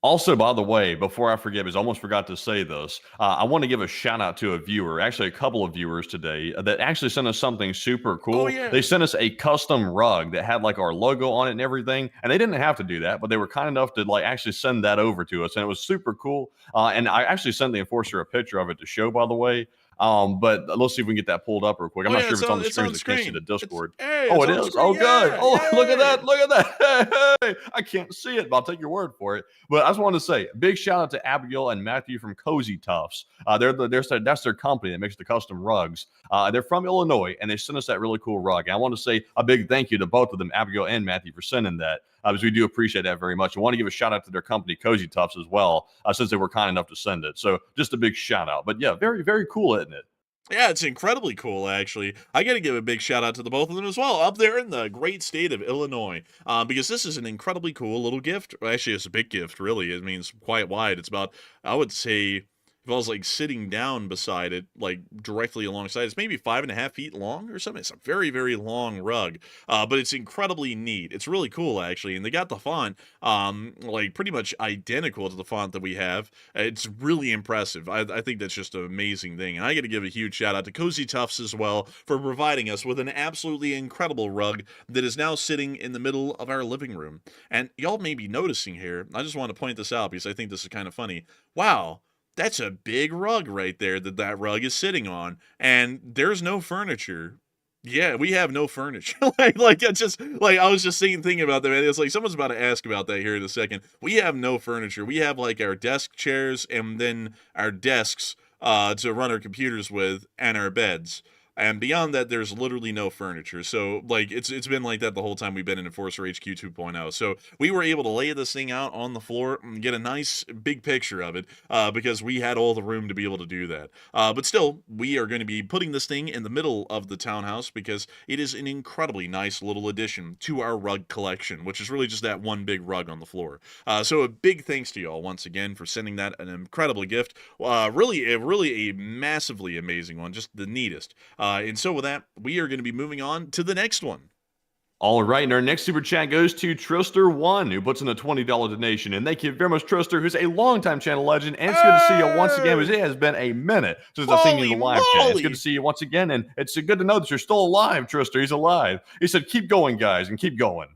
Also, by the way, before I forget, because I almost forgot to say this, I want to give a shout out to a viewer, actually a couple of viewers today, that actually sent us something super cool. Oh, yeah. They sent us a custom rug that had like our logo on it and everything, and they didn't have to do that, but they were kind enough to like actually send that over to us, and it was super cool. And I actually sent the Enforcer a picture of it to show, by the way. But let's see if we can get that pulled up real quick. I'm not sure if it's on the screen. Because I can't see the Discord. Oh, it is. Oh, good. Oh, look at that. Look at that. Hey, I can't see it, but I'll take your word for it. But I just wanted to say a big shout out to Abigail and Matthew from Cozy Tufts. That's their company that makes the custom rugs. They're from Illinois, and they sent us that really cool rug. And I want to say a big thank you to both of them, Abigail and Matthew, for sending that. Because we do appreciate that very much. I want to give a shout out to their company, Cozy Tufts, as well, since they were kind enough to send it. So just a big shout out. But yeah, very, very cool, isn't it? Yeah, it's incredibly cool, actually. I got to give a big shout out to the both of them as well, up there in the great state of Illinois, because this is an incredibly cool little gift. Well, actually, it's a big gift, really. It means quite wide. It's about, I would say, if I was like sitting down beside it, like directly alongside, it's maybe 5.5 feet long or something. It's a very, very long rug, but it's incredibly neat. It's really cool actually, and they got the font like pretty much identical to the font that we have. It's really impressive. I think that's just an amazing thing, and I got to give a huge shout out to Cozy Tufts as well for providing us with an absolutely incredible rug that is now sitting in the middle of our living room. And y'all may be noticing here, I just want to point this out because I think this is kind of funny. Wow, that's a big rug right there that rug is sitting on, and there's no furniture. Yeah, we have no furniture. like it's just like I was just thinking about that. Man. It's like someone's about to ask about that here in a second. We have no furniture. We have like our desk chairs and then our desks to run our computers with and our beds. And beyond that, there's literally no furniture. So, like, it's been like that the whole time we've been in Enforcer HQ 2.0. So, we were able to lay this thing out on the floor and get a nice big picture of it because we had all the room to be able to do that. But still, we are going to be putting this thing in the middle of the townhouse because it is an incredibly nice little addition to our rug collection, which is really just that one big rug on the floor. So, a big thanks to y'all once again for sending that an incredible gift. Really a massively amazing one, just the neatest. And so with that, we are going to be moving on to the next one. All right, and our next super chat goes to Trister1, who puts in a $20 donation. And thank you very much, Trister, who's a longtime channel legend. And it's good to see you once again, because it has been a minute since I've seen you in the live chat. It's good to see you once again, and it's good to know that you're still alive, Trister. He's alive. He said, keep going, guys, and keep going.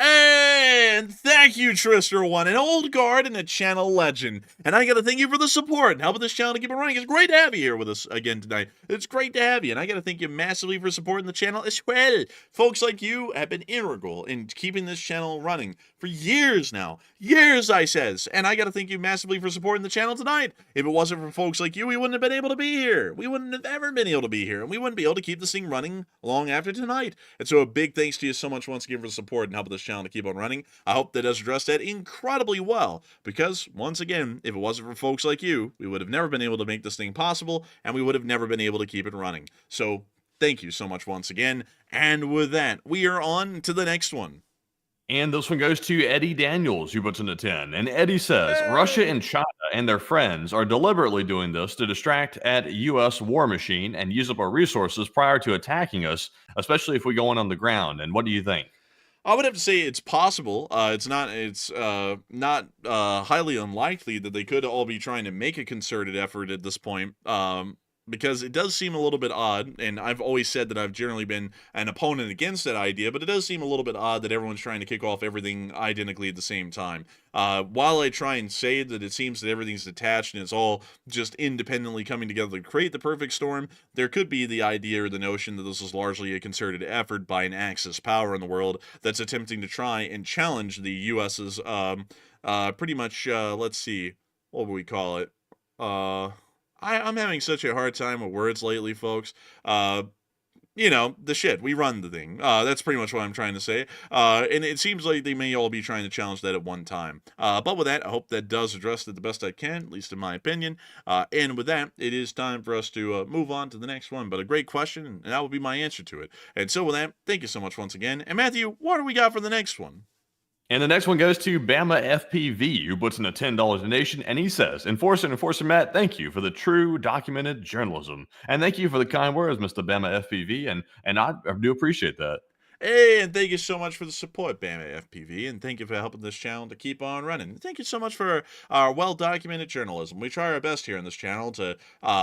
And thank you, Trister1, an old guard and a channel legend. And I got to thank you for the support and helping this channel to keep it running. It's great to have you here with us again tonight. It's great to have you. And I got to thank you massively for supporting the channel as well. Folks like you have been integral in keeping this channel running for years now. Years, I says. And I got to thank you massively for supporting the channel tonight. If it wasn't for folks like you, we wouldn't have been able to be here. We wouldn't have ever been able to be here. And we wouldn't be able to keep this thing running long after tonight. And so a big thanks to you so much once again for the support and helping this channel to keep on running. I hope that does address that incredibly well, because once again, if it wasn't for folks like you, we would have never been able to make this thing possible, and we would have never been able to keep it running. So thank you so much once again. And with that, we are on to the next one. And this one goes to Eddie Daniels, who puts in a 10. And Eddie says, Russia and China and their friends are deliberately doing this to distract at U.S. war machine and use up our resources prior to attacking us, especially if we go in on the ground. And what do you think? I would have to say it's possible. It's not highly unlikely that they could all be trying to make a concerted effort at this point. Because it does seem a little bit odd, and I've always said that I've generally been an opponent against that idea, but it does seem a little bit odd that everyone's trying to kick off everything identically at the same time. While I try and say that it seems that everything's detached and it's all just independently coming together to create the perfect storm, there could be the idea or the notion that this is largely a concerted effort by an Axis power in the world that's attempting to try and challenge the U.S.'s, pretty much, let's see, what would we call it? I'm having such a hard time with words lately, folks. You know, the shit. We run the thing. That's pretty much what I'm trying to say. And it seems like they may all be trying to challenge that at one time. But with that, I hope that does address it the best I can, at least in my opinion. And with that, it is time for us to move on to the next one. But a great question, and that will be my answer to it. And so with that, thank you so much once again. And Matthew, what do we got for the next one? And the next one goes to Bama FPV, who puts in a $10 donation, and he says, Enforcer Matt, thank you for the true documented journalism. And thank you for the kind words, Mr. Bama FPV, and I do appreciate that. Hey, and thank you so much for the support, Bama FPV, and thank you for helping this channel to keep on running. Thank you so much for our well-documented journalism. We try our best here on this channel to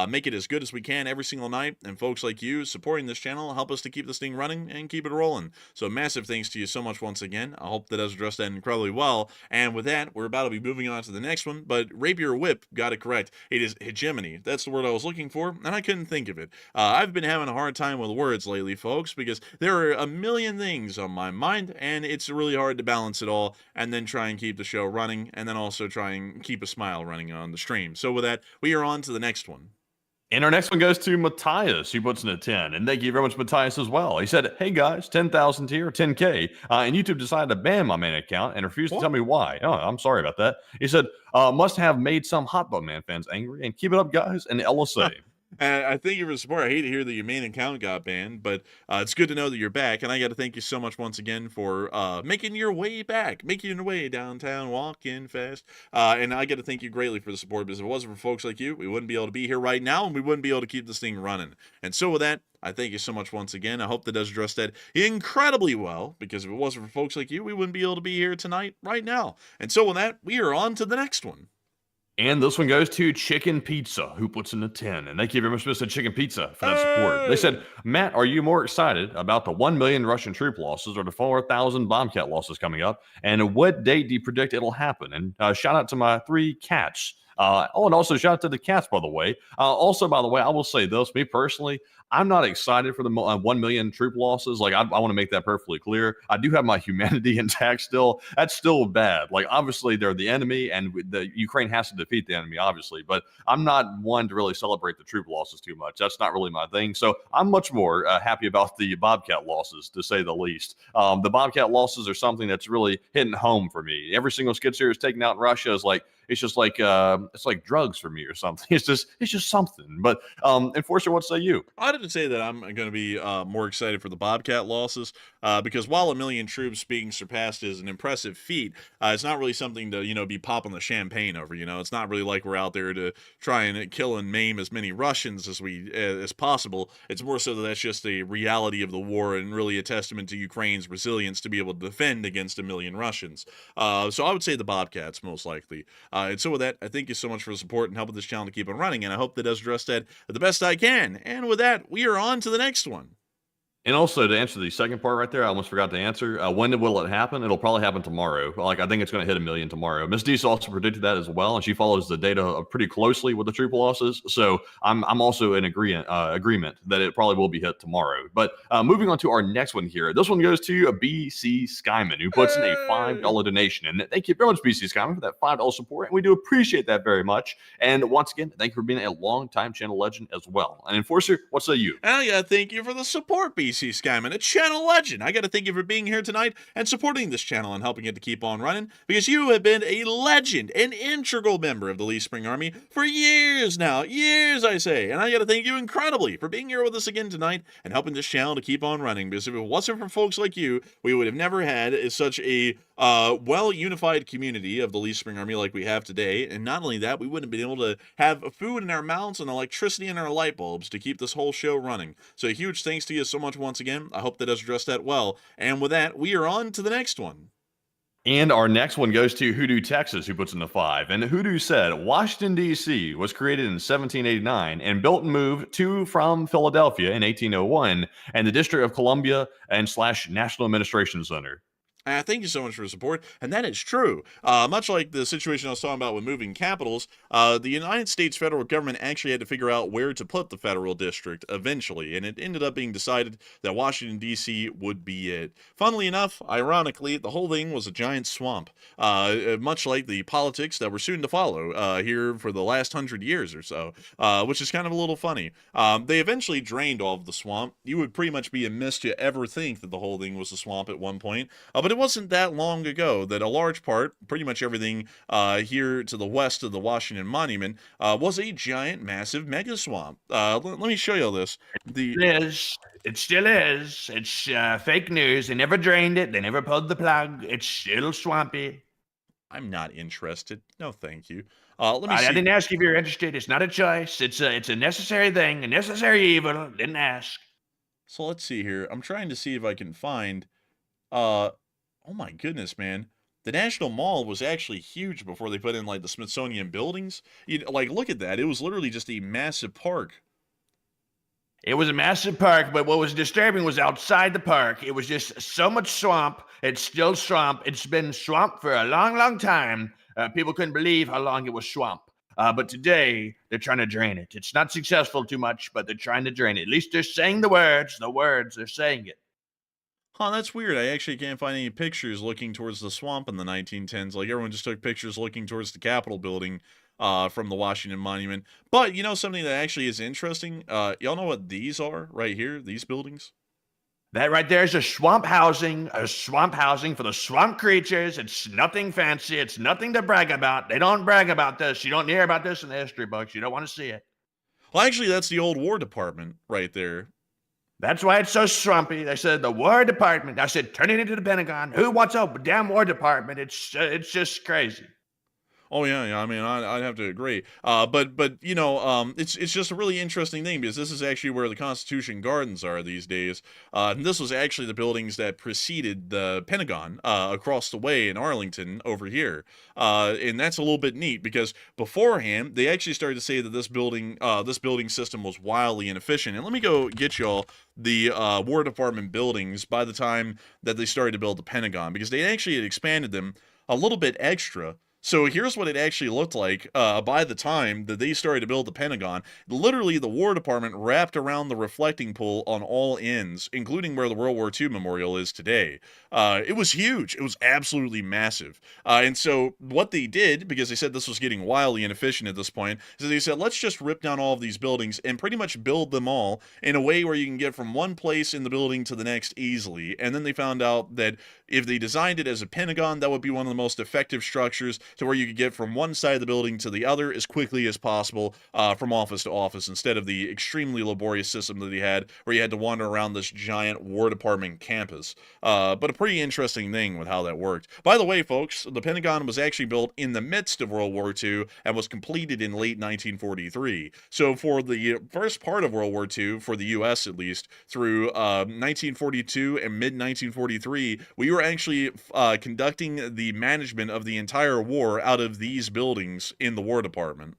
make it as good as we can every single night, and folks like you supporting this channel help us to keep this thing running and keep it rolling. So massive thanks to you so much once again. I hope that has addressed that incredibly well. And with that, we're about to be moving on to the next one, but Rapier Whip got it correct. It is hegemony. That's the word I was looking for, and I couldn't think of it. I've been having a hard time with words lately, folks, because there are a million things on my mind, and it's really hard to balance it all and then try and keep the show running and then also try and keep a smile running on the stream. So with that, we are on to the next one. And our next one goes to Matthias, who puts in a 10. And thank you very much, Matthias, as well. He said, hey, guys, 10,000 tier, 10K. And YouTube decided to ban my main account and refused to tell me why. Oh, I'm sorry about that. He said, must have made some Hot Button Man fans angry. And keep it up, guys, and LSA. And I thank you for the support. I hate to hear that your main account got banned, but it's good to know that you're back. And I got to thank you so much once again for making your way back, making your way downtown, walking fast. And I got to thank you greatly for the support, because if it wasn't for folks like you, we wouldn't be able to be here right now, and we wouldn't be able to keep this thing running. And so with that, I thank you so much once again. I hope that does address that incredibly well, because if it wasn't for folks like you, we wouldn't be able to be here tonight, right now. And so with that, we are on to the next one. And this one goes to Chicken Pizza, who puts in a 10. And thank you very much, Mr. Chicken Pizza, for that support. They said, Matt, are you more excited about the 1 million Russian troop losses or the 4,000 Bombcat losses coming up? And what date do you predict it'll happen? And shout out to my 3 cats. And also shout out to the cats, by the way. Also, by the way, I will say this, me personally, I'm not excited for the 1 million troop losses. Like, I want to make that perfectly clear. I do have my humanity intact still. That's still bad. Like, obviously, they're the enemy, and the Ukraine has to defeat the enemy, obviously. But I'm not one to really celebrate the troop losses too much. That's not really my thing. So I'm much more happy about the Bobcat losses, to say the least. The Bobcat losses are something that's really hitting home for me. Every single skid steer is taken out in Russia is like, it's just like it's like drugs for me or something. It's just something. But Enforcer, what say you? I have to say that I'm going to be more excited for the Bobcat losses, because while 1 million troops being surpassed is an impressive feat, it's not really something to be popping the champagne over. It's not really like we're out there to try and kill and maim as many Russians as possible. It's more so that that's just a reality of the war, and really a testament to Ukraine's resilience to be able to defend against 1 million Russians. So I would say the Bobcats most likely. And so with that, I thank you so much for the support and helping this channel to keep on running, and I hope that does address that the best I can. And with that, we are on to the next one. And also, to answer the second part right there, I almost forgot to answer. When will it happen? It'll probably happen tomorrow. Like, I think it's going to hit 1 million tomorrow. Miss Deese also predicted that as well, and she follows the data pretty closely with the troop losses. So I'm also in agreement that it probably will be hit tomorrow. But moving on to our next one here. This one goes to a BC Skyman, who puts in a $5 donation. And thank you very much, BC Skyman, for that $5 support. And we do appreciate that very much. And once again, thank you for being a long-time channel legend as well. And Enforcer, what say you? Yeah, thank you for the support, BC Skyman, a channel legend. I got to thank you for being here tonight and supporting this channel and helping it to keep on running, because you have been a legend, an integral member of the Lee Spring Army for years now. Years, I say. And I got to thank you incredibly for being here with us again tonight and helping this channel to keep on running, because if it wasn't for folks like you, we would have never had such a well-unified community of the Lee Spring Army like we have today. And not only that, we wouldn't have been able to have food in our mouths and electricity in our light bulbs to keep this whole show running. So a huge thanks to you so much once again. I hope that does address that well. And with that, we are on to the next one. And our next one goes to Hoodoo, Texas, who puts in the 5. And Hoodoo said, Washington, D.C. was created in 1789 and built and moved to from Philadelphia in 1801 and the District of Columbia and / National Administration Center. Thank you so much for the support, and that is true. Much like the situation I was talking about with moving capitals, the United States federal government actually had to figure out where to put the federal district eventually, and it ended up being decided that Washington, D.C. would be it. Funnily enough, ironically, the whole thing was a giant swamp, much like the politics that were soon to follow here for the last 100 years or so, which is kind of a little funny. They eventually drained all of the swamp. You would pretty much be amiss to ever think that the whole thing was a swamp at one point, but it wasn't that long ago that a large part, pretty much everything here to the west of the Washington Monument, was a giant, massive mega swamp. Let me show you this. It still is. It's fake news. They never drained it. They never pulled the plug. It's still swampy. I'm not interested. No, thank you. Let me see. I didn't ask if you're interested. It's not a choice. It's a necessary thing, a necessary evil. Didn't ask. So let's see here. I'm trying to see if I can find... Oh my goodness, man. The National Mall was actually huge before they put in, like, the Smithsonian buildings. Look at that. It was literally just a massive park. It was a massive park, but what was disturbing was outside the park. It was just so much swamp. It's still swamp. It's been swamp for a long, long time. People couldn't believe how long it was swamp. But today, they're trying to drain it. It's not successful too much, but they're trying to drain it. At least they're saying the words. The words, they're saying it. Huh, that's weird. I actually can't find any pictures looking towards the swamp in the 1910s. Like, everyone just took pictures looking towards the Capitol building from the Washington Monument. But, something that actually is interesting? Y'all know what these are right here? These buildings? That right there is a swamp housing for the swamp creatures. It's nothing fancy. It's nothing to brag about. They don't brag about this. You don't hear about this in the history books. You don't want to see it. Well, actually, that's the old War Department right there. That's why it's so swampy. They said the War Department. I said, turn it into the Pentagon. Who wants a damn War Department? It's just crazy. Oh yeah. I mean, I'd have to agree. But it's just a really interesting thing because this is actually where the Constitution Gardens are these days. And this was actually the buildings that preceded the Pentagon across the way in Arlington over here. And that's a little bit neat because beforehand they actually started to say that this building system was wildly inefficient. And let me go get y'all the War Department buildings by the time that they started to build the Pentagon because they actually had expanded them a little bit extra. So here's what it actually looked like by the time that they started to build the Pentagon. Literally, the War Department wrapped around the reflecting pool on all ends, including where the World War II Memorial is today. It was huge. It was absolutely massive. And so what they did, because they said this was getting wildly inefficient at this point, is they said, let's just rip down all of these buildings and pretty much build them all in a way where you can get from one place in the building to the next easily. And then they found out that if they designed it as a Pentagon, that would be one of the most effective structures to where you could get from one side of the building to the other as quickly as possible from office to office instead of the extremely laborious system that he had where you had to wander around this giant War Department campus. But a pretty interesting thing with how that worked. By the way, folks, the Pentagon was actually built in the midst of World War II and was completed in late 1943. So for the first part of World War II, for the U.S. at least, through 1942 and mid-1943, we were actually conducting the management of the entire war out of these buildings in the War Department.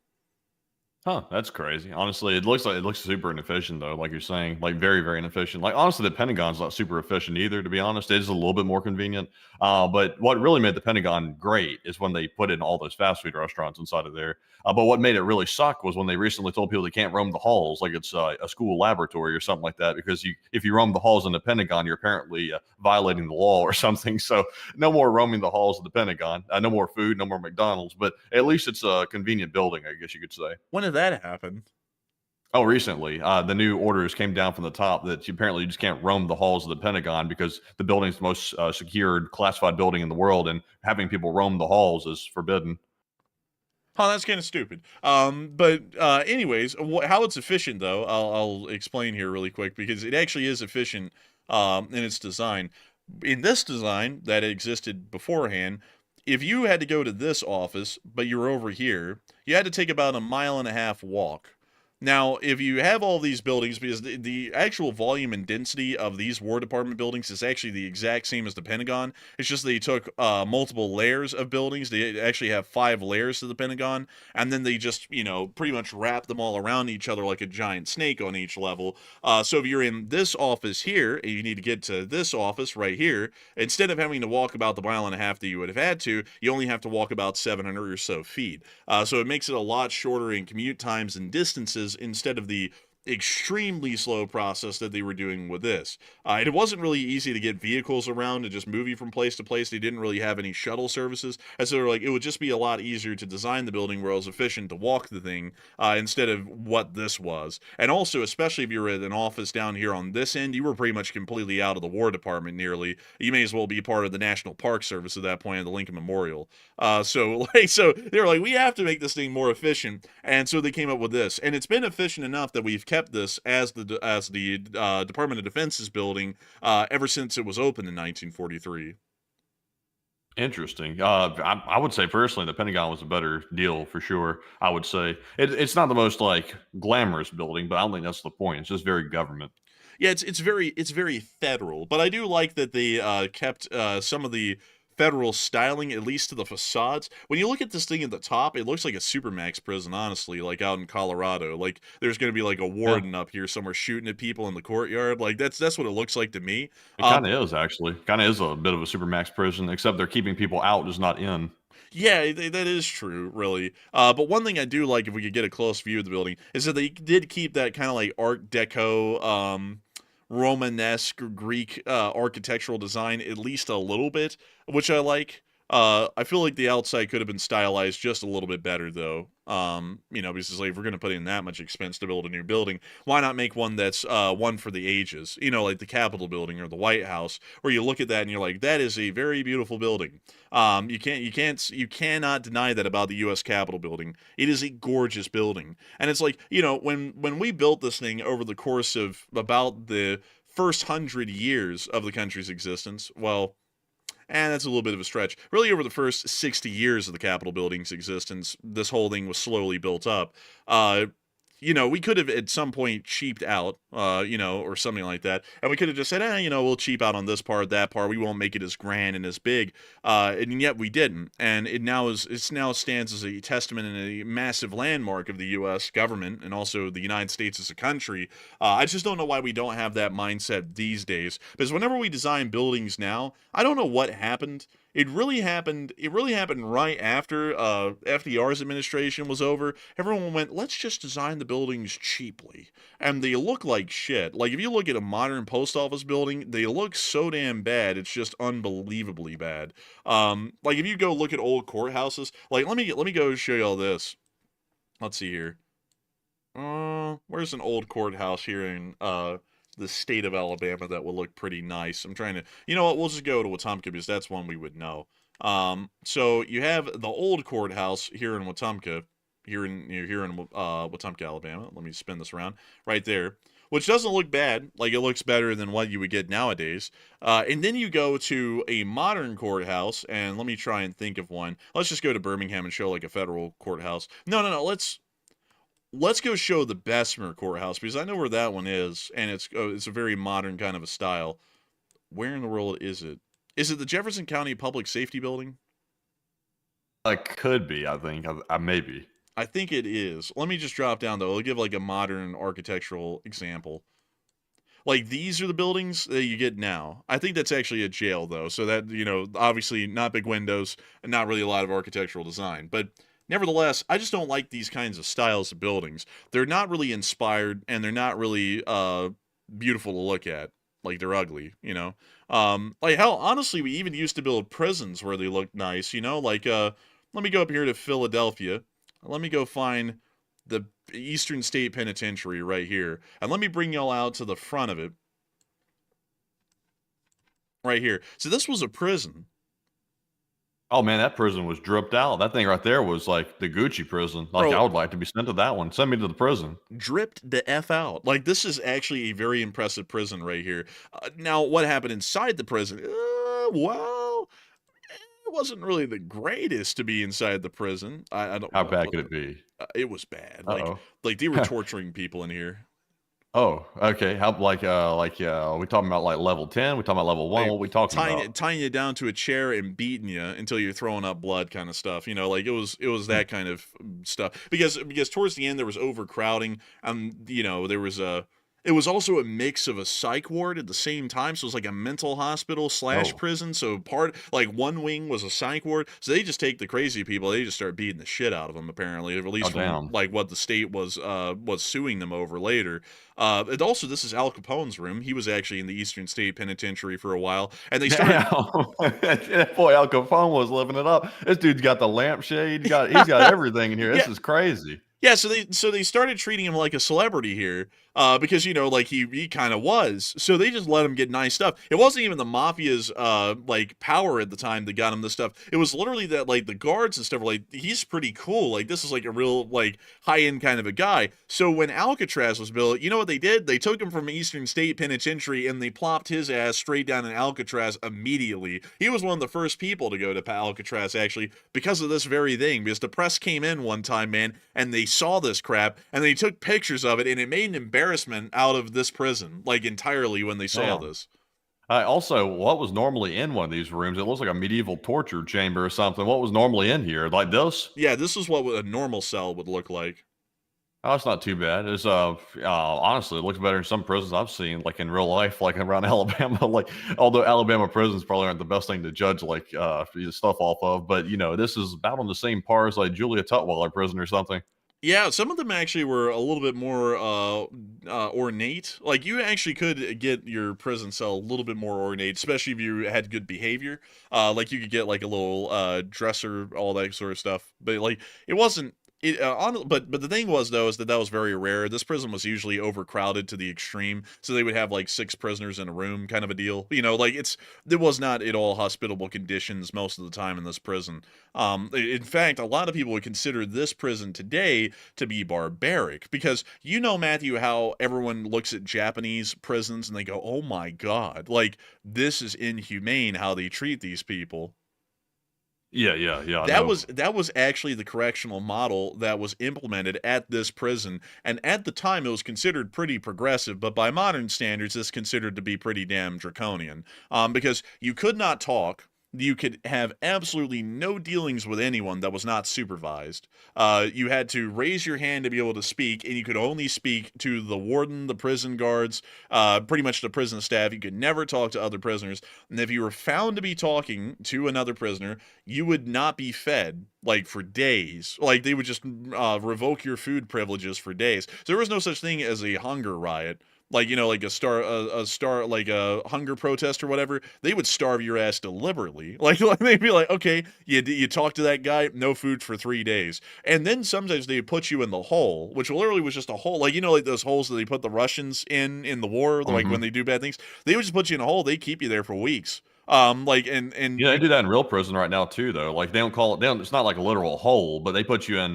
Huh, that's crazy. Honestly, it looks super inefficient though, like you're saying, like very, very inefficient. Like honestly, the Pentagon's not super efficient either, to be honest. It is a little bit more convenient. But what really made the Pentagon great is when they put in all those fast food restaurants inside of there. But what made it really suck was when they recently told people they can't roam the halls like it's a school laboratory or something like that, because if you roam the halls in the Pentagon, you're apparently violating the law or something. So no more roaming the halls of the Pentagon. No more food, no more McDonald's. But at least it's a convenient building, I guess you could say. When did that happen? Oh, recently, the new orders came down from the top that you apparently just can't roam the halls of the Pentagon because the building's the most secured, classified building in the world, and having people roam the halls is forbidden. Oh, that's kind of stupid. But anyways, how it's efficient though, I'll explain here really quick because it actually is efficient in its design. In this design that existed beforehand, if you had to go to this office, but you're over here, you had to take about a mile and a half walk. Now, if you have all these buildings, because the actual volume and density of these War Department buildings is actually the exact same as the Pentagon. It's just they took multiple layers of buildings. They actually have 5 layers to the Pentagon, and then they just, pretty much wrap them all around each other like a giant snake on each level. So if you're in this office here, and you need to get to this office right here, instead of having to walk about the mile and a half that you would have had to, you only have to walk about 700 or so feet. So it makes it a lot shorter in commute times and distances instead of the extremely slow process that they were doing with this. It wasn't really easy to get vehicles around and just move you from place to place. They didn't really have any shuttle services. And so they're like, it would just be a lot easier to design the building where it was efficient to walk the thing instead of what this was. And also, especially if you were at an office down here on this end, you were pretty much completely out of the War Department nearly. You may as well be part of the National Park Service at that point at the Lincoln Memorial. So they were like, we have to make this thing more efficient. And so they came up with this. And it's been efficient enough that we've kept this as the Department of Defense's building ever since it was opened in 1943. Interesting. I would say personally, the Pentagon was a better deal for sure. I would say it's not the most like glamorous building, but I don't think that's the point. It's just very government. Yeah, it's very federal, but I do like that they kept some of the federal styling, at least to the facades. When you look at this thing at the top, it looks like a Supermax prison, honestly, like out in Colorado. Like there's going to be like a warden up here somewhere shooting at people in the courtyard. Like that's what it looks like to me. It kind of is actually. Kind of is a bit of a supermax prison, except they're keeping people out, just not in. Yeah, that is true, really. But one thing I do like, if we could get a close view of the building, is that they did keep that kind of like Art Deco, Romanesque or Greek architectural design at least a little bit, which I like. I feel like the outside could have been stylized just a little bit better, though. Because like if we're gonna put in that much expense to build a new building, why not make one that's one for the ages? Like the Capitol building or the White House, where you look at that and you're like, that is a very beautiful building. You cannot deny that about the U.S. Capitol building. It is a gorgeous building, and it's like when we built this thing over the course of about the first 100 years of the country's existence, well. And that's a little bit of a stretch. Really, over the first 60 years of the Capitol building's existence, this whole thing was slowly built up. We could have at some point cheaped out, or something like that. And we could have just said, we'll cheap out on this part, that part. We won't make it as grand and as big. And yet we didn't. And it now stands as a testament and a massive landmark of the U.S. government and also the United States as a country. I just don't know why we don't have that mindset these days. Because whenever we design buildings now, I don't know what happened. It really happened right after FDR's administration was over. Everyone went, let's just design the buildings cheaply. And they look like shit. Like, if you look at a modern post office building, they look so damn bad, it's just unbelievably bad. Like, if you go look at old courthouses, like, let me go show you all this. Let's see here. Where's an old courthouse here in, the state of Alabama that will look pretty nice? I'm trying to, you know what, we'll just go to Wetumpka because that's one we would know. So you have the old courthouse here in Wetumpka, here in Wetumpka, Alabama. Let me spin this around right there, which doesn't look bad. Like, it looks better than what you would get nowadays. And then you go to a modern courthouse, and let me try and think of one. Let's just go to Birmingham and show like a federal courthouse. No. Let's go show the Bessemer courthouse because I know where that one is, and it's a very modern kind of a style. Where in the world is it? Is it the Jefferson County Public Safety Building? It could be, I think. Maybe. I think it is. Let me just drop down, though. I'll give like a modern architectural example. Like, these are the buildings that you get now. I think that's actually a jail, though. So that, obviously not big windows and not really a lot of architectural design. But nevertheless, I just don't like these kinds of styles of buildings. They're not really inspired, and they're not really beautiful to look at. Like, they're ugly, Like, hell, honestly, we even used to build prisons where they looked nice, Like, let me go up here to Philadelphia. Let me go find the Eastern State Penitentiary right here. And let me bring y'all out to the front of it. Right here. So this was a prison. Oh, man, that prison was dripped out. That thing right there was like the Gucci prison. Like, Bro, I would like to be sent to that one. Send me to the prison. Dripped the F out. Like, this is actually a very impressive prison right here. Now, what happened inside the prison? Well, it wasn't really the greatest to be inside the prison. I don't How know. bad could it be? It was bad. Uh-oh. Like they were torturing people in here. Oh, okay. How are we talking about like level 10? We talking about level 1? Like, What are we talking about? tying you down to a chair and beating you until you're throwing up blood, kind of stuff. Like it was that kind of stuff. Because towards the end there was overcrowding. There was it was also a mix of a psych ward at the same time. So it was like a mental hospital / prison. So one wing was a psych ward. So they just take the crazy people. They just start beating the shit out of them, apparently. At least what the state was suing them over later. And also, this is Al Capone's room. He was actually in the Eastern State Penitentiary for a while. And they started... Boy, Al Capone was living it up. This dude's got the lampshade. He's got everything in here. This is crazy. Yeah, so they started treating him like a celebrity here, because he kind of was. So they just let him get nice stuff. It wasn't even the mafia's power at the time that got him this stuff. It was literally that the guards and stuff were like, he's pretty cool. Like, this is like a real high end kind of a guy. So when Alcatraz was built, you know what they did? They took him from Eastern State Penitentiary and they plopped his ass straight down in Alcatraz immediately. He was one of the first people to go to Alcatraz actually because of this very thing. Because the press came in one time, man, and they saw this crap and they took pictures of it, and it made an embarrassment out of this prison entirely when they saw this. Also, what was normally in one of these rooms? It looks like a medieval torture chamber or something. What was normally in here? Like this? Yeah, this is what a normal cell would look like. Oh, it's not too bad. It's honestly, it looks better than some prisons I've seen, like in real life, like around Alabama. Although Alabama prisons probably aren't the best thing to judge stuff off of, but this is about on the same par as Julia Tutwiler prison or something. Yeah, some of them actually were a little bit more ornate. Like you actually could get your prison cell a little bit more ornate, especially if you had good behavior. Like you could get like a little dresser, all that sort of stuff. But like it wasn't. But the thing was though is that was very rare. This prison was usually overcrowded to the extreme, so they would have like 6 prisoners in a room, kind of a deal. Like it was not at all hospitable conditions most of the time in this prison. In fact, a lot of people would consider this prison today to be barbaric because Matthew, how everyone looks at Japanese prisons and they go, "Oh my God, like this is inhumane how they treat these people." Yeah. I That know. was that was actually the correctional model that was implemented at this prison, and at the time it was considered pretty progressive, but by modern standards, it's considered to be pretty damn draconian. Because you could not talk. You could have absolutely no dealings with anyone that was not supervised. You had to raise your hand to be able to speak, and you could only speak to the warden, the prison guards, pretty much the prison staff. You could never talk to other prisoners. And if you were found to be talking to another prisoner, you would not be fed like for days. Like they would just revoke your food privileges for days. So there was no such thing as a hunger riot. Like like a like a hunger protest or whatever. They would starve your ass deliberately. Like they'd be like, okay, you talk to that guy, no food for 3 days, and then sometimes they put you in the hole, which literally was just a hole. Like like those holes that they put the Russians in the war, like when Hmm. they do bad things, they would just put you in a hole. They keep you there for weeks. Like and Yeah, they you do that in real prison right now too, though. Like they don't call it. They don't, it's not like a literal hole, but they put you in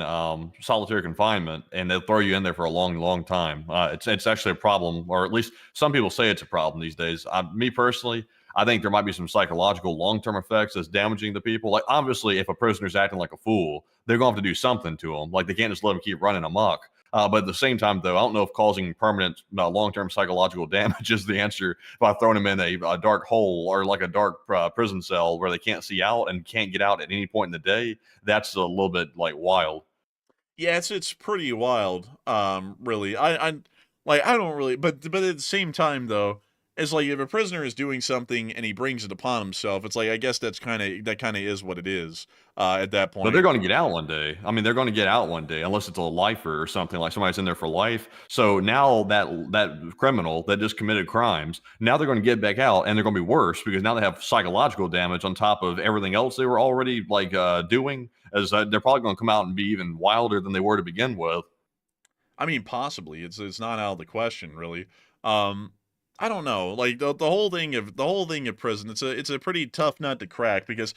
solitary confinement, and they'll throw you in there for a long, long time. It's actually a problem, or at least some people say it's a problem these days. Me personally, I think there might be some psychological long term effects that's damaging the people. Like obviously, if a prisoner's acting like a fool, they're going to have to do something to them. Like they can't just let them keep running amok. But at the same time, though, I don't know if causing permanent long-term psychological damage is the answer by throwing them in a dark hole or like a dark prison cell where they can't see out and can't get out at any point in the day. That's a little bit like wild. Yeah, it's pretty wild. Really, I don't really, but at the same time though, it's like if a prisoner is doing something and he brings it upon himself, it's like I guess that kind of is what it is. At that But they're point. going to get out one day. I mean, they're going to get out one day, unless it's a lifer or something like somebody's in there for life. So now that criminal that just committed crimes, now they're going to get back out, and they're going to be worse because now they have psychological damage on top of everything else they were already like doing. As they're probably going to come out and be even wilder than they were to begin with. I mean, possibly. It's not out of the question, really. Um, I don't know. Like the whole thing of prison, it's a pretty tough nut to crack because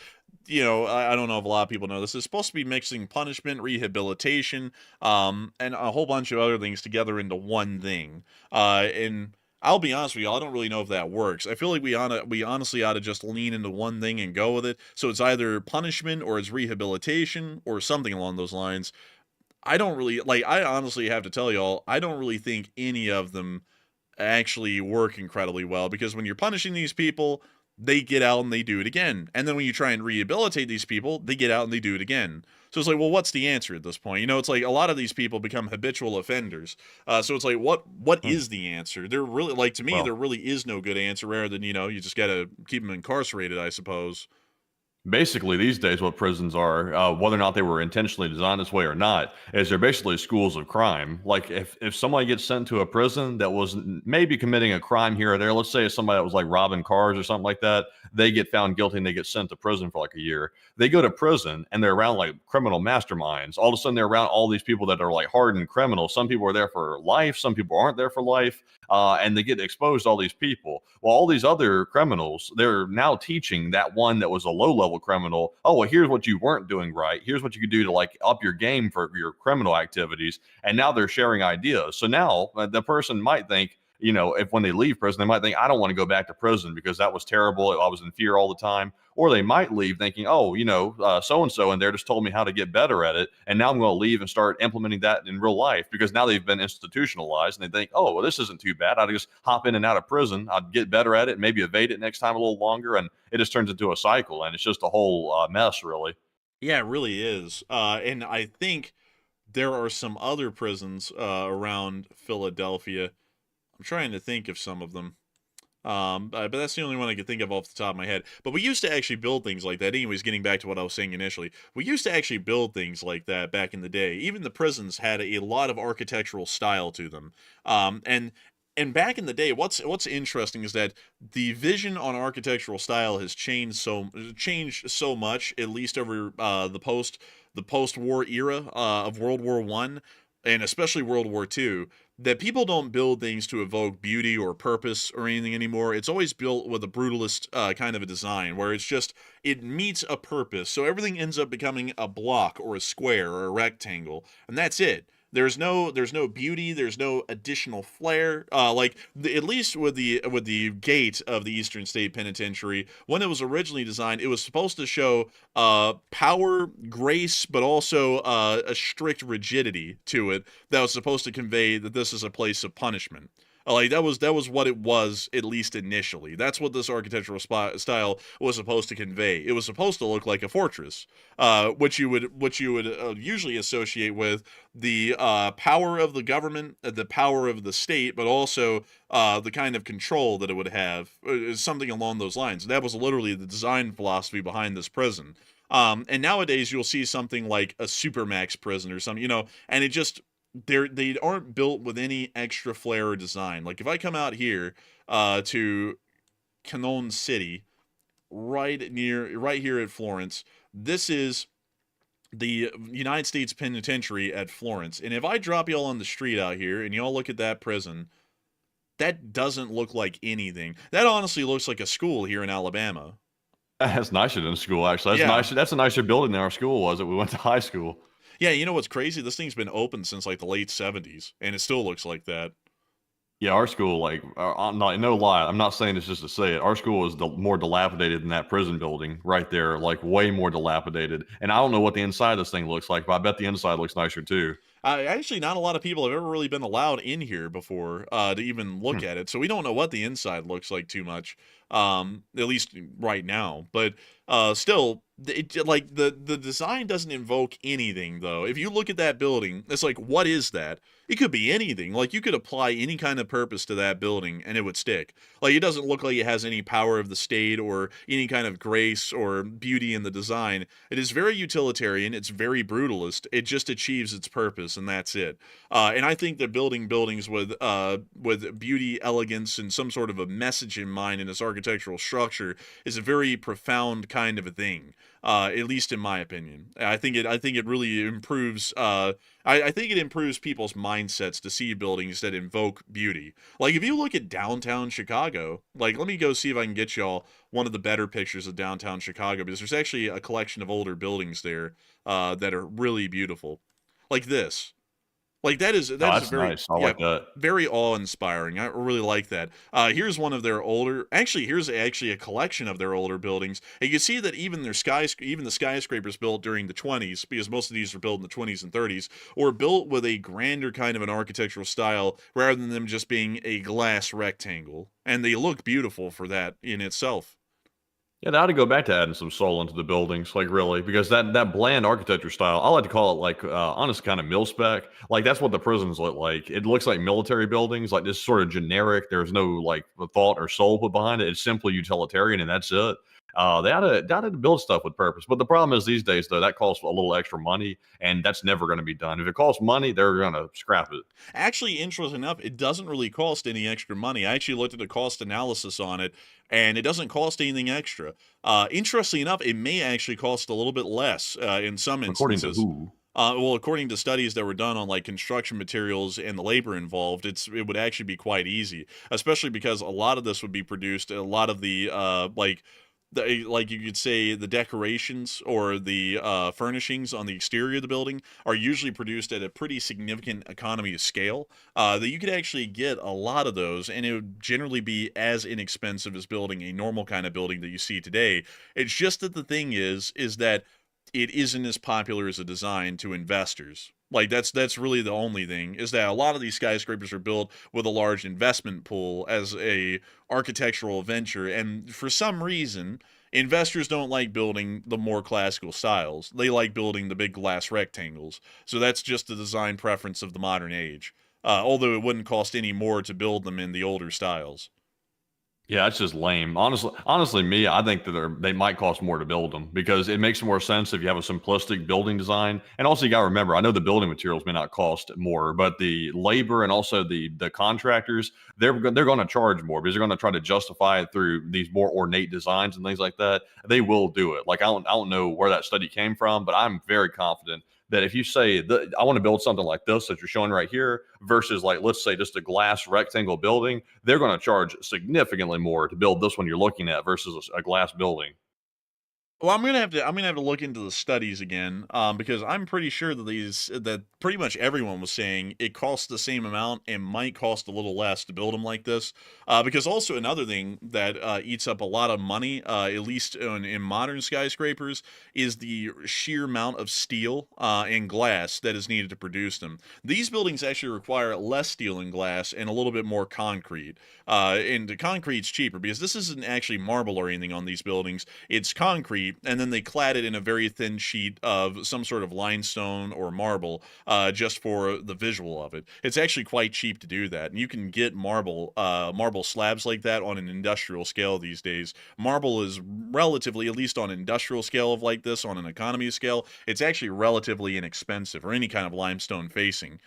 I don't know if a lot of people know this. It's supposed to be mixing punishment, rehabilitation, and a whole bunch of other things together into one thing. And I'll be honest with you, I don't really know if that works. I feel like we honestly ought to just lean into one thing and go with it. So it's either punishment or it's rehabilitation or something along those lines. I don't really like. I honestly have to tell y'all, I don't really think any of them actually work incredibly well because when you're punishing these people, they get out and they do it again. And then when you try and rehabilitate these people, they get out and they do it again. So it's like, well, what's the answer at this point? It's like a lot of these people become habitual offenders. So it's like, what Hmm. is the answer? There really, like to me, there Well, really is no good answer. Rather than you just gotta keep them incarcerated, I suppose. basically, these days, what prisons are, whether or not they were intentionally designed this way or not, is they're basically schools of crime. Like, if somebody gets sent to a prison that was maybe committing a crime here or there, let's say it's somebody that was like robbing cars or something like that, they get found guilty and they get sent to prison for like a year. They go to prison and they're around like criminal masterminds. All of a sudden, they're around all these people that are like hardened criminals. Some people are there for life, some people aren't there for life. And they get exposed to all these people. Well, all these other criminals, they're now teaching that one that was a low level criminal, oh, well, here's what you weren't doing right. Here's what you could do to like up your game for your criminal activities. And now they're sharing ideas. So now the person might think, if when they leave prison, they might think, I don't want to go back to prison because that was terrible. I was in fear all the time. Or they might leave thinking, oh, so and so in there just told me how to get better at it. And now I'm going to leave and start implementing that in real life because now they've been institutionalized and they think, oh, well, this isn't too bad. I'll just hop in and out of prison. I'd get better at it, maybe evade it next time a little longer. And it just turns into a cycle. And it's just a whole mess, really. Yeah, it really is. And I think there are some other prisons around Philadelphia. I'm trying to think of some of them. But that's the only one I could think of off the top of my head. But we used to actually build things like that. Anyways, getting back to what I was saying initially, we used to actually build things like that back in the day. Even the prisons had a lot of architectural style to them. And back in the day, what's interesting is that the vision on architectural style has changed so much, at least over the post-war era of World War One, and especially World War Two, that people don't build things to evoke beauty or purpose or anything anymore. It's always built with a brutalist kind of a design where it meets a purpose. So everything ends up becoming a block or a square or a rectangle, and that's it. There's no beauty. There's no additional flair. At least with the gate of the Eastern State Penitentiary, when it was originally designed, it was supposed to show power, grace, but also a strict rigidity to it that was supposed to convey that this is a place of punishment. Like that was what it was, at least initially. That's what this architectural style was supposed to convey. It was supposed to look like a fortress, which you would usually associate with the power of the government, the power of the state, but also the kind of control that it would have, something along those lines. That was literally the design philosophy behind this prison. And nowadays you'll see something like a supermax prison or something, and it just they aren't built with any extra flair or design. Like if I come out here to Cannon City, right here at Florence, this is the United States Penitentiary at Florence. And if I drop y'all on the street out here and y'all look at that prison, that doesn't look like anything. That honestly looks like a school here in Alabama. That's nicer than school, actually. Yeah. That's a nicer building than our school was that we went to high school. Yeah, you know what's crazy? This thing's been open since like the late 70s, and it still looks like that. Yeah, our school, like, I'm not, no lie, I'm not saying this just to say it. Our school is more dilapidated than that prison building right there, like way more dilapidated. And I don't know what the inside of this thing looks like, but I bet the inside looks nicer too. Actually, not a lot of people have ever really been allowed in here before to even look at it, so we don't know what the inside looks like too much, at least right now. But still, like the design doesn't invoke anything, though. If you look at that building, it's like, what is that? It could be anything. Like you could apply any kind of purpose to that building, and it would stick. Like it doesn't look like it has any power of the state or any kind of grace or beauty in the design. It is very utilitarian. It's very brutalist. It just achieves its purpose, and that's it. And I think that building buildings with beauty, elegance, and some sort of a message in mind in its architectural structure is a very profound kind of a thing. At least in my opinion, I think it really improves. I think it improves people's mindsets to see buildings that invoke beauty. Like if you look at downtown Chicago, like let me go see if I can get y'all one of the better pictures of downtown Chicago, because there's actually a collection of older buildings there that are really beautiful, like this. Like that's very Nice. I like that. very awe-inspiring. I really like that. Here's one of their older. Actually, here's actually a collection of their older buildings. And you can see that even the skyscrapers built during the 20s, because most of these were built in the 20s and 30s, were built with a grander kind of an architectural style rather than them just being a glass rectangle. And they look beautiful for that in itself. Yeah, they ought to go back to adding some soul into the buildings, like really, because that bland architecture style, I like to call it like honest kind of mil spec. Like that's what the prisons look like. It looks like military buildings, like this sort of generic. There's no like thought or soul put behind it. It's simply utilitarian, and that's it. They ought to build stuff with purpose. But the problem is these days, though, that costs a little extra money, and that's never going to be done. If it costs money, they're going to scrap it. Actually, interesting enough, it doesn't really cost any extra money. I actually looked at the cost analysis on it, and it doesn't cost anything extra. Interestingly enough, it may actually cost a little bit less in some According instances. to who? Well, according to studies that were done on like construction materials and the labor involved, it would actually be quite easy, especially because a lot of this would be produced. A lot of the like you could say the decorations or the furnishings on the exterior of the building are usually produced at a pretty significant economy of scale, that you could actually get a lot of those, and it would generally be as inexpensive as building a normal kind of building that you see today. It's just that the thing is that it isn't as popular as a design to investors. Like that's really the only thing, is that a lot of these skyscrapers are built with a large investment pool as a architectural venture, and for some reason investors don't like building the more classical styles. They like building the big glass rectangles. So that's just the design preference of the modern age. Although it wouldn't cost any more to build them in the older styles. Yeah, that's just lame. Honestly, me, I think that they might cost more to build them because it makes more sense if you have a simplistic building design. And also, you got to remember, I know the building materials may not cost more, but the labor and also the contractors, they're going to charge more because they're going to try to justify it through these more ornate designs and things like that. They will do it. Like I don't know where that study came from, but I'm very confident that if you say that I want to build something like this that you're showing right here versus like let's say just a glass rectangle building, they're going to charge significantly more to build this one you're looking at versus a glass building. Well, I'm gonna have to look into the studies again, because I'm pretty sure that pretty much everyone was saying it costs the same amount and might cost a little less to build them like this. Because also another thing that eats up a lot of money, at least in modern skyscrapers, is the sheer amount of steel and glass that is needed to produce them. These buildings actually require less steel and glass and a little bit more concrete. And the concrete's cheaper because this isn't actually marble or anything on these buildings. It's concrete, and then they clad it in a very thin sheet of some sort of limestone or marble, just for the visual of it. It's actually quite cheap to do that, and you can get marble slabs like that on an industrial scale these days. Marble is relatively, at least on an industrial scale of like this, on an economy scale, it's actually relatively inexpensive, or any kind of limestone facing.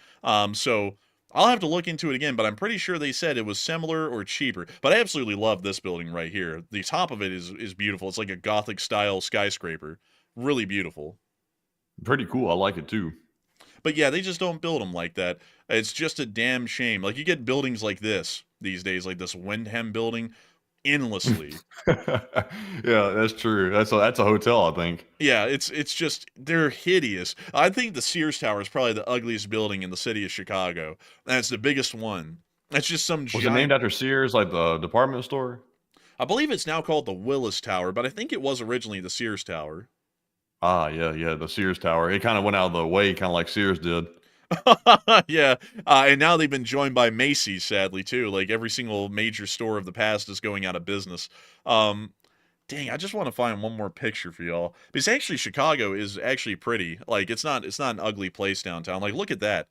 So I'll have to look into it again, but I'm pretty sure they said it was similar or cheaper. But I absolutely love this building right here. The top of it is beautiful. It's like a Gothic style skyscraper. Really beautiful. Pretty cool. I like it too. But yeah, they just don't build them like that. It's just a damn shame. Like you get buildings like this these days, like this Windham building, endlessly. Yeah, that's true. That's a hotel, I think. Yeah, it's just they're hideous. I think the Sears Tower is probably the ugliest building in the city of Chicago. And it's the biggest one. It's just some Was it named giant. after Sears, like the department store? I believe it's now called the Willis Tower, but I think it was originally the Sears Tower. Ah, yeah, yeah, the Sears Tower. It kind of went out of the way, kind of like Sears did. Yeah, and now they've been joined by Macy's, sadly too. Like every single major store of the past is going out of business. Um, Dang, I just want to find one more picture for y'all because actually Chicago is actually pretty. Like it's not an ugly place downtown. Like look at that.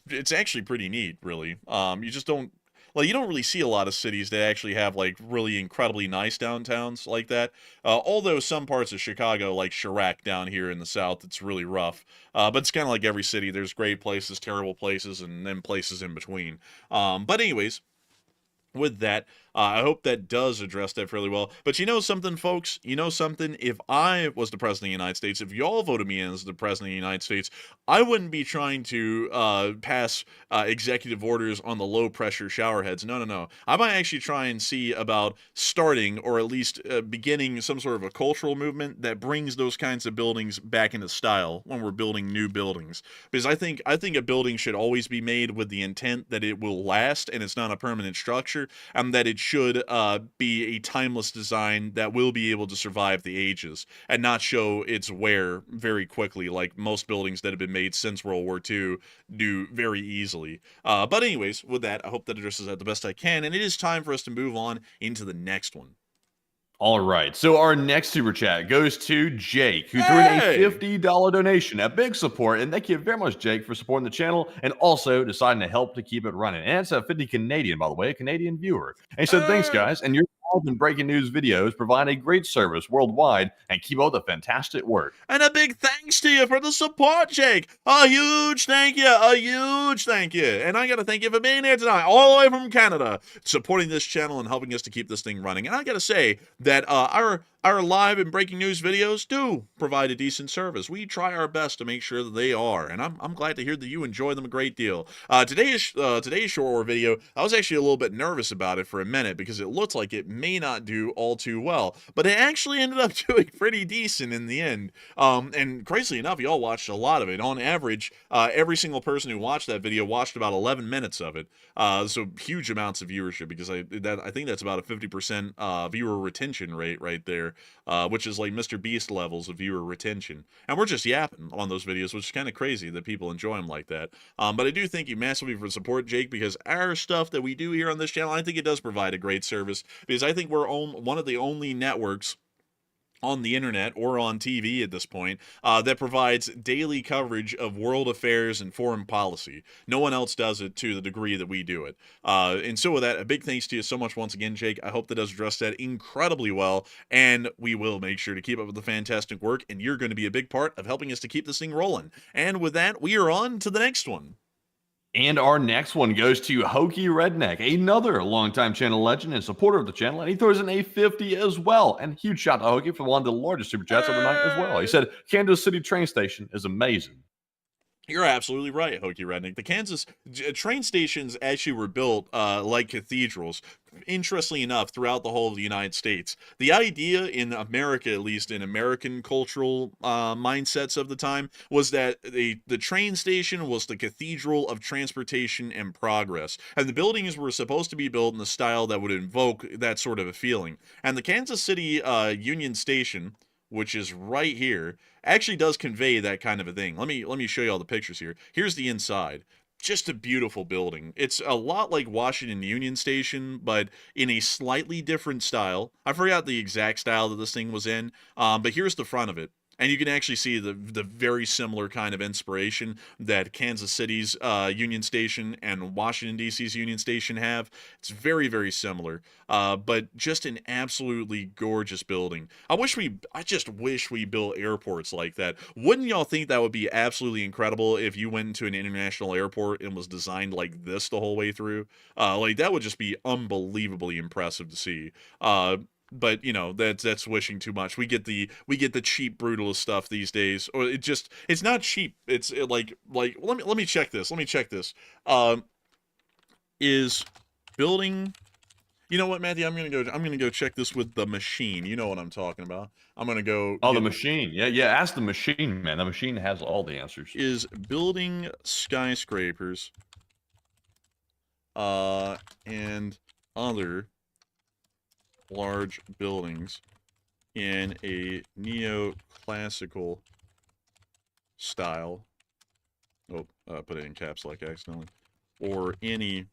It's actually pretty neat, really. You just don't like you don't really see a lot of cities that actually have like really incredibly nice downtowns like that. Although some parts of Chicago, like Chirac down here in the south, it's really rough. But it's kind of like every city. There's great places, terrible places, and then places in between. But anyways, with that, I hope that does address that fairly well. But you know something, folks? You know something? If I was the president of the United States, if y'all voted me in as the president of the United States, I wouldn't be trying to pass executive orders on the low pressure shower heads. No, no, no. I might actually try and see about starting or at least beginning some sort of a cultural movement that brings those kinds of buildings back into style when we're building new buildings. Because I think a building should always be made with the intent that it will last and it's not a permanent structure, and that it should be a timeless design that will be able to survive the ages and not show its wear very quickly, like most buildings that have been made since World War II do very easily. But anyways, with that, I hope that addresses that the best I can, and it is time for us to move on into the next one. All right. So our next super chat goes to Jake, who threw in a Hey! $50 donation. A big support, and thank you very much, Jake, for supporting the channel and also deciding to help to keep it running. And it's a 50 Canadian, by the way, a Canadian viewer. And he said, thanks, guys. And your live and breaking news videos provide a great service worldwide and keep up the fantastic work. And a big thanks to you for the support, Jake. A huge thank you. A huge thank you. And I got to thank you for being here tonight, all the way from Canada, supporting this channel and helping us to keep this thing running. And I got to say that our live and breaking news videos do provide a decent service. We try our best to make sure that they are, and I'm glad to hear that you enjoy them a great deal. Today's short war video, I was actually a little bit nervous about it for a minute because it looked like it may not do all too well, but it actually ended up doing pretty decent in the end. And crazily enough, y'all watched a lot of it. On average, every single person who watched that video watched about 11 minutes of it. So huge amounts of viewership because I think that's about a 50% viewer retention rate right there, which is like Mr. Beast levels of viewer retention. And we're just yapping on those videos, which is kind of crazy that people enjoy them like that. But I do thank you massively for support, Jake, because our stuff that we do here on this channel, I think it does provide a great service because I think we're one of the only networks on the internet or on TV at this point that provides daily coverage of world affairs and foreign policy. No one else does it to the degree that we do it. And so with that, a big thanks to you so much once again, Jake. I hope that does address that incredibly well, and we will make sure to keep up with the fantastic work, and you're going to be a big part of helping us to keep this thing rolling. And with that, we are on to the next one. And our next one goes to Hokey Redneck, another longtime channel legend and supporter of the channel, and he throws in a 50 as well. And huge shout out to Hokey for one of the largest super chats of the night as well. He said, Kansas City train station is amazing. You're absolutely right, Hokey Redneck. The Kansas train stations actually were built like cathedrals, interestingly enough, throughout the whole of the United States. The idea in America, at least in American cultural mindsets of the time, was that the train station was the cathedral of transportation and progress. And the buildings were supposed to be built in the style that would invoke that sort of a feeling. And the Kansas City Union Station, which is right here, actually does convey that kind of a thing. Let me show you all the pictures here. Here's the inside. Just a beautiful building. It's a lot like Washington Union Station, but in a slightly different style. I forgot the exact style that this thing was in, but here's the front of it. And you can actually see the very similar kind of inspiration that Kansas City's Union Station and Washington, D.C.'s Union Station have. It's very, very similar, but just an absolutely gorgeous building. I just wish we built airports like that. Wouldn't y'all think that would be absolutely incredible if you went into an international airport and was designed like this the whole way through? Like, that would just be unbelievably impressive to see. But you know, that's wishing too much. We get the cheap brutalist stuff these days, or it's not cheap. It's like let me check this. Is building? You know what, Matthew? I'm gonna go check this with the machine. You know what I'm talking about. I'm gonna go. Oh, the machine. Yeah. Ask the machine, man. The machine has all the answers. Is building skyscrapers, and other large buildings in a neoclassical style. Oh, put it in caps lock accidentally. Or any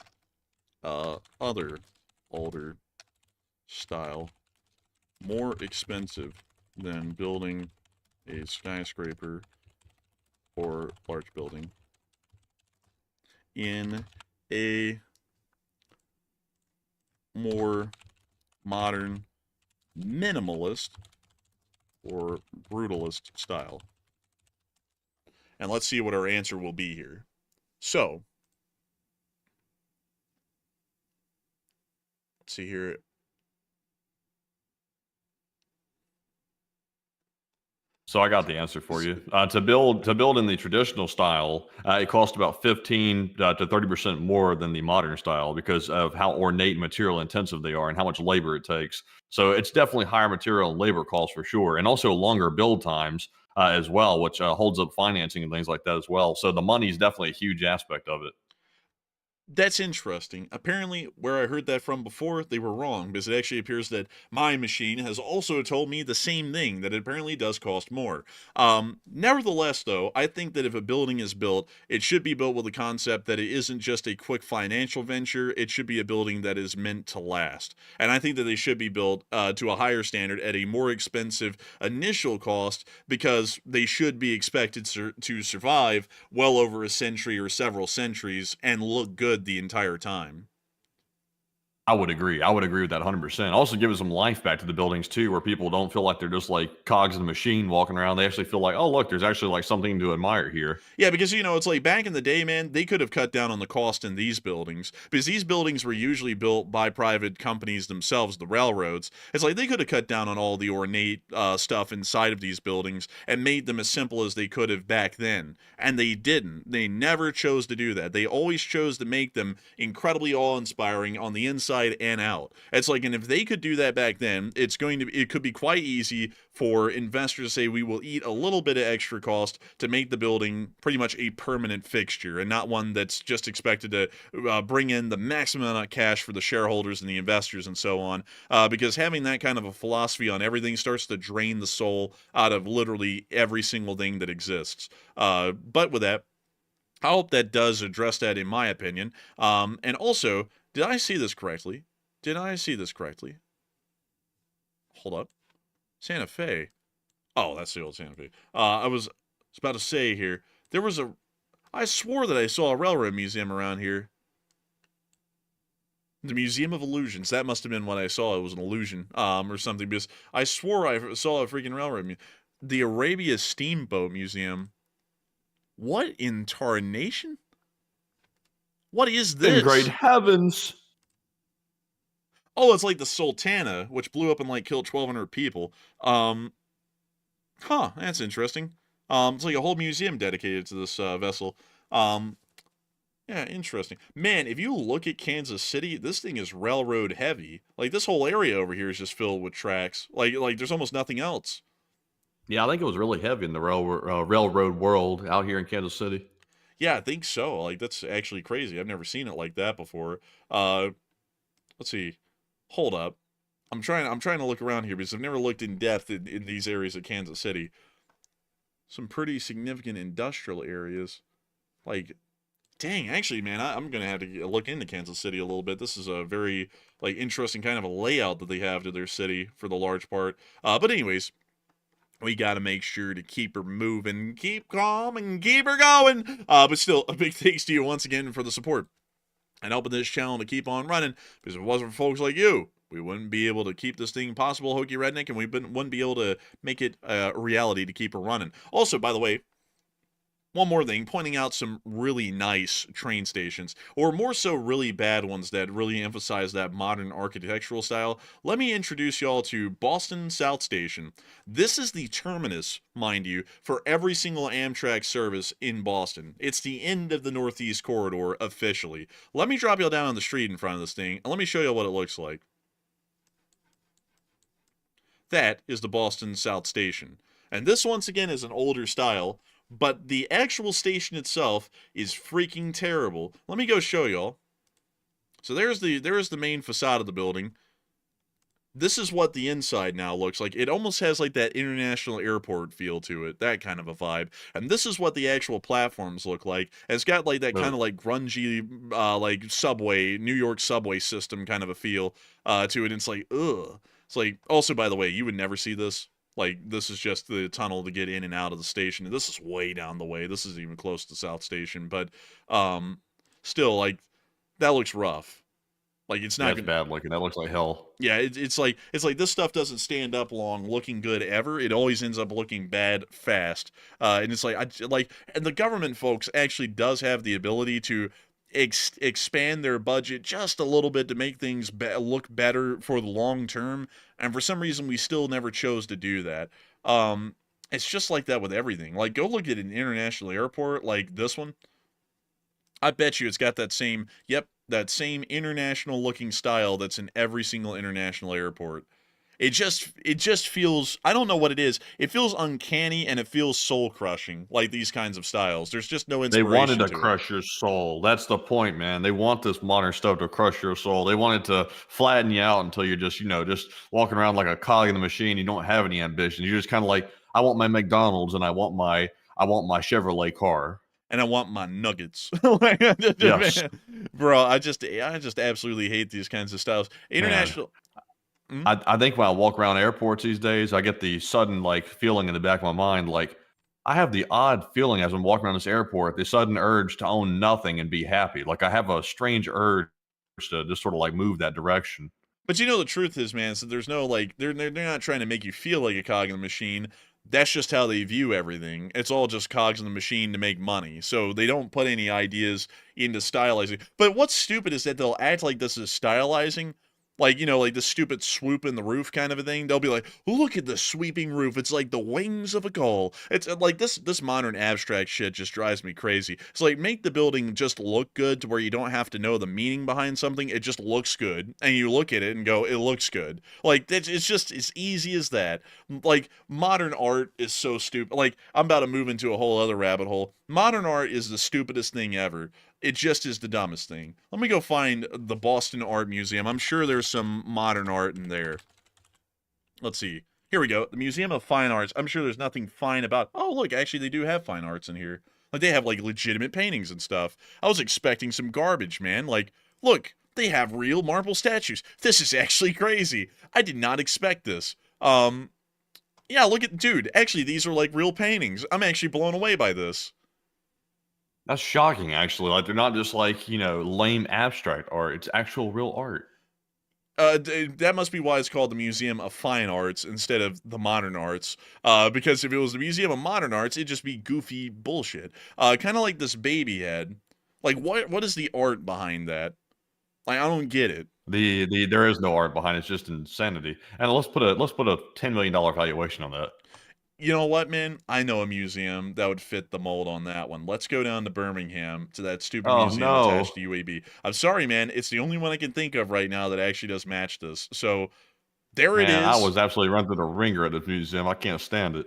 other older style more expensive than building a skyscraper or large building in a more modern, minimalist, or brutalist style. And let's see what our answer will be here. So, let's see here. So I got the answer for you. To build in the traditional style, it costs about 15 to 30% more than the modern style because of how ornate and material intensive they are and how much labor it takes. So it's definitely higher material and labor costs for sure, and also longer build times as well, which holds up financing and things like that as well. So the money is definitely a huge aspect of it. That's interesting. Apparently, where I heard that from before, they were wrong, because it actually appears that my machine has also told me the same thing, that it apparently does cost more. Nevertheless, though, I think that if a building is built, it should be built with the concept that it isn't just a quick financial venture, it should be a building that is meant to last. And I think that they should be built to a higher standard at a more expensive initial cost, because they should be expected to survive well over a century or several centuries and look good the entire time. I would agree. I would agree with that 100%. Also giving some life back to the buildings too, where people don't feel like they're just like cogs in the machine walking around. They actually feel like, oh, look, there's actually like something to admire here. Yeah, because, you know, it's like back in the day, man, they could have cut down on the cost in these buildings, because these buildings were usually built by private companies themselves, the railroads. It's like they could have cut down on all the ornate stuff inside of these buildings and made them as simple as they could have back then. And they didn't. They never chose to do that. They always chose to make them incredibly awe-inspiring on the inside and out. It's like, and if they could do that back then, it could be quite easy for investors to say, we will eat a little bit of extra cost to make the building pretty much a permanent fixture, and not one that's just expected to bring in the maximum amount of cash for the shareholders and the investors and so on. Because having that kind of a philosophy on everything starts to drain the soul out of literally every single thing that exists. But with that, I hope that does address that, in my opinion. And also, did I see this correctly? Hold up. Santa Fe. Oh, that's the old Santa Fe. I was about to say here, there was a, I swore that I saw a railroad museum around here. The Museum of Illusions. That must have been what I saw. It was an illusion, or something, because I swore I saw a freaking railroad. The Arabia Steamboat Museum. What in tarnation? What is this? In great heavens. Oh, it's like the Sultana, which blew up and like killed 1,200 people. That's interesting. It's like a whole museum dedicated to this vessel. Yeah, interesting. Man, if you look at Kansas City, this thing is railroad heavy. Like this whole area over here is just filled with tracks. Like there's almost nothing else. Yeah, I think it was really heavy in the railroad world out here in Kansas City. Yeah, I think so. Like that's actually crazy. I've never seen it like that before. Let's see. Hold up. I'm trying to look around here because I've never looked in depth in these areas of Kansas City. Some pretty significant industrial areas. Like, dang, actually, man, I'm going to have to look into Kansas City a little bit. This is a very, like, interesting kind of a layout that they have to their city for the large part. But anyways, we got to make sure to keep her moving, keep calm, and keep her going. But still, a big thanks to you once again for the support and helping this channel to keep on running, because if it wasn't for folks like you, we wouldn't be able to keep this thing possible, Hokey Redneck, and we wouldn't be able to make it a reality to keep her running. Also, by the way, one more thing, pointing out some really nice train stations, or more so really bad ones that really emphasize that modern architectural style. Let me introduce y'all to Boston South Station. This is the terminus, mind you, for every single Amtrak service in Boston. It's the end of the Northeast Corridor, officially. Let me drop y'all down on the street in front of this thing, and let me show you what it looks like. That is the Boston South Station. And this, once again, is an older style, but the actual station itself is freaking terrible. Let me go show y'all. So there's the main facade of the building. This is what the inside now looks like. It almost has like that international airport feel to it, that kind of a vibe. And this is what the actual platforms look like. It's got like that kind of like grungy, like subway, New York subway system kind of a feel to it. And it's like, ugh. It's like, also, by the way, you would never see this. Like, this is just the tunnel to get in and out of the station. And this is way down the way. This isn't even close to South Station. But still, like, that looks rough. Like, it's not bad looking. That looks like hell. Yeah, it's like this stuff doesn't stand up long looking good ever. It always ends up looking bad fast. And it's like, and the government folks actually does have the ability to expand their budget just a little bit to make things look better for the long term, and for some reason we still never chose to do that. It's just like that with everything. Like, go look at an international airport like this one. I bet you it's got that same international looking style that's in every single international airport. It just feels, I don't know what it is. It feels uncanny and it feels soul crushing, like these kinds of styles. There's just no inspiration. They wanted to crush your soul. That's the point, man. They want this modern stuff to crush your soul. They want it to flatten you out until you're just, just walking around like a cog in the machine. You don't have any ambition. You're just kind of like, I want my McDonald's and I want my Chevrolet car. And I want my nuggets. Yes. Man, bro, I just absolutely hate these kinds of styles. International. I think when I walk around airports these days, I get the sudden like feeling in the back of my mind, like I have the odd feeling as I'm walking around this airport, the sudden urge to own nothing and be happy. Like I have a strange urge to just sort of like move that direction. But the truth is, man, so there's no like they're not trying to make you feel like a cog in the machine. That's just how they view everything. It's all just cogs in the machine to make money. So they don't put any ideas into stylizing. But what's stupid is that they'll act like this is stylizing. Like, like the stupid swoop in the roof kind of a thing. They'll be like, look at the sweeping roof. It's like the wings of a gull. It's like this modern abstract shit just drives me crazy. It's like, make the building just look good to where you don't have to know the meaning behind something. It just looks good. And you look at it and go, it looks good. Like, it's just as easy as that. Like, modern art is so stupid. Like, I'm about to move into a whole other rabbit hole. Modern art is the stupidest thing ever. It just is the dumbest thing. Let me go find the Boston Art Museum. I'm sure there's some modern art in there. Let's see. Here we go. The Museum of Fine Arts. I'm sure there's nothing fine about... Oh, look, actually, they do have fine arts in here. Like, they have, like, legitimate paintings and stuff. I was expecting some garbage, man. Like, look, they have real marble statues. This is actually crazy. I did not expect this. Yeah, look at, dude, actually, these are like real paintings. I'm actually blown away by this. That's shocking, actually. Like, they're not just like, lame abstract art. It's actual real art. That must be why it's called the Museum of Fine Arts instead of the Modern Arts. Because if it was the Museum of Modern Arts, it'd just be goofy bullshit. Kind of like this baby head. Like, what is the art behind that? Like, I don't get it. There is no art behind it. It's just insanity. And let's put a $10 million valuation on that. You know what, man? I know a museum that would fit the mold on that one. Let's go down to Birmingham to that stupid Oh museum no. attached to UAB. I'm sorry, man. It's the only one I can think of right now that actually does match this. So there it Man, is. I was absolutely run through the ringer at this museum. I can't stand it.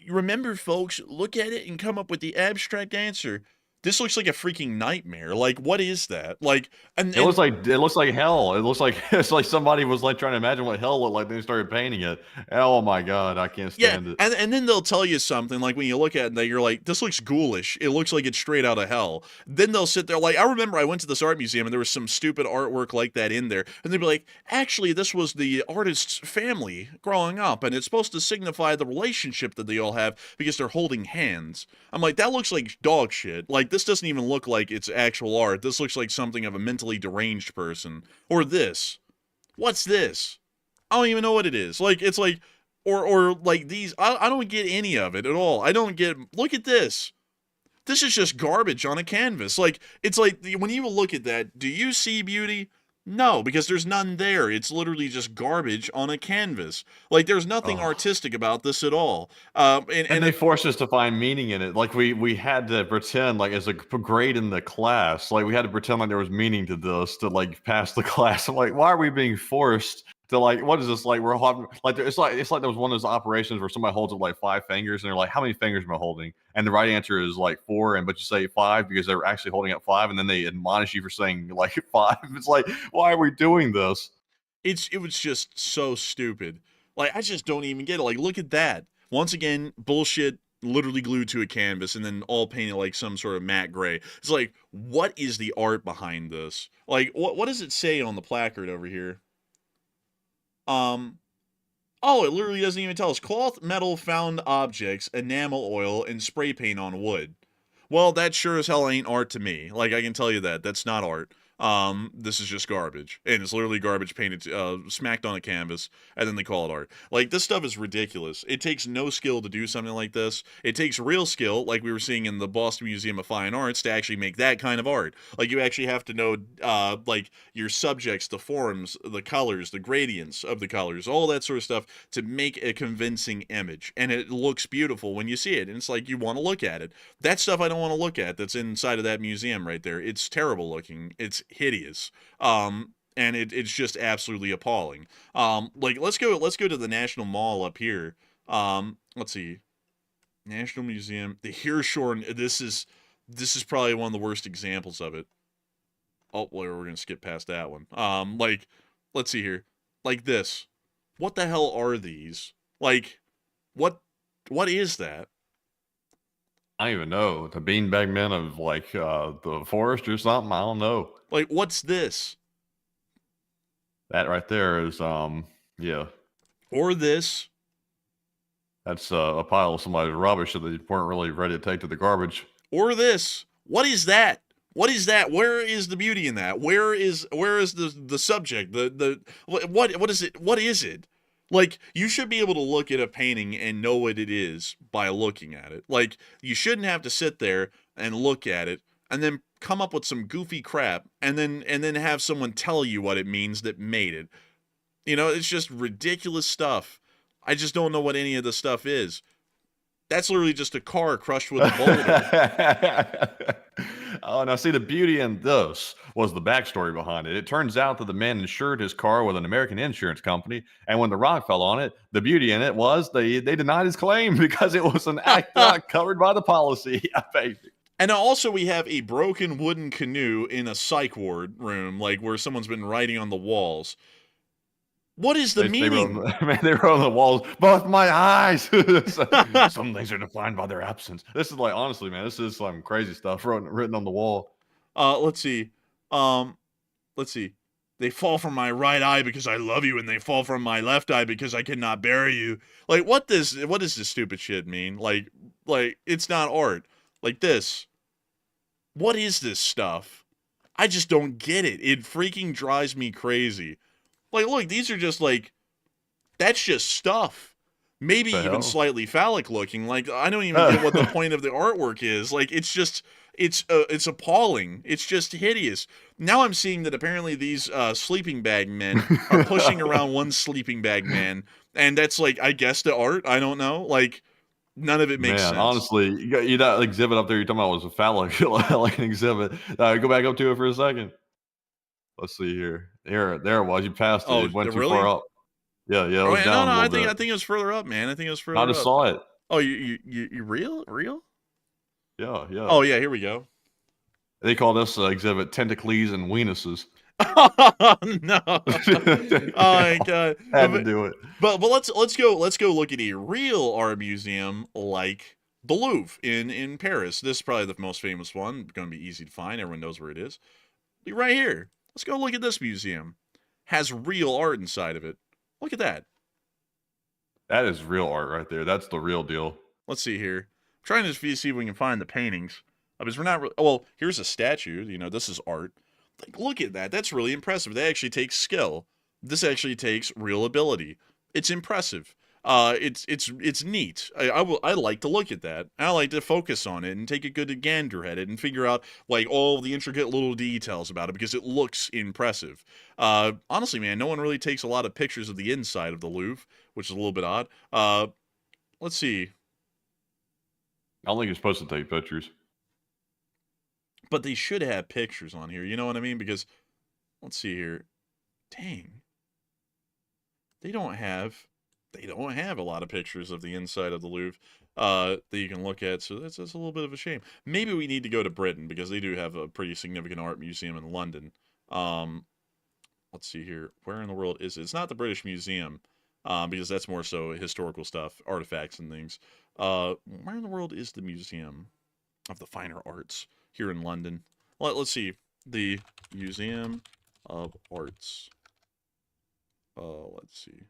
Remember, folks, look at it and come up with the abstract answer. This looks like a freaking nightmare. Like, what is that? Like, It looks like hell. It looks like it's like somebody was like trying to imagine what hell looked like. Then they started painting it. Oh my god, I can't stand it. and then they'll tell you something like when you look at it, that you're like, this looks ghoulish. It looks like it's straight out of hell. Then they'll sit there like, I remember I went to this art museum and there was some stupid artwork like that in there, and they'd be like, actually, this was the artist's family growing up, and it's supposed to signify the relationship that they all have because they're holding hands. I'm like, that looks like dog shit. Like, this doesn't even look like it's actual art. This looks like something of a mentally deranged person. Or this. What's this? I don't even know what it is. Like, it's like, or like these. I don't get any of it at all. I don't get. Look at this. This is just garbage on a canvas. Like, it's like when you look at that, do you see beauty? No, because there's none there. It's literally just garbage on a canvas. Like, there's nothing artistic about this at all. And they forced us to find meaning in it. Like we had to pretend like as a grade in the class, like we had to pretend like there was meaning to this to like pass the class. I'm like, why are we being forced to like? What is this like? We're having like it's like there was one of those operations where somebody holds up like 5 fingers and they're like, how many fingers am I holding? And the right answer is like 4, but you say 5 because they're actually holding up 5, and then they admonish you for saying like 5. It's like, why are we doing this? it was just so stupid. Like, I just don't even get it. Like, look at that. Once again, bullshit literally glued to a canvas and then all painted like some sort of matte gray. It's like, what is the art behind this? Like, what does it say on the placard over here? Oh, it literally doesn't even tell us. Cloth, metal, found objects, enamel oil, and spray paint on wood. Well, that sure as hell ain't art to me. Like, I can tell you that. That's not art. This is just garbage. And it's literally garbage painted, smacked on a canvas, and then they call it art. Like, this stuff is ridiculous. It takes no skill to do something like this. It takes real skill, like we were seeing in the Boston Museum of Fine Arts, to actually make that kind of art. Like, you actually have to know, like, your subjects, the forms, the colors, the gradients of the colors, all that sort of stuff to make a convincing image. And it looks beautiful when you see it. And it's like, you want to look at it. That stuff I don't want to look at that's inside of that museum right there. It's terrible looking. It's hideous. And it's just absolutely appalling. Like, let's go to the National Mall up here. Let's see. National Museum, the Hirshhorn. This is probably one of the worst examples of it. Oh, well, we're gonna skip past that one. Like, let's see here. Like this. What the hell are these? Like, what is that? I don't even know. The beanbag men of like the forest or something. I don't know. Like, what's this? That right there is yeah. Or this. That's a pile of somebody's rubbish that they weren't really ready to take to the garbage. Or this. What is that? What is that? Where is the beauty in that? Where is the subject? What is it? What is it? Like, you should be able to look at a painting and know what it is by looking at it. Like, you shouldn't have to sit there and look at it and then come up with some goofy crap and then have someone tell you what it means that made it. You know, it's just ridiculous stuff. I just don't know what any of the stuff is. That's literally just a car crushed with a boulder. Oh, now see, the beauty in this was the backstory behind it. It turns out that the man insured his car with an American insurance company, and when the rock fell on it, the beauty in it was they denied his claim because it was an act not covered by the policy. And also we have a broken wooden canoe in a psych ward room, like where someone's been writing on the walls. What is the meaning? They wrote on the walls, both my eyes. Some things are defined by their absence. This is like, honestly, man, this is some crazy stuff written on the wall. Let's see. Let's see. They fall from my right eye because I love you, and they fall from my left eye because I cannot bury you. Like, what does this stupid shit mean? Like, it's not art. Like this. What is this stuff? I just don't get it. It freaking drives me crazy. Like, look, these are just like, that's just stuff. Maybe even slightly phallic looking. Like, I don't even get what the point of the artwork is. Like, it's just, it's appalling. It's just hideous. Now I'm seeing that apparently these sleeping bag men are pushing around one sleeping bag man, and that's like, I guess the art. I don't know. Like, none of it makes sense. Honestly, you that exhibit up there you're talking about was a phallic like an exhibit. Go back up to it for a second. Let's see here. There it was. You passed it. It went too far up. Yeah, it was down a little bit. I think it was further up, man. I think it was further up. I just saw it. Oh, you real? Yeah. Oh yeah, here we go. They call this exhibit Tentacles and Weenuses. Oh no! Oh my god! Had to do it. But let's go look at a real art museum like the Louvre in Paris. This is probably the most famous one. Going to be easy to find. Everyone knows where it is. Right here. Let's go look at this museum. Has real art inside of it. Look at that. That is real art right there. That's the real deal. Let's see here. I'm trying to see if we can find the paintings. Because we're not. Well, here's a statue. You know, this is art. Like, look at that. That's really impressive. That actually takes skill. This actually takes real ability. It's impressive. It's neat. I like to look at that. I like to focus on it and take a good gander at it and figure out like all the intricate little details about it because it looks impressive. Honestly, man, no one really takes a lot of pictures of the inside of the Louvre, which is a little bit odd. Let's see. I don't think you're supposed to take pictures. But they should have pictures on here. You know what I mean? Because let's see here. Dang. They don't have a lot of pictures of the inside of the Louvre that you can look at, so that's a little bit of a shame. Maybe we need to go to Britain, because they do have a pretty significant art museum in London. Let's see here. Where in the world is it? It's not the British Museum, because that's more so historical stuff, artifacts and things. Where in the world is the Museum of the Finer Arts here in London? Let's see. The Museum of Arts. Let's see.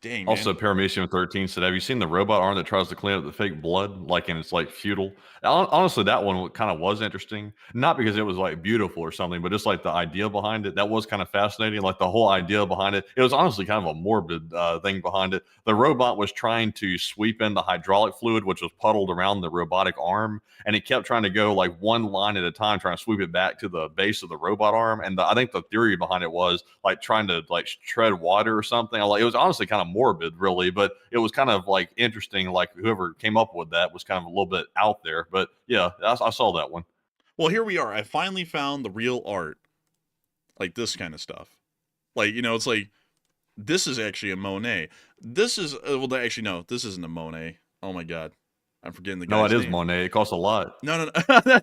Dang, man. Also, Paramecium 13 said, have you seen the robot arm that tries to clean up the fake blood? Like, and it's like futile. Honestly, that one kind of was interesting. Not because it was like beautiful or something, but just like the idea behind it. That was kind of fascinating. Like the whole idea behind it. It was honestly kind of a morbid thing behind it. The robot was trying to sweep in the hydraulic fluid, which was puddled around the robotic arm. And it kept trying to go like one line at a time, trying to sweep it back to the base of the robot arm. And I think the theory behind it was like trying to like tread water or something. It was honestly kind of morbid, really, but it was kind of like interesting. Like whoever came up with that was kind of a little bit out there, but yeah, I saw that one. Well, here we are. I finally found the real art, like this kind of stuff. Like, you know, it's like, this is actually a Monet. This is, well, actually, no, this isn't a Monet. Oh my God. I'm forgetting the guy's name. No, it is Monet. It costs a lot. No.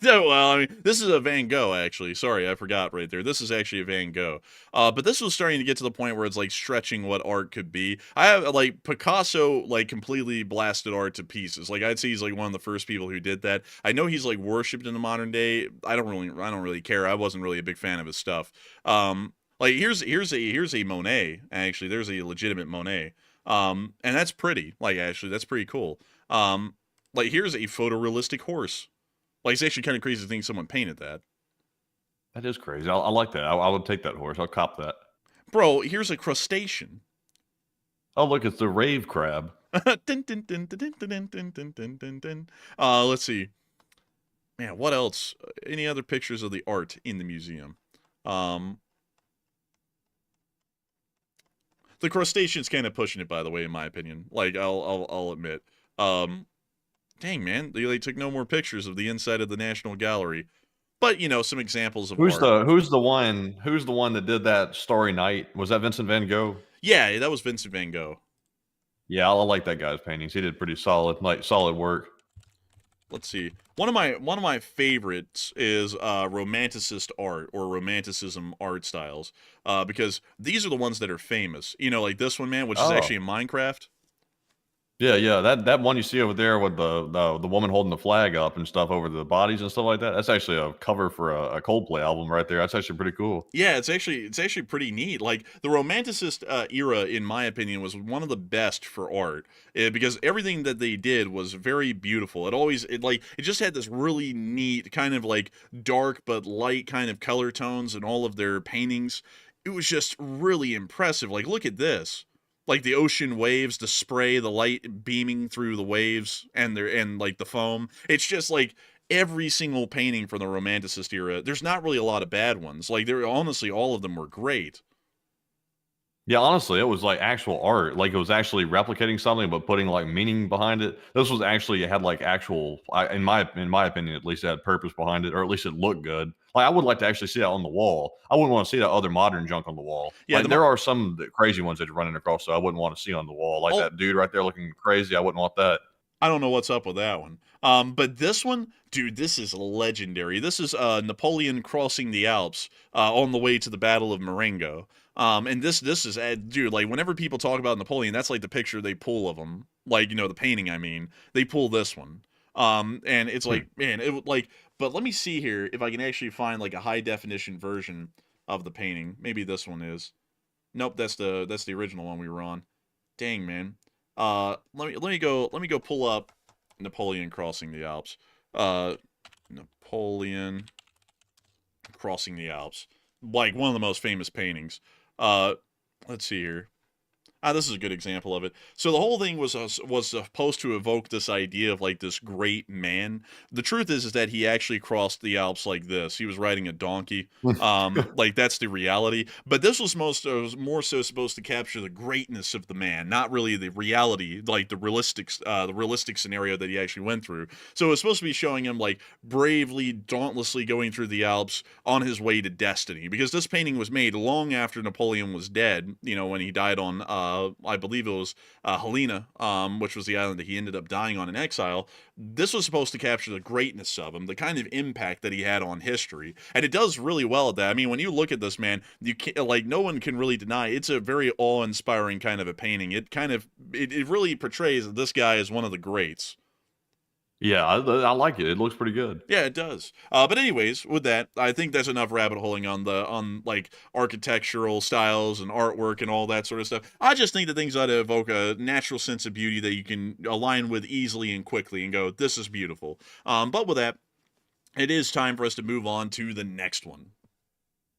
Well, I mean, this is a Van Gogh, actually. Sorry, I forgot right there. This is actually a Van Gogh. But this was starting to get to the point where it's like stretching what art could be. I have like Picasso, like completely blasted art to pieces. Like I'd say he's like one of the first people who did that. I know he's like worshipped in the modern day. I don't really care. I wasn't really a big fan of his stuff. Like here's a Monet. Actually, there's a legitimate Monet. And that's pretty. Like actually, that's pretty cool. Like, here's a photorealistic horse. Like, it's actually kind of crazy to think someone painted that. That is crazy. I like that. I would take that horse. I'll cop that. Bro, here's a crustacean. Oh, look, it's the rave crab. Let's see. Man, what else? Any other pictures of the art in the museum? The crustacean's kind of pushing it, by the way, in my opinion. Like, I'll admit. Dang, man, they took no more pictures of the inside of the National Gallery, but you know, some examples of who's art. Who's the one that did that Starry Night? Was that Vincent Van Gogh? Yeah, that was Vincent Van Gogh. Yeah, I like that guy's paintings. He did pretty solid work. Let's see. One of my favorites is romanticist art or romanticism art styles, because these are the ones that are famous. You know, like this one, man, which is actually in Minecraft. Yeah. That one you see over there with the woman holding the flag up and stuff over the bodies and stuff like that. That's actually a cover for a Coldplay album right there. That's actually pretty cool. Yeah, it's actually pretty neat. Like the Romanticist era, in my opinion, was one of the best for art because everything that they did was very beautiful. It just had this really neat kind of like dark but light kind of color tones in all of their paintings. It was just really impressive. Like look at this. Like the ocean waves, the spray, the light beaming through the waves and like the foam. It's just like every single painting from the Romanticist era. There's not really a lot of bad ones. Like there honestly all of them were great. Yeah, honestly, it was like actual art. Like it was actually replicating something, but putting like meaning behind it. This was actually it had like actual, in my opinion, at least, it had purpose behind it, or at least it looked good. Like I would like to actually see that on the wall. I wouldn't want to see that other modern junk on the wall. Yeah, Like there are some crazy ones that you're running across, so I wouldn't want to see on the wall. Like oh, that dude right there looking crazy. I wouldn't want that. I don't know what's up with that one. But this one, dude, this is legendary. This is Napoleon crossing the Alps on the way to the Battle of Marengo. And this is dude, like whenever people talk about Napoleon, that's like the picture they pull of him. Like, the painting, I mean. They pull this one. And it's like, man, but let me see here if I can actually find like a high definition version of the painting. Maybe this one is. Nope, that's the original one we were on. Dang, man. Let me go pull up Napoleon crossing the Alps. Napoleon crossing the Alps. Like one of the most famous paintings. Let's see here. This is a good example of it. So the whole thing was supposed to evoke this idea of like this great man. The truth is that he actually crossed the Alps like this. He was riding a donkey. Like that's the reality. But this was more so supposed to capture the greatness of the man, not really the reality, like the realistic scenario that he actually went through. So it was supposed to be showing him like bravely, dauntlessly going through the Alps on his way to destiny. Because this painting was made long after Napoleon was dead. When he died on I believe it was Helena, which was the island that he ended up dying on in exile. This was supposed to capture the greatness of him, the kind of impact that he had on history, and it does really well at that. I mean, when you look at this man, you can't, like, no one can really deny it's a very awe-inspiring kind of a painting. It really portrays that this guy is one of the greats. Yeah, I like it. It looks pretty good. Yeah, it does. But anyways, with that, I think that's enough rabbit holing on like architectural styles and artwork and all that sort of stuff. I just think that things ought to evoke a natural sense of beauty that you can align with easily and quickly and go, this is beautiful. But with that, it is time for us to move on to the next one.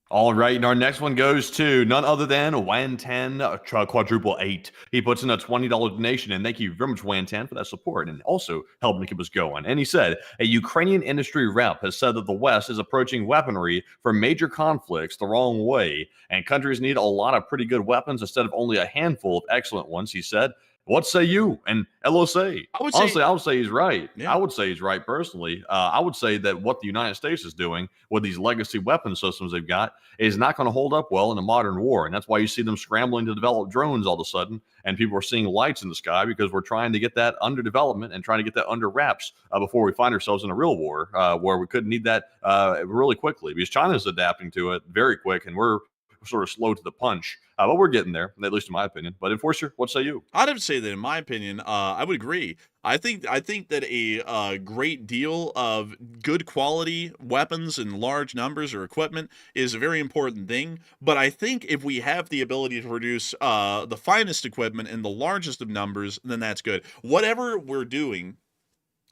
All right, and our next one goes to none other than Wan10 quadruple 8. He puts in a $20 donation, and thank you very much, Wan10, for that support and also helping to keep us going. And he said, a Ukrainian industry rep has said that the West is approaching weaponry for major conflicts the wrong way, and countries need a lot of pretty good weapons instead of only a handful of excellent ones, he said. What say you? And LOC. Honestly, I would say he's right. Yeah. I would say he's right personally. I would say that what the United States is doing with these legacy weapon systems they've got is not going to hold up well in a modern war. And that's why you see them scrambling to develop drones all of a sudden. And people are seeing lights in the sky because we're trying to get that under development and trying to get that under wraps before we find ourselves in a real war where we could need that really quickly because China's adapting to it very quick and we're sort of slow to the punch. But we're getting there, at least in my opinion. But Enforcer, what say you? I'd have to say that, in my opinion, I would agree. I think that a great deal of good quality weapons in large numbers or equipment is a very important thing. But I think if we have the ability to produce the finest equipment in the largest of numbers, then that's good. Whatever we're doing,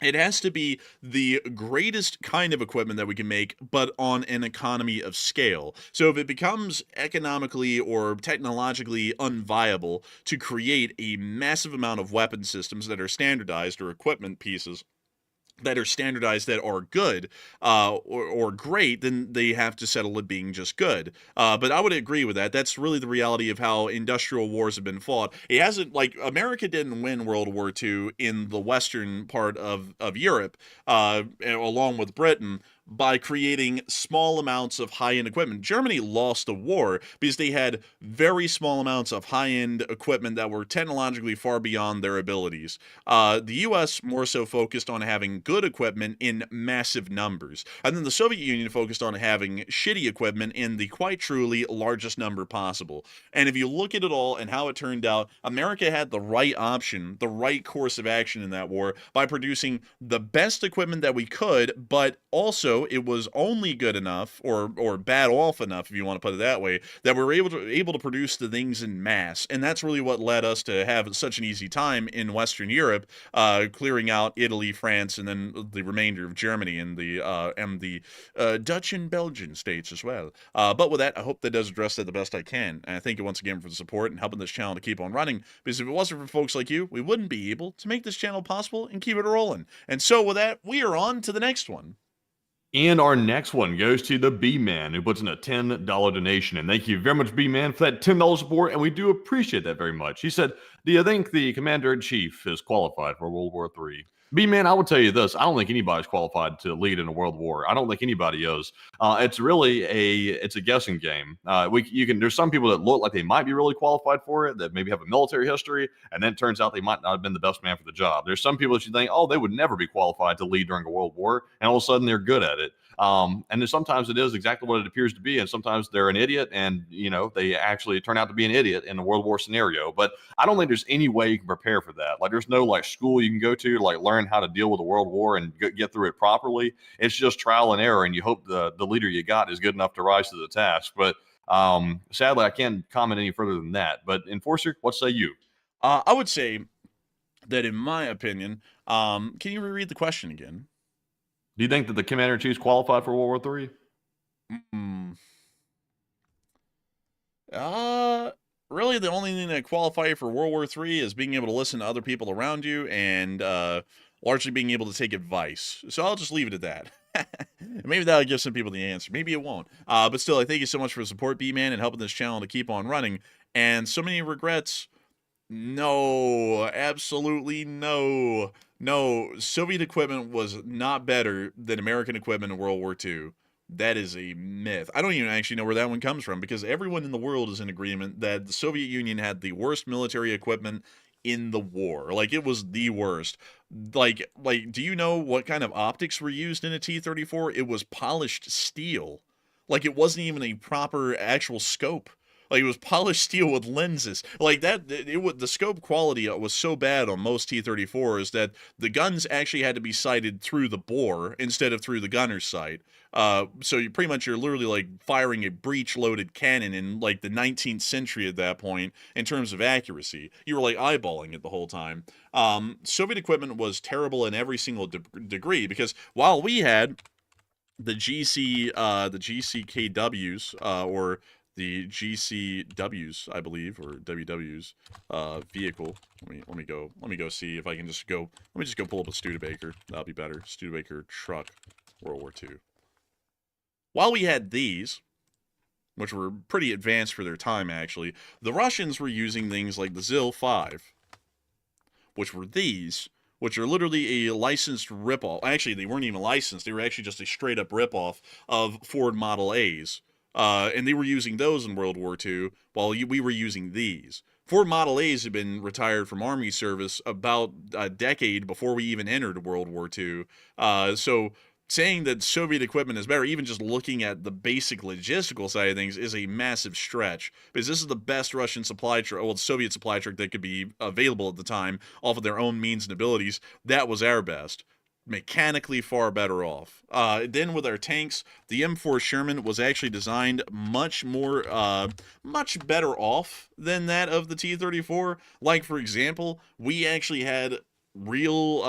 it has to be the greatest kind of equipment that we can make, but on an economy of scale. So if it becomes economically or technologically unviable to create a massive amount of weapon systems that are standardized or equipment pieces that are standardized that are good or great, then they have to settle it being just good. But I would agree with that. That's really the reality of how industrial wars have been fought. It hasn't, like, America didn't win World War II in the western part of Europe, along with Britain, by creating small amounts of high-end equipment. Germany lost the war because they had very small amounts of high-end equipment that were technologically far beyond their abilities. The U.S. more so focused on having good equipment in massive numbers, and then the Soviet Union focused on having shitty equipment in the quite truly largest number possible. And if you look at it all and how it turned out, America had the right option, the right course of action in that war by producing the best equipment that we could, but also it was only good enough or bad off enough, if you want to put it that way, that we were able to produce the things in mass. And that's really what led us to have such an easy time in Western Europe, clearing out Italy, France, and then the remainder of Germany and the Dutch and Belgian states as well. But with that, I hope that does address that the best I can. And I thank you once again for the support and helping this channel to keep on running, because if it wasn't for folks like you, we wouldn't be able to make this channel possible and keep it rolling. And so with that, we are on to the next one. And our next one goes to the B-Man, who puts in a $10 donation. And thank you very much, B-Man, for that $10 support, and we do appreciate that very much. He said, do you think the Commander-in-Chief is qualified for World War III? B-Man, I will tell you this. I don't think anybody's qualified to lead in a world war. I don't think anybody is. It's really it's a guessing game. There's some people that look like they might be really qualified for it, that maybe have a military history, and then it turns out they might not have been the best man for the job. There's some people that you think, oh, they would never be qualified to lead during a world war, and all of a sudden they're good at it. And then sometimes it is exactly what it appears to be, and sometimes they're an idiot, and they actually turn out to be an idiot in a world war scenario. But I don't think there's any way you can prepare for that. Like, there's no school you can go to learn how to deal with a world war and get through it properly. It's just trial and error, and you hope the leader you got is good enough to rise to the task. But sadly, I can't comment any further than that. But Enforcer, what say you? I would say that, in my opinion, can you reread the question again? Do you think that the Commander-in-Chief is qualified for World War III? Really, the only thing that qualifies you for World War III is being able to listen to other people around you and largely being able to take advice. So I'll just leave it at that. Maybe that'll give some people the answer. Maybe it won't. But still, I thank you so much for the support, B-Man, and helping this channel to keep on running. And so many regrets. No, absolutely no. No, Soviet equipment was not better than American equipment in World War II. That is a myth. I don't even actually know where that one comes from, because everyone in the world is in agreement that the Soviet Union had the worst military equipment in the war. It was the worst. Do you know what kind of optics were used in a T-34? It was polished steel. It wasn't even a proper actual scope. It was polished steel with lenses. The scope quality was so bad on most T-34s that the guns actually had to be sighted through the bore instead of through the gunner's sight. So you're literally firing a breech-loaded cannon in the 19th century at that point in terms of accuracy. You were eyeballing it the whole time. Soviet equipment was terrible in every single degree, because while we had the GCKWs, or the GCWs, I believe, or WWs, vehicle. Let me go see if I can let me just go pull up a Studebaker. That'll be better. Studebaker truck, World War II. While we had these, which were pretty advanced for their time, actually, the Russians were using things like the ZIL-5, which were these, which are literally a licensed ripoff. Actually, they weren't even licensed. They were actually just a straight-up ripoff of Ford Model A's. And they were using those in World War II, while we were using these. Ford Model A's had been retired from Army service about a decade before we even entered World War II. So saying that Soviet equipment is better, even just looking at the basic logistical side of things, is a massive stretch. Because this is the best Russian supply truck, well, Soviet supply truck that could be available at the time, off of their own means and abilities. That was our best. Mechanically far better off. Then with our tanks, the M4 Sherman was actually designed much better off than that of the T-34. For example, we actually had real,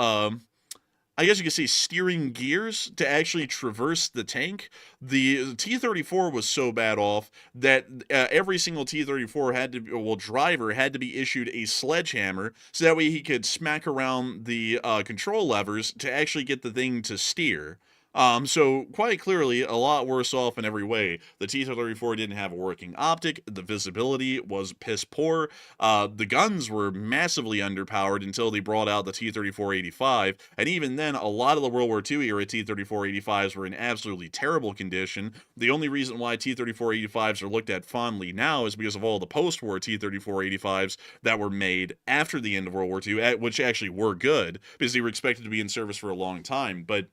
I guess you could say, steering gears to actually traverse the tank. The T-34 was so bad off that every single T-34 driver had to be issued a sledgehammer, so that way he could smack around the control levers to actually get the thing to steer. So quite clearly, a lot worse off in every way. The T-34 didn't have a working optic. The visibility was piss poor. The guns were massively underpowered until they brought out the T-34-85, and even then, a lot of the World War II era T-34-85s were in absolutely terrible condition. The only reason why T-34-85s are looked at fondly now is because of all the post-war T-34-85s that were made after the end of World War II, which actually were good because they were expected to be in service for a long time, but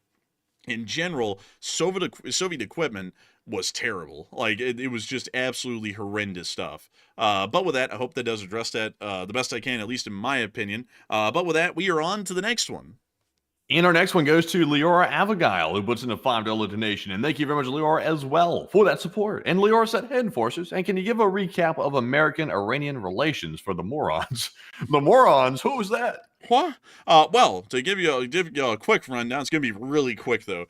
in general, Soviet equipment was terrible. Like, it was just absolutely horrendous stuff. But with that, I hope that does address that the best I can, at least in my opinion. But with that, we are on to the next one. And our next one goes to Leora Abigail, who puts in a $5 donation. And thank you very much, Leora, as well, for that support. And Leora said, "Hey, Enforcers, and can you give a recap of American-Iranian relations for the morons?" The morons? Who was that? What? Well, to give you a quick rundown, it's going to be really quick, though.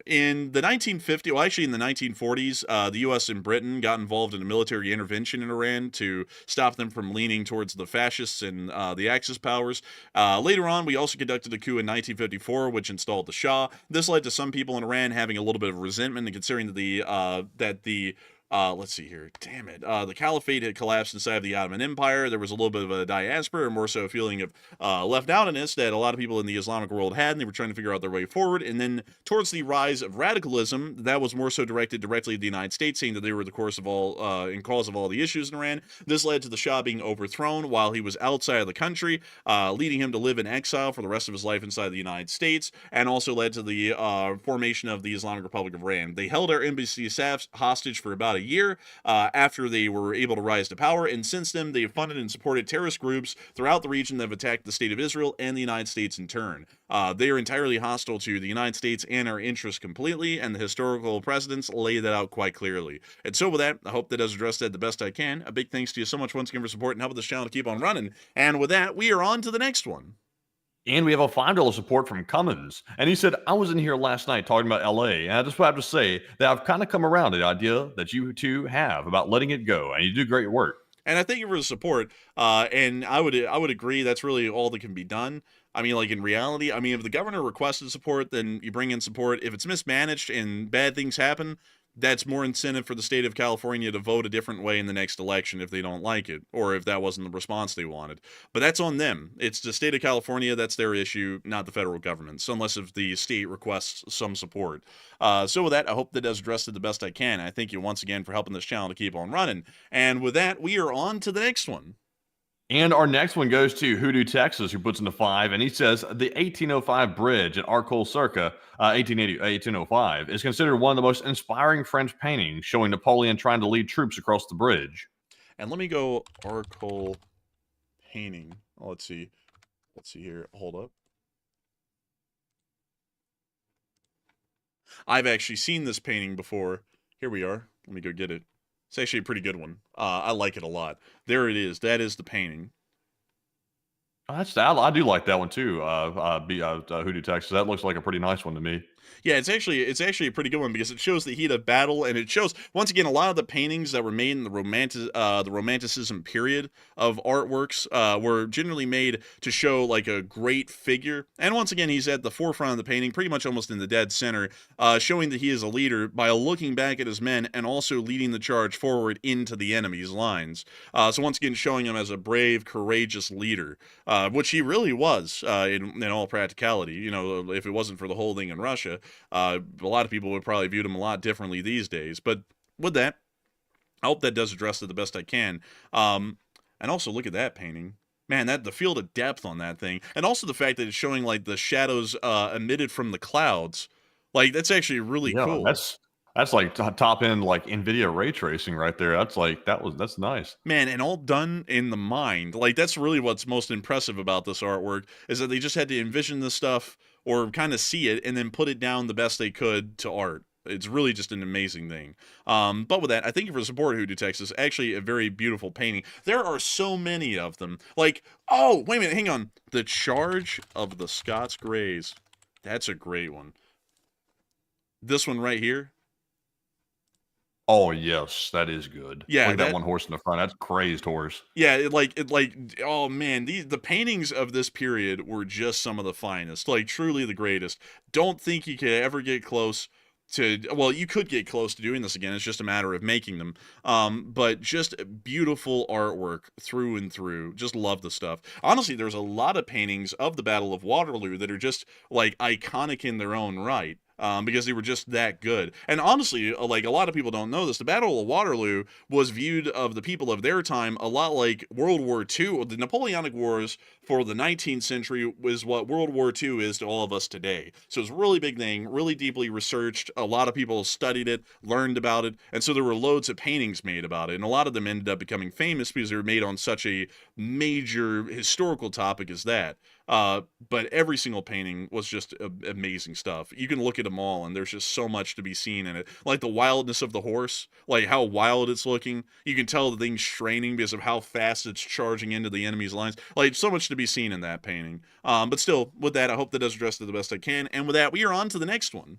In the 1950s, well, actually in the 1940s, the U.S. and Britain got involved in a military intervention in Iran to stop them from leaning towards the fascists and the Axis powers. Later on, we also conducted a coup in 1954, which installed the Shah. This led to some people in Iran having a little bit of resentment and considering that the let's see here. Damn it. The caliphate had collapsed inside of the Ottoman Empire. There was a little bit of a diaspora, or more so a feeling of left-outedness that a lot of people in the Islamic world had, and they were trying to figure out their way forward. And then towards the rise of radicalism, that was more so directed directly at the United States, saying that they were the cause of all the issues in Iran. This led to the Shah being overthrown while he was outside of the country, leading him to live in exile for the rest of his life inside the United States, and also led to the formation of the Islamic Republic of Iran. They held our embassy staff hostage for about a year after they were able to rise to power, and since then they have funded and supported terrorist groups throughout the region that have attacked the state of Israel and the United States in turn. They are entirely hostile to the United States and our interests completely, and the historical precedents lay that out quite clearly. And so with that, I hope that does address that the best I can. A big thanks to you so much once again for support and helping this channel to keep on running. And with that, we are on to the next one. And we have a $5 support from Cummins. And he said, "I was in here last night talking about LA, and I just have to say that I've kind of come around to the idea that you two have about letting it go, and you do great work." And I thank you for the support. And I would agree that's really all that can be done. I mean, like in reality, I mean, if the governor requested support, then you bring in support. If it's mismanaged and bad things happen, that's more incentive for the state of California to vote a different way in the next election if they don't like it, or if that wasn't the response they wanted. But that's on them. It's the state of California, that's their issue, not the federal government, so unless if the state requests some support. So with that, I hope that does address it the best I can. I thank you once again for helping this channel to keep on running. And with that, we are on to the next one. And our next one goes to Hoodoo, Texas, who puts in a 5, and he says the 1805 bridge at Arcole circa 1805 is considered one of the most inspiring French paintings, showing Napoleon trying to lead troops across the bridge. And let me go Arcole painting. Oh, let's see. Let's see here. Hold up. I've actually seen this painting before. Here we are. Let me go get it. It's actually a pretty good one. I like it a lot. There it is. That is the painting. I do like that one too. Hoodoo, Texas. That looks like a pretty nice one to me. Yeah, it's actually a pretty good one because it shows the heat of battle, and it shows once again a lot of the paintings that were made in the Romanticism period of artworks were generally made to show like a great figure. And once again, he's at the forefront of the painting, pretty much almost in the dead center, showing that he is a leader by looking back at his men and also leading the charge forward into the enemy's lines. So once again, showing him as a brave, courageous leader, which he really was in all practicality. You know, if it wasn't for the whole thing in Russia. A lot of people would probably view him a lot differently these days. But with that, I hope that does address it the best I can. And also, look at that painting. Man, the field of depth on that thing. And also the fact that it's showing, like, the shadows emitted from the clouds. Like, that's actually really cool. That's like top end, like NVIDIA ray tracing right there. That's nice. Man, and all done in the mind. Like, that's really what's most impressive about this artwork, is that they just had to envision this stuff or kind of see it and then put it down the best they could to art. It's really just an amazing thing. But with that, I thank you for support, Hoodoo, Texas. Actually, a very beautiful painting. There are so many of them. Like, oh, wait a minute, hang on. The Charge of the Scots Greys. That's a great one. This one right here. Oh, yes, that is good. Yeah, Look at that that one horse in the front. That's a crazed horse. yeah, oh man, the paintings of this period were just some of the finest, like truly the greatest. Don't think you could ever get close to, well, you could get close to doing this again. It's just a matter of making them. But just beautiful artwork through and through. Just love the stuff. Honestly, there's a lot of paintings of the Battle of Waterloo that are just like iconic in their own right. Because they were just that good. And honestly, like a lot of people don't know this, the Battle of Waterloo was viewed of the people of their time a lot like World War II. The Napoleonic Wars for the 19th century was what World War II is to all of us today. So it's a really big thing, really deeply researched. A lot of people studied it, learned about it, and so there were loads of paintings made about it. And a lot of them ended up becoming famous because they were made on such a major historical topic as that. But every single painting was just amazing stuff. You can look at them all, and there's just so much to be seen in it. Like the wildness of the horse, like how wild it's looking. You can tell the thing's straining because of how fast it's charging into the enemy's lines. Like so much to be seen in that painting. But still, with that, I hope that does address it the best I can. And with that, we are on to the next one.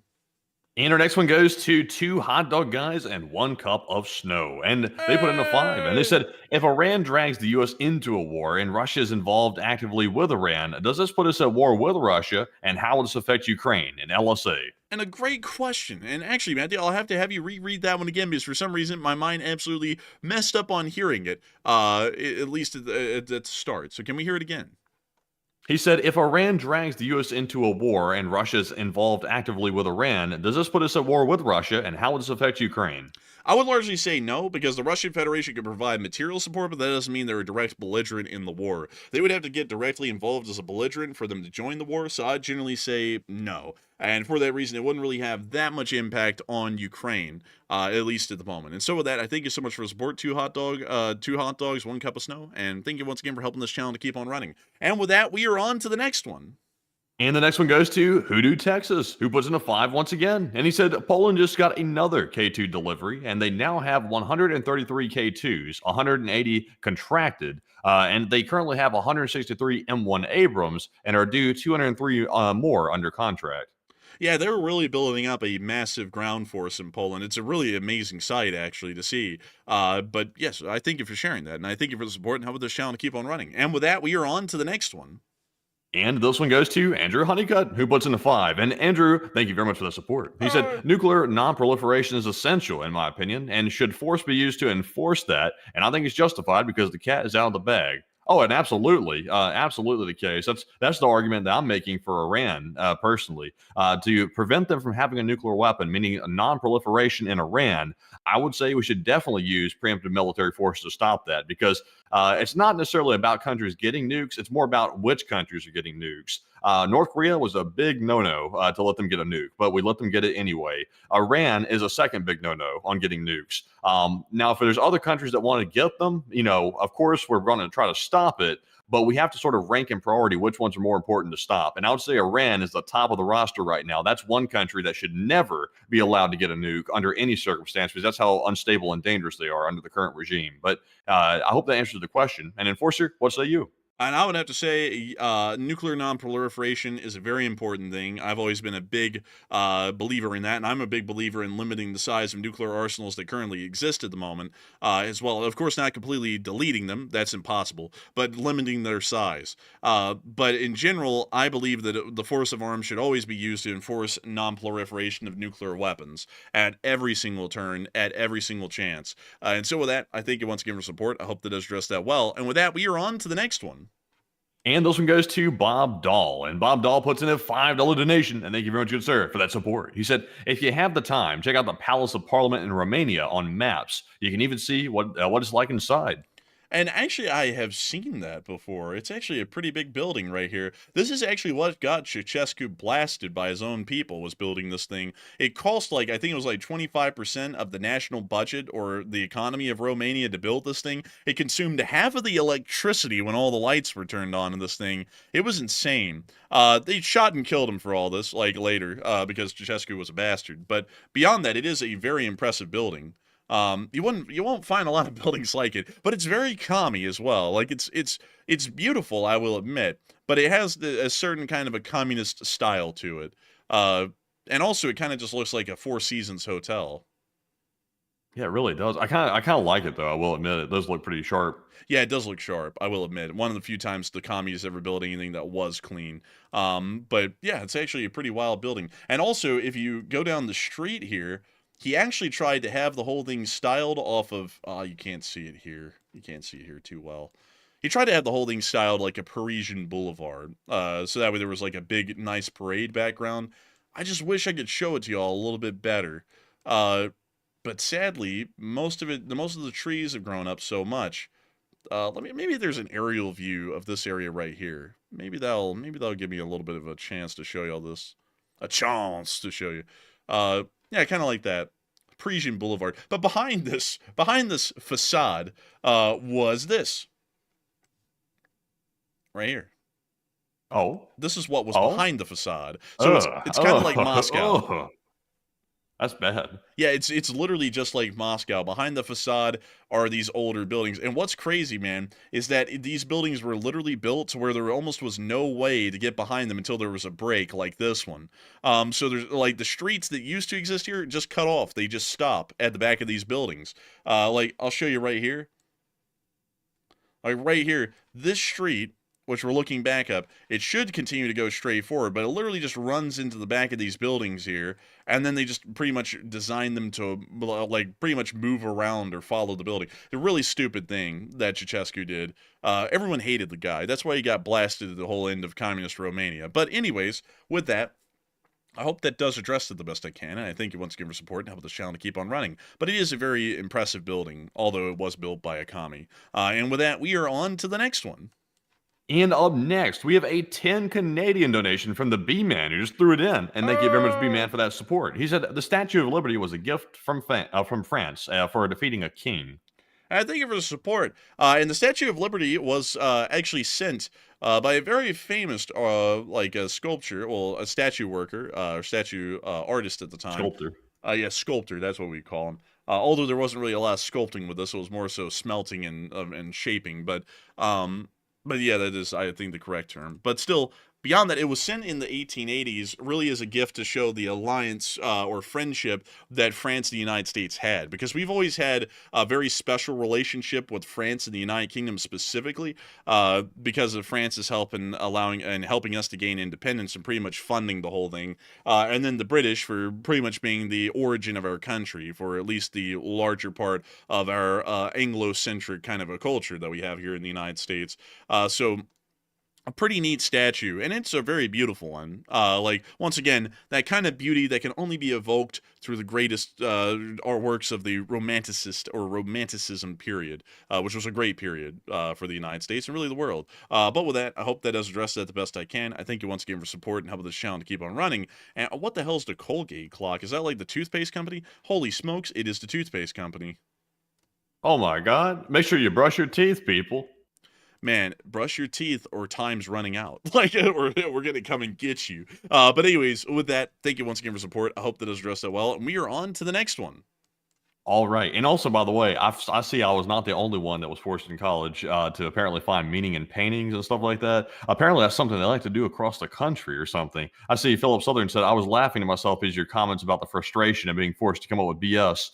And our next one goes to 2 hot dog guys and 1 cup of snow. And they put in a 5. And they said, if Iran drags the U.S. into a war and Russia is involved actively with Iran, does this put us at war with Russia? And how will this affect Ukraine and LSA? And a great question. And actually, Matthew, I'll have to have you reread that one again because for some reason my mind absolutely messed up on hearing it, at least at the start. So can we hear it again? He said, if Iran drags the U.S. into a war and Russia's involved actively with Iran, does this put us at war with Russia? And how will this affect Ukraine? I would largely say no, because the Russian Federation can provide material support, but that doesn't mean they're a direct belligerent in the war. They would have to get directly involved as a belligerent for them to join the war, so I'd generally say no. And for that reason, it wouldn't really have that much impact on Ukraine, at least at the moment. And so with that, I thank you so much for the support. 2 hot dogs, 1 cup of snow, and thank you once again for helping this channel to keep on running. And with that, we are on to the next one. And the next one goes to Hoodoo, Texas, who puts in a 5 once again. And he said Poland just got another K2 delivery, and they now have 133 K2s, 180 contracted, and they currently have 163 M1 Abrams and are due 203 more under contract. Yeah, they're really building up a massive ground force in Poland. It's a really amazing sight, actually, to see. But yes, I thank you for sharing that, and I thank you for the support and helping this channel to keep on running. And with that, we are on to the next one. And this one goes to Andrew Honeycutt, who puts in a 5. And Andrew, thank you very much for the support. He said, nuclear non-proliferation is essential, in my opinion, and should force be used to enforce that. And I think it's justified because the cat is out of the bag. Oh, and absolutely the case. That's the argument that I'm making for Iran, personally, to prevent them from having a nuclear weapon, meaning a non-proliferation in Iran. I would say we should definitely use preemptive military force to stop that, because it's not necessarily about countries getting nukes. It's more about which countries are getting nukes. North Korea was a big no-no to let them get a nuke, but we let them get it anyway. Iran is a second big no-no on getting nukes. Now, if there's other countries that want to get them, of course, we're going to try to stop it, but we have to sort of rank in priority which ones are more important to stop. And I would say Iran is the top of the roster right now. That's one country that should never be allowed to get a nuke under any circumstance, because that's how unstable and dangerous they are under the current regime. But I hope that answers the question. And Enforcer, what say you? And I would have to say nuclear non-proliferation is a very important thing. I've always been a big believer in that, and I'm a big believer in limiting the size of nuclear arsenals that currently exist at the moment, as well. Of course, not completely deleting them. That's impossible, but limiting their size. But in general, I believe that the force of arms should always be used to enforce non-proliferation of nuclear weapons at every single turn, at every single chance. And so with that, I thank you once again for support. I hope that does address that well. And with that, we are on to the next one. And this one goes to Bob Dahl. And Bob Dahl puts in a $5 donation. And thank you very much, good sir, for that support. He said, if you have the time, check out the Palace of Parliament in Romania on maps. You can even see what it's like inside. And actually, I have seen that before. It's actually a pretty big building right here. This is actually what got Ceausescu blasted by his own people, was building this thing. It cost I think it was 25% of the national budget or the economy of Romania to build this thing. It consumed half of the electricity when all the lights were turned on in this thing. It was insane. They shot and killed him for all this, later, because Ceausescu was a bastard. But beyond that, it is a very impressive building. You won't find a lot of buildings like it, but it's very calmy as well. It's beautiful, I will admit, but it has a certain kind of a communist style to it. And also it kind of just looks like a Four Seasons hotel. Yeah, it really does. I kind of like it though. I will admit it does look pretty sharp. Yeah, it does look sharp, I will admit. One of the few times the commies ever built anything that was clean. But yeah, it's actually a pretty wild building. And also, if you go down the street here, he actually tried to have the whole thing styled off of. You can't see it here. You can't see it here too well. He tried to have the whole thing styled like a Parisian boulevard, so that way there was like a big, nice parade background. I just wish I could show it to y'all a little bit better. Uh, but sadly, most of the trees have grown up so much. Maybe there's an aerial view of this area right here. Maybe that'll give me a little bit of a chance to show y'all this. A chance to show you. Yeah, kind of like that. Parisian Boulevard. But behind this facade, was this right here. Oh, This is what was oh, behind the facade. So it's kind of like Moscow. ugh. That's bad. Yeah, it's literally just like Moscow. Behind the facade are these older buildings. And what's crazy, man, is that these buildings were literally built to where there almost was no way to get behind them until there was a break like this one. So there's like the streets that used to exist here just cut off. They just stop at the back of these buildings. Like I'll show you right here. Like right here, this street, which we're looking back up, it should continue to go straight forward, but it literally just runs into the back of these buildings here, and then they just pretty much design them to, like, pretty much move around or follow the building. The really stupid thing that Ceausescu did. Everyone hated the guy. That's why he got blasted at the whole end of communist Romania. But anyways, with that, I hope that does address it the best I can, and I thank you once again for support and help this channel to keep on running. But it is a very impressive building, although it was built by a commie. And with that, we are on to the next one. And up next, we have a 10 Canadian donation from the B-Man who just threw it in. And thank you very much, B-Man, for that support. He said the Statue of Liberty was a gift from France for defeating a king. Thank you for the support. And the Statue of Liberty was actually sent by a very famous, a sculpture, well, a statue worker, or statue artist at the time. Sculptor. Yeah, sculptor, that's what we call him. Although there wasn't really a lot of sculpting with this, it was more so smelting and shaping. But yeah, that is, I think, the correct term. But still, beyond that, it was sent in the 1880s really as a gift to show the alliance or friendship that France and the United States had. Because we've always had a very special relationship with France and the United Kingdom specifically because of France's help in helping us to gain independence and pretty much funding the whole thing. And then the British for pretty much being the origin of our country, for at least the larger part of our Anglo-centric kind of a culture that we have here in the United States. So a pretty neat statue, and it's a very beautiful one. Like, once again, that kind of beauty that can only be evoked through the greatest works of the Romanticism period, which was a great period for the United States and really the world. But with that, I hope that does address that the best I can. I thank you once again for support and helping this channel to keep on running. And what the hell's the Colgate clock? Is that like the toothpaste company? Holy smokes, it is the toothpaste company. Oh my God. Make sure you brush your teeth, people. Man, brush your teeth or time's running out. Like, we're going to come and get you. But anyways, with that, thank you once again for support. I hope that does address that well. And we are on to the next one. All right. And also, by the way, I see I was not the only one that was forced in college to apparently find meaning in paintings and stuff like that. Apparently, that's something they like to do across the country or something. I see Philip Southern said, I was laughing to myself as your comments about the frustration of being forced to come up with BS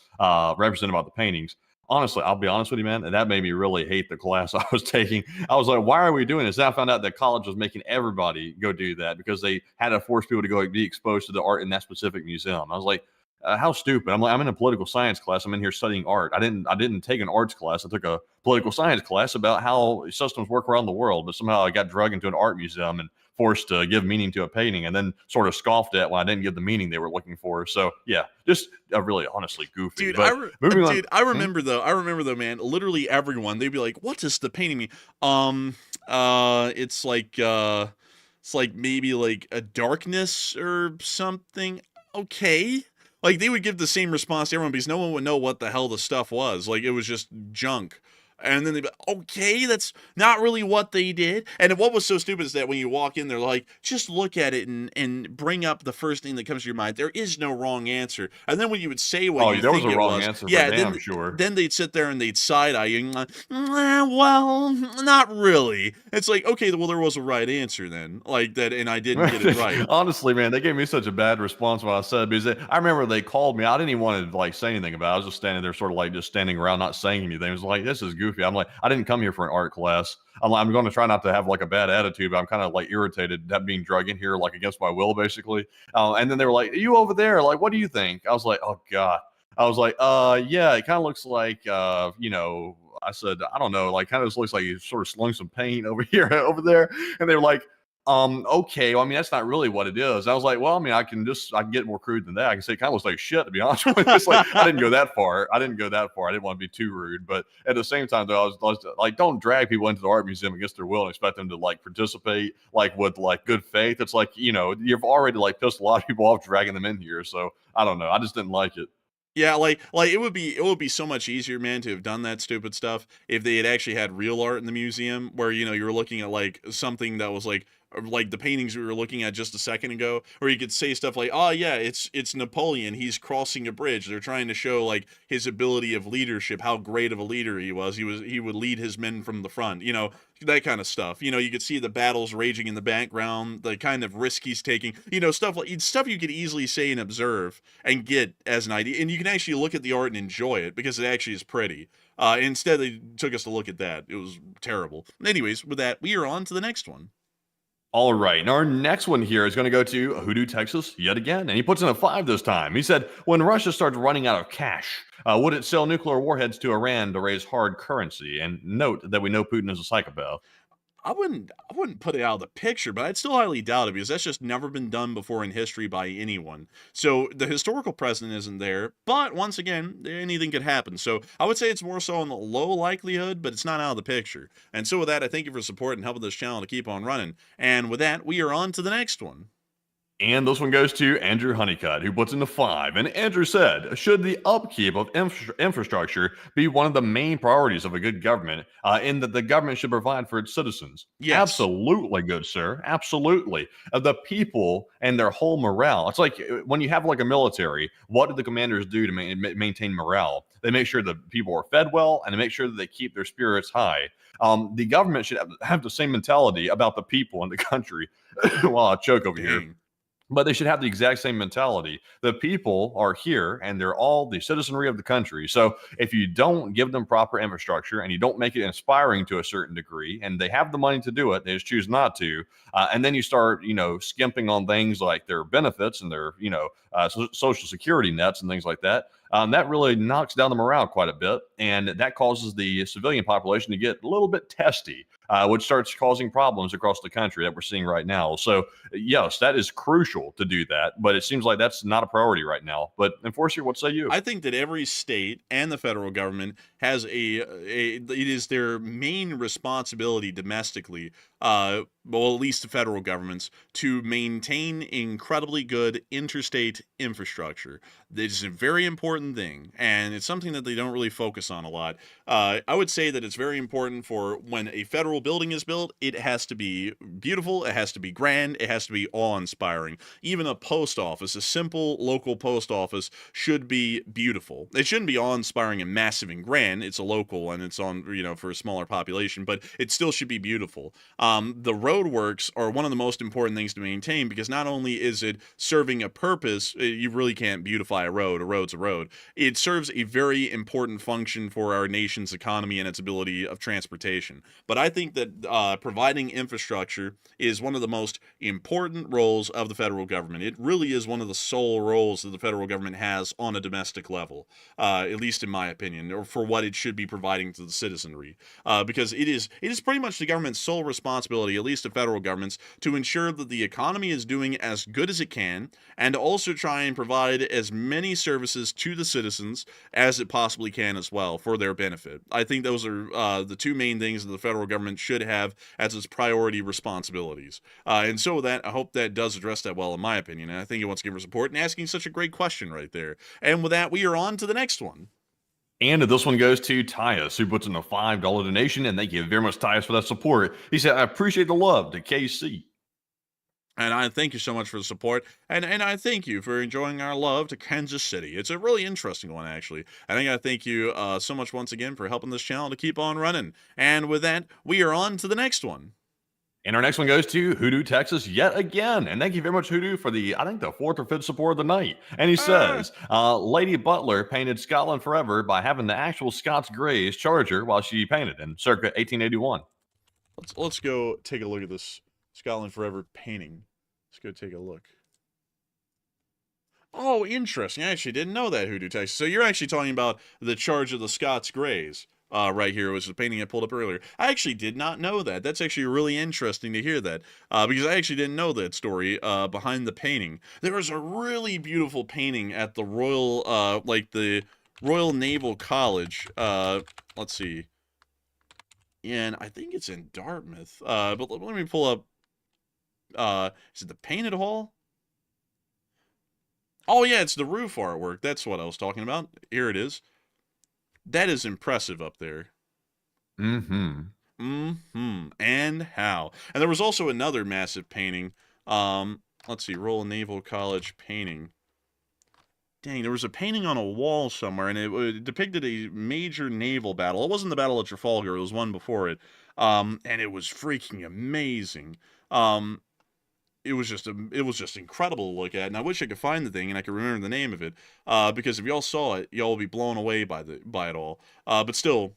represented about the paintings. Honestly, I'll be honest with you, man, and that made me really hate the class I was taking. I was like, why are we doing this? Then I found out that college was making everybody go do that because they had to force people to go be exposed to the art in that specific museum. I was like, how stupid. I'm in a political science class. I'm in here studying art. I didn't take an arts class. I took a political science class about how systems work around the world, but somehow I got drugged into an art museum and forced to give meaning to a painting and then sort of scoffed at when I didn't give the meaning they were looking for. So yeah, just really honestly goofy. Dude, but I remember though, man, literally everyone, they'd be like, what does the painting mean? It's like maybe like a darkness or something. Okay. Like, they would give the same response to everyone because no one would know what the hell the stuff was. Like, it was just junk. And then they'd be like, okay, that's not really what they did. And what was so stupid is that when you walk in, they're like, just look at it and bring up the first thing that comes to your mind. There is no wrong answer. And then when you would say what Oh, you there was think a it wrong was, answer for yeah, damn sure. then they'd sit there and they'd side eye you and like, well, not really. It's like, okay, well, there was a right answer then, like that, and I didn't get it right. Honestly, man, they gave me such a bad response when I said, because I remember they called me. I didn't even want to like say anything about it. I was just standing there, sort of like just standing around, not saying anything. It was like, this is goofy. I'm like, I didn't come here for an art class. I'm going to try not to have like a bad attitude, but I'm kind of like irritated that being drug in here like against my will, basically. And then they were like, "Are you over there? Like, what do you think?" I was like, "Oh God." I was like, yeah, it kind of looks like, you know." I said, "I don't know, like, kind of just looks like you sort of slung some paint over here, over there." And they were like, okay, well, I mean, that's not really what it is. I was like, well, I mean, I can get more crude than that. I can say it kind of looks like shit, to be honest with you. It's like, I didn't go that far. I didn't want to be too rude. But at the same time, though, I was like, don't drag people into the art museum against their will and expect them to like participate like with like good faith. It's like, you know, you've already like pissed a lot of people off dragging them in here. So I don't know. I just didn't like it. Yeah, like it would be so much easier, man, to have done that stupid stuff if they had actually had real art in the museum where, you know, you were looking at like something that was like the paintings we were looking at just a second ago, or you could say stuff like, "Oh yeah, it's Napoleon. He's crossing a bridge." They're trying to show like his ability of leadership, how great of a leader he was. He would lead his men from the front, you know, that kind of stuff. You know, you could see the battles raging in the background, the kind of risk he's taking, you know, stuff you could easily say and observe and get as an idea, and you can actually look at the art and enjoy it because it actually is pretty. Instead, they took us to look at that. It was terrible. Anyways, with that, we are on to the next one. All right. And our next one here is going to go to Hoodoo, Texas, yet again. And he puts in a 5 this time. He said, when Russia starts running out of cash, would it sell nuclear warheads to Iran to raise hard currency? And note that we know Putin is a psychopath. I wouldn't put it out of the picture, but I'd still highly doubt it because that's just never been done before in history by anyone. So the historical precedent isn't there, but once again, anything could happen. So I would say it's more so on the low likelihood, but it's not out of the picture. And so with that, I thank you for support and helping this channel to keep on running. And with that, we are on to the next one. And this one goes to Andrew Honeycutt, who puts in the 5. And Andrew said, should the upkeep of infrastructure be one of the main priorities of a good government, in that the government should provide for its citizens? Yes. Absolutely, good sir. Absolutely. The people and their whole morale. It's like when you have like a military, what do the commanders do to maintain morale? They make sure the people are fed well and they make sure that they keep their spirits high. The government should have the same mentality about the people in the country. Well, I choke over here. But they should have the exact same mentality. The people are here and they're all the citizenry of the country. So if you don't give them proper infrastructure and you don't make it inspiring to a certain degree, and they have the money to do it, they just choose not to. And then you start, you know, skimping on things like their benefits and their, you know, social security nets and things like that. That really knocks down the morale quite a bit. And that causes the civilian population to get a little bit testy, which starts causing problems across the country that we're seeing right now. So, yes, that is crucial to do that. But it seems like that's not a priority right now. But, Enforcer, what say you? I think that every state and the federal government has it is their main responsibility domestically, well, at least the federal governments, to maintain incredibly good interstate infrastructure. This is a very important thing, and it's something that they don't really focus on a lot. I would say that it's very important for when a federal building is built, it has to be beautiful, it has to be grand, it has to be awe-inspiring. Even a post office, a simple local post office, should be beautiful. It shouldn't be awe-inspiring and massive and grand. It's a local and it's on, you know, for a smaller population, but it still should be beautiful. The roadworks are one of the most important things to maintain because not only is it serving a purpose, you really can't beautify a road. A road's a road. It serves a very important function for our nation's economy and its ability of transportation. But I think that providing infrastructure is one of the most important roles of the federal government. It really is one of the sole roles that the federal government has on a domestic level, at least in my opinion, or for what it should be providing to the citizenry. Because it is pretty much the government's sole responsibility, at least the federal government's, to ensure that the economy is doing as good as it can, and to also try and provide as many services to the citizens as it possibly can as well for their benefit. I think those are the two main things that the federal government should have as its priority responsibilities. And so with that, I hope that does address that well, in my opinion. And I think it wants to give her support and asking such a great question right there. And with that, we are on to the next one. And this one goes to Tyus, who puts in a $5 donation. And thank you very much, Tyus, for that support. He said, I appreciate the love to KC. And I thank you so much for the support, and I thank you for enjoying our love to Kansas City. It's a really interesting one, actually. I think I thank you so much once again for helping this channel to keep on running. And with that, we are on to the next one. And our next one goes to Hoodoo, Texas, yet again. And thank you very much, Hoodoo, for I think the 4th or 5th support of the night. And he says, Lady Butler painted Scotland forever by having the actual Scots Greys charge her while she painted in circa 1881. Let's go take a look at this Scotland Forever painting. Let's go take a look. Oh, interesting. I actually didn't know that, Hoodoo Texas. So you're actually talking about the charge of the Scots Greys. Right here was the painting I pulled up earlier. I actually did not know that. That's actually really interesting to hear that, because I actually didn't know that story behind the painting. There was a really beautiful painting at the Royal, the Royal Naval College. Let's see. And I think it's in Dartmouth. But let me pull up. Is it the Painted Hall? Oh yeah, it's the roof artwork. That's what I was talking about. Here it is. That is impressive up there. And how. And there was also another massive painting. Let's see, Royal Naval College painting. Dang, there was a painting on a wall somewhere, and it depicted a major naval battle. It wasn't the Battle of Trafalgar, it was one before it. And it was freaking amazing. It was just incredible to look at, and I wish I could find the thing and I could remember the name of it, because if y'all saw it, y'all would be blown away by it all. But still,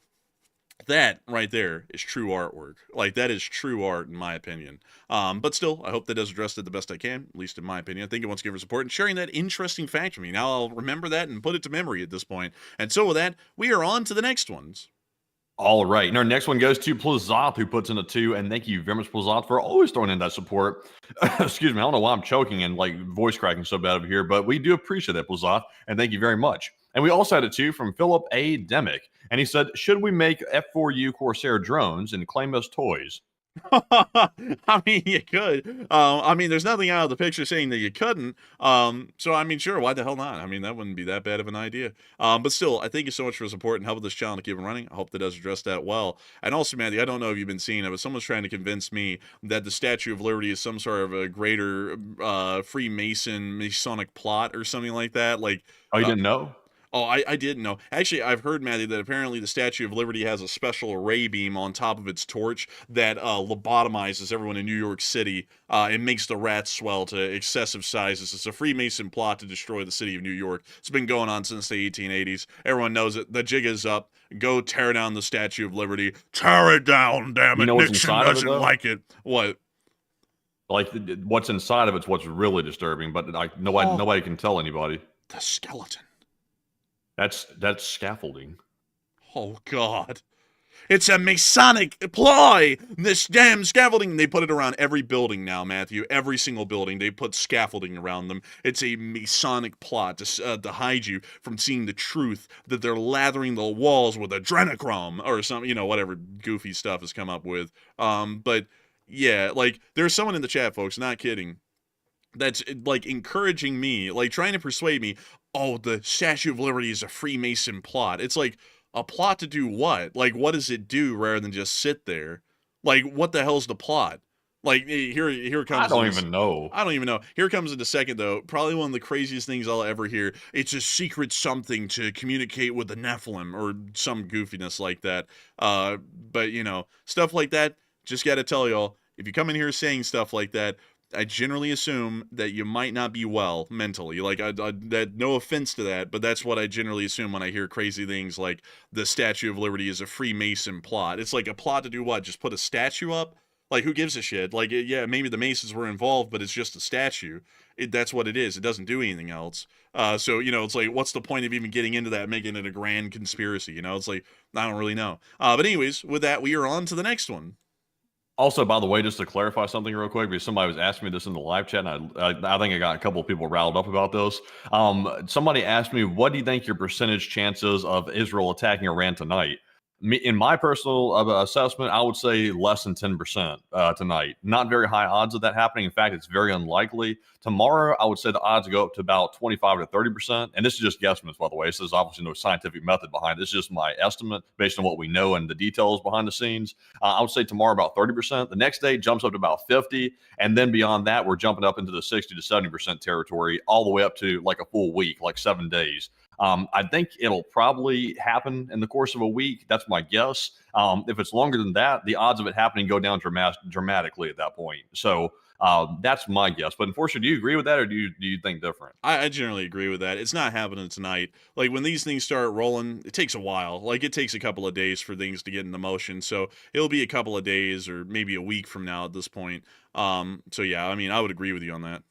that right there is true artwork. Like, that is true art in my opinion. But still, I hope that does address it the best I can, at least in my opinion. I think it wants to give her support and sharing that interesting fact with me. Now I'll remember that and put it to memory at this point. And so with that, we are on to the next ones. All right. And our next one goes to Plazoth, who puts in a 2. And thank you very much, Plazoth, for always throwing in that support. Excuse me. I don't know why I'm choking and voice cracking so bad over here, but we do appreciate that, Plazoth. And thank you very much. And we also had a 2 from Philip A. Demick. And he said, should we make F4U Corsair drones and claim as toys? I mean, you could. I mean, there's nothing out of the picture saying that you couldn't. So, I mean, sure, why the hell not? I mean, that wouldn't be that bad of an idea. But still, I thank you so much for the support and helping this channel to keep it running. I hope that does address that well. And also, Matthew, I don't know if you've been seeing it, but someone's trying to convince me that the Statue of Liberty is some sort of a greater Freemason Masonic plot or something like that. Like, oh, you didn't know? Oh, I didn't know. Actually, I've heard, Matthew, that apparently the Statue of Liberty has a special ray beam on top of its torch that lobotomizes everyone in New York City and makes the rats swell to excessive sizes. It's a Freemason plot to destroy the city of New York. It's been going on since the 1880s. Everyone knows it. The jig is up. Go tear down the Statue of Liberty. Tear it down, damn it. Nixon doesn't like it. What? Like, what's inside of it's what's really disturbing, but nobody can tell anybody. The skeleton. That's scaffolding. Oh, God. It's a Masonic ploy! This damn scaffolding. They put it around every building now, Matthew. Every single building. They put scaffolding around them. It's a Masonic plot to hide you from seeing the truth that they're lathering the walls with adrenochrome or something, whatever goofy stuff has come up with. But, yeah, like, there's someone in the chat, folks, not kidding, that's, like, encouraging me, like, trying to persuade me, oh, the Statue of Liberty is a Freemason plot. It's like, a plot to do what? Like, what does it do rather than just sit there? Like, what the hell's the plot? Like, here comes... I don't even know. I don't even know. Here comes in a second, though. Probably one of the craziest things I'll ever hear. It's a secret something to communicate with the Nephilim, or some goofiness like that. But, stuff like that, just gotta tell y'all, if you come in here saying stuff like that, I generally assume that you might not be well mentally. Like, no offense to that, but that's what I generally assume when I hear crazy things like the Statue of Liberty is a Freemason plot. It's like a plot to do what? Just put a statue up? Like, who gives a shit? Like, yeah, maybe the Masons were involved, but it's just a statue. That's what it is. It doesn't do anything else. So, it's like, what's the point of even getting into that, making it a grand conspiracy? It's like, I don't really know. But anyways, with that, we are on to the next one. Also, by the way, just to clarify something real quick, because somebody was asking me this in the live chat, and I think I got a couple of people riled up about this. Somebody asked me, what do you think your percentage chances of Israel attacking Iran tonight? In my personal assessment, I would say less than 10% tonight. Not very high odds of that happening. In fact, it's very unlikely. Tomorrow, I would say the odds go up to about 25 to 30%. And this is just guesstimates, by the way. So there's obviously no scientific method behind it. This is just my estimate based on what we know and the details behind the scenes. I would say tomorrow about 30%. The next day jumps up to about 50. And then beyond that, we're jumping up into the 60 to 70% territory, all the way up to like a full week, like 7 days. I think it'll probably happen in the course of a week. That's my guess. If it's longer than that, the odds of it happening go down dramatically at that point. So that's my guess. But unfortunately, do you agree with that, or do you think different? I generally agree with that. It's not happening tonight. Like when these things start rolling, it takes a while. Like it takes a couple of days for things to get into motion. So it'll be a couple of days or maybe a week from now at this point. So yeah, I mean, I would agree with you on that.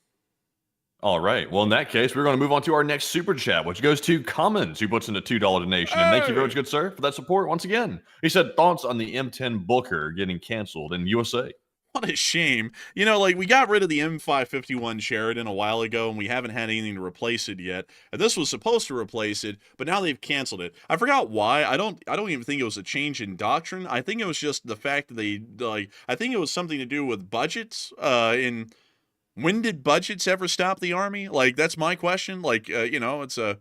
All right. Well, in that case, we're going to move on to our next super chat, which goes to Cummins, who puts in a $2 donation. And thank you very much, good sir, for that support once again. He said, thoughts on the M10 Booker getting canceled in USA? What a shame. You know, like we got rid of the M551 Sheridan a while ago, and we haven't had anything to replace it yet. And this was supposed to replace it, but now they've canceled it. I forgot why. I don't even think it was a change in doctrine. I think it was just the fact that I think it was something to do with budgets. When did budgets ever stop the Army? Like, that's my question. Like, it's a,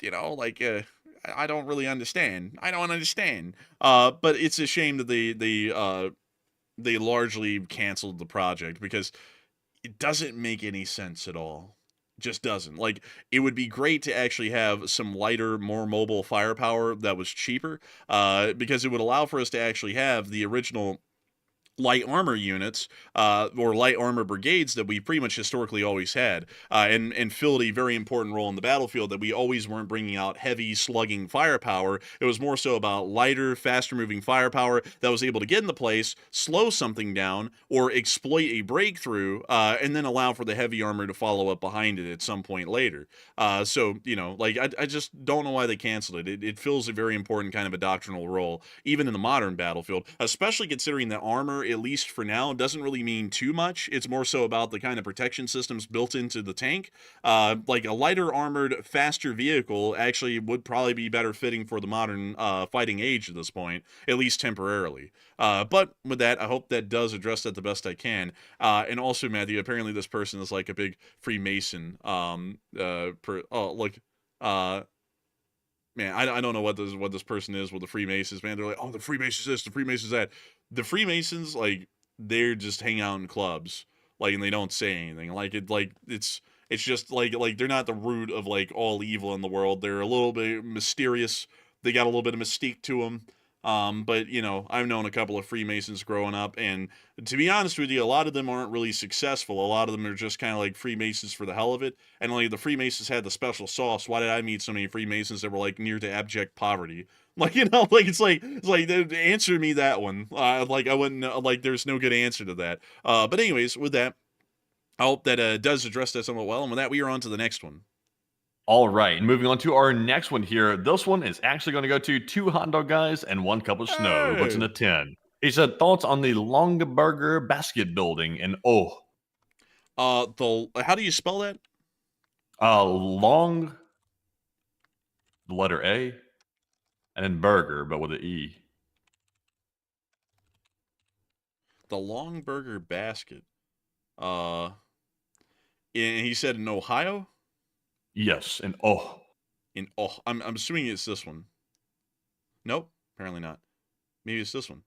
I don't really understand. I don't understand. But it's a shame that they largely canceled the project because it doesn't make any sense at all. Just doesn't. Like, it would be great to actually have some lighter, more mobile firepower that was cheaper, because it would allow for us to actually have the original light armor units or light armor brigades that we pretty much historically always had, and filled a very important role in the battlefield, that we always weren't bringing out heavy slugging firepower. It was more so about lighter, faster moving firepower that was able to get into place, slow something down, or exploit a breakthrough, and then allow for the heavy armor to follow up behind it at some point later. So, I just don't know why they canceled it. It fills a very important kind of a doctrinal role, even in the modern battlefield, especially considering that armor, at least for now, doesn't really mean too much. It's more so about the kind of protection systems built into the tank. Like a lighter armored, faster vehicle actually would probably be better fitting for the modern fighting age at this point, at least temporarily. But with that, I hope that does address that the best I can. And also, Matthew, apparently this person is like a big Freemason. Man, I don't know what this person is with the Freemasons, man. They're like, oh, the Freemasons this, the Freemasons that. The Freemasons, like, they're just hang out in clubs, like, and they don't say anything. It's just like they're not the root of like all evil in the world. They're a little bit mysterious. They got a little bit of mystique to them. But I've known a couple of Freemasons growing up, and to be honest with you, a lot of them aren't really successful. A lot of them are just kind of like Freemasons for the hell of it. And like the Freemasons had the special sauce. Why did I meet so many Freemasons that were like near to abject poverty? Like, it's like answer me that one. I wouldn't, there's no good answer to that. But anyways, with that, I hope that does address that somewhat well. And with that, we are on to the next one. All right, and moving on to our next one here. This one is actually going to go to 2 hot dog guys and 1 cup of snow. What's in a 10? He said, thoughts on the Longaberger basket building in how do you spell that? Long, the letter A, and then burger, but with an E. The Longburger basket. And he said in Ohio? Yes, and I'm assuming it's this one. Nope, apparently not. Maybe it's this one.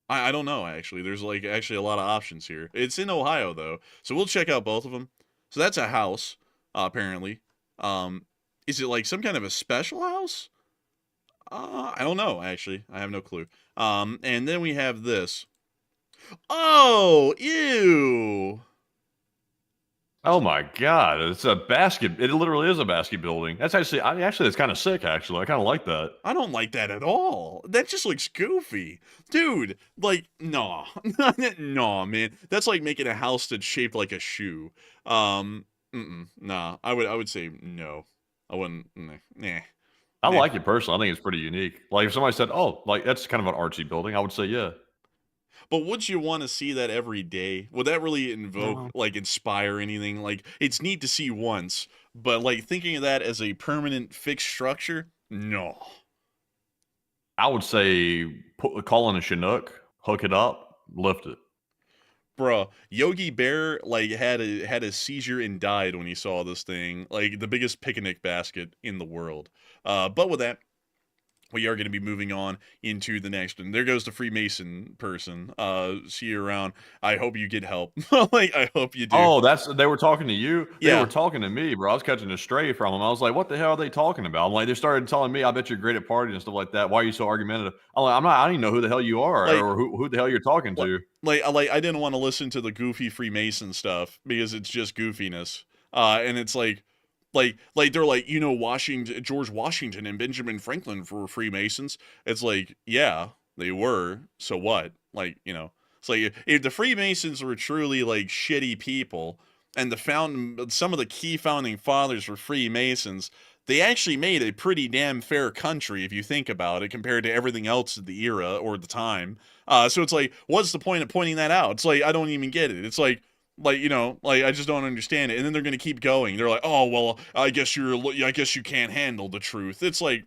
I don't know, actually. There's actually a lot of options here. It's in Ohio though, so we'll check out both of them. So that's a house, apparently. Is it like some kind of a special house? I don't know, actually. I have no clue. And then we have this. Oh, ew. Oh my God! It's a basket. It literally is a basket building. That's that's kind of sick. Actually, I kind of like that. I don't like that at all. That just looks goofy, dude. Like, no, no, man. That's like making a house that's shaped like a shoe. Nah. I would say no. I wouldn't. Nah. I like it personally. I think it's pretty unique. Like if somebody said, "Oh, like that's kind of an artsy building," I would say, "Yeah." But would you want to see that every day? Would that really inspire anything? Like, it's neat to see once, but like thinking of that as a permanent fixed structure, no. I would say call in a Chinook, hook it up, lift it. Bruh, Yogi Bear like had a seizure and died when he saw this thing. Like the biggest picnic basket in the world. But with that, we are going to be moving on into the next one. There goes the Freemason person. See you around. I hope you get help. Like I hope you do. Oh, they were talking to you? They Yeah. were talking to me, bro. I was catching a stray from them. I was like, what the hell are they talking about? I'm like, they started telling me, I bet you're great at parties and stuff like that. Why are you so argumentative? I'm like, I don't even know who the hell you are Like- or who the hell you're talking to. Like I didn't want to listen to the goofy Freemason stuff because it's just goofiness. And it's like they're like, you know, George Washington and Benjamin Franklin were Freemasons. It's like, yeah, they were. So what? Like, you know, it's like if the Freemasons were truly like shitty people, and some of the key founding fathers were Freemasons, they actually made a pretty damn fair country if you think about it compared to everything else of the era or the time. So it's like, what's the point of pointing that out? It's like I don't even get it. It's like you know, like I just don't understand it. And then they're gonna keep going. They're like, oh well, I guess you can't handle the truth. It's like,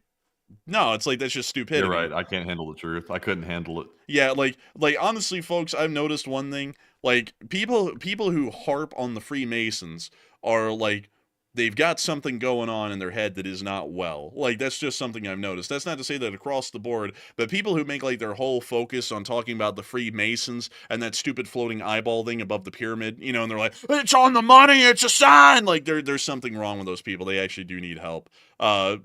no, it's like that's just stupidity. You're right. I can't handle the truth. I couldn't handle it. Yeah, like honestly, folks, I've noticed one thing. Like people who harp on the Freemasons are like they've got something going on in their head that is not well. Like that's just something I've noticed. That's not to say that across the board, but people who make like their whole focus on talking about the Freemasons and that stupid floating eyeball thing above the pyramid, you know, and they're like, it's on the money, it's a sign. Like there's something wrong with those people. They actually do need help. So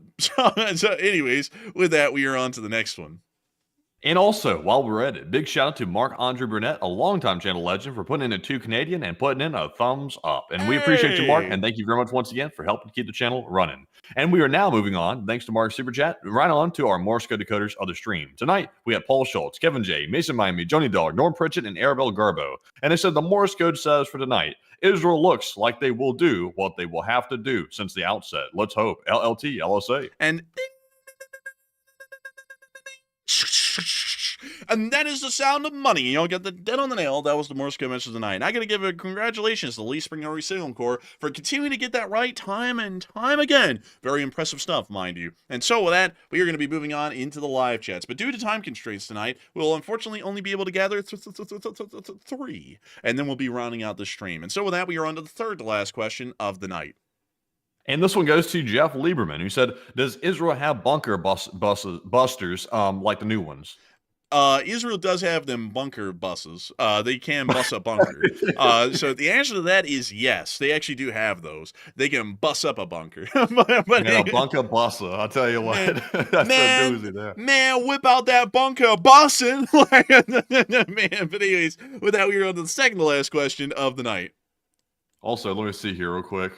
anyways, with that, we are on to the next one. And also, while we're at it, big shout out to Marc-Andre Burnett, a longtime channel legend, for putting in a 2 Canadian and putting in a thumbs up. And we appreciate you, Mark, and thank you very much once again for helping keep the channel running. And we are now moving on, thanks to Mark's Super Chat, right on to our Morse code decoders of the stream. Tonight, we have Paul Schultz, Kevin J, Mason Miami, Joni Dog, Norm Pritchett, and Arabelle Garbo. And they said the Morse code says for tonight, Israel looks like they will do what they will have to do since the outset. Let's hope. LLT, LSA. And that is the sound of money. You know, get the dead on the nail. That was the Morse code message of the night. And I got to give a congratulations to the Lee Spring Army Signal Corps for continuing to get that right time and time again. Very impressive stuff, mind you. And so with that, we are going to be moving on into the live chats. But due to time constraints tonight, we'll unfortunately only be able to gather 3. And then we'll be rounding out the stream. And so with that, we are on to the third to last question of the night. And this one goes to Jeff Lieberman, who said, does Israel have bunker busters like the new ones? Israel does have them bunker buses. They can bus a bunker. So the answer to that is yes. They actually do have those. They can bus up a bunker. but a bunker busser, I'll tell you what. That's a doozy there. Man, whip out that bunker bussin'. Man, but anyways, with that, we are on to the second to last question of the night. Also, let me see here real quick.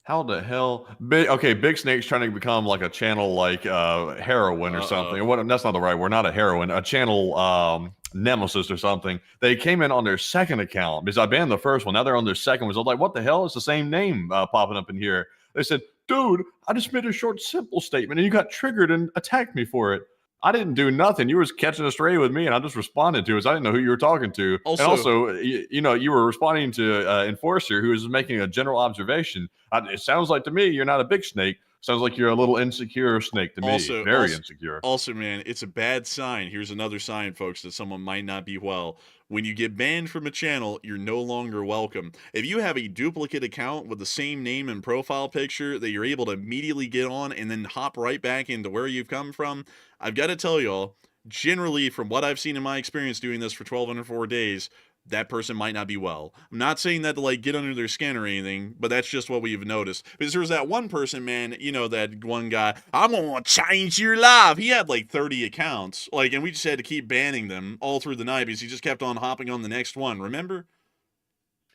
How the hell? Big Snake's trying to become like a channel like heroin or something. What? That's not the right word. Not a heroin. A channel nemesis or something. They came in on their second account because I banned the first one. Now they're on their second one. So I was like, what the hell? It's the same name popping up in here. They said, dude, I just made a short, simple statement and you got triggered and attacked me for it. I didn't do nothing. You were catching a stray with me, and I just responded to it. So I didn't know who you were talking to. Also, you know, you were responding to Enforcer, who was making a general observation. It sounds like to me you're not a big snake. Sounds like you're a little insecure snake to me. Very insecure. Also, man, it's a bad sign. Here's another sign, folks, that someone might not be well. When you get banned from a channel, you're no longer welcome. If you have a duplicate account with the same name and profile picture that you're able to immediately get on and then hop right back into where you've come from, I've got to tell y'all, generally, from what I've seen in my experience doing this for 1,204 days, that person might not be well. I'm not saying that to like get under their skin or anything, but that's just what we've noticed. Because there was that one person, man, you know, that one guy, I'm gonna change your life. He had like 30 accounts, like, and we just had to keep banning them all through the night because he just kept on hopping on the next one. Remember?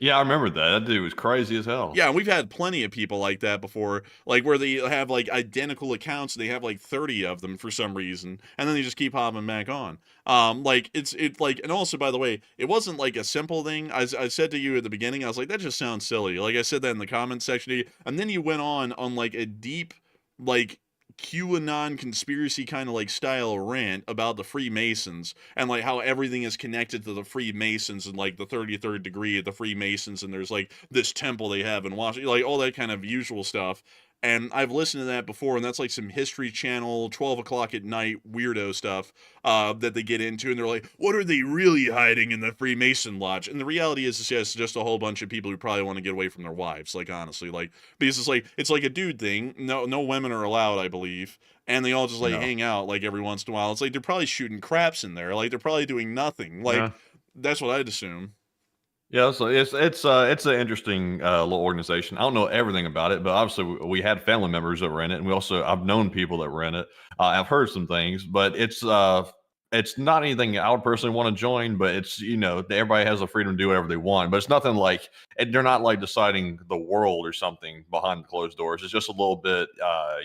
Yeah, I remember that. That dude was crazy as hell. Yeah, and we've had plenty of people like that before, like where they have like identical accounts, and they have like 30 of them for some reason, and then they just keep hopping back on. Like it's like, and also by the way, it wasn't like a simple thing. I said to you at the beginning, I was like, that just sounds silly. Like I said that in the comments section, and then you went on like a deep, like QAnon conspiracy kind of like style rant about the Freemasons and like how everything is connected to the Freemasons and like the 33rd degree of the Freemasons, and there's like this temple they have in Washington, like all that kind of usual stuff. And I've listened to that before, and that's like some History Channel, 12 o'clock at night weirdo stuff that they get into, and they're like, what are they really hiding in the Freemason Lodge? And the reality is, it's just a whole bunch of people who probably want to get away from their wives, like, honestly. Like, because it's like a dude thing. No women are allowed, I believe. And they all just, like, No. hang out, like, every once in a while. It's like they're probably shooting craps in there. Like, they're probably doing nothing. Like, Yeah. that's what I'd assume. Yeah, so it's an interesting little organization. I don't know everything about it, but obviously we had family members that were in it, and I've known people that were in it. I've heard some things, but it's not anything I would personally want to join. But it's everybody has the freedom to do whatever they want. But it's nothing like they're not like deciding the world or something behind closed doors. It's just a little bit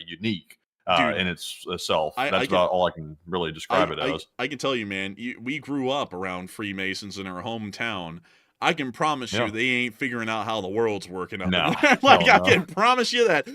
unique Dude, in itself. I That's can about all I can really describe it as. I can tell you, man, we grew up around Freemasons in our hometown. I can promise you Yeah. they ain't figuring out how the world's working up in No. there. Like, Hell I no. can promise you that.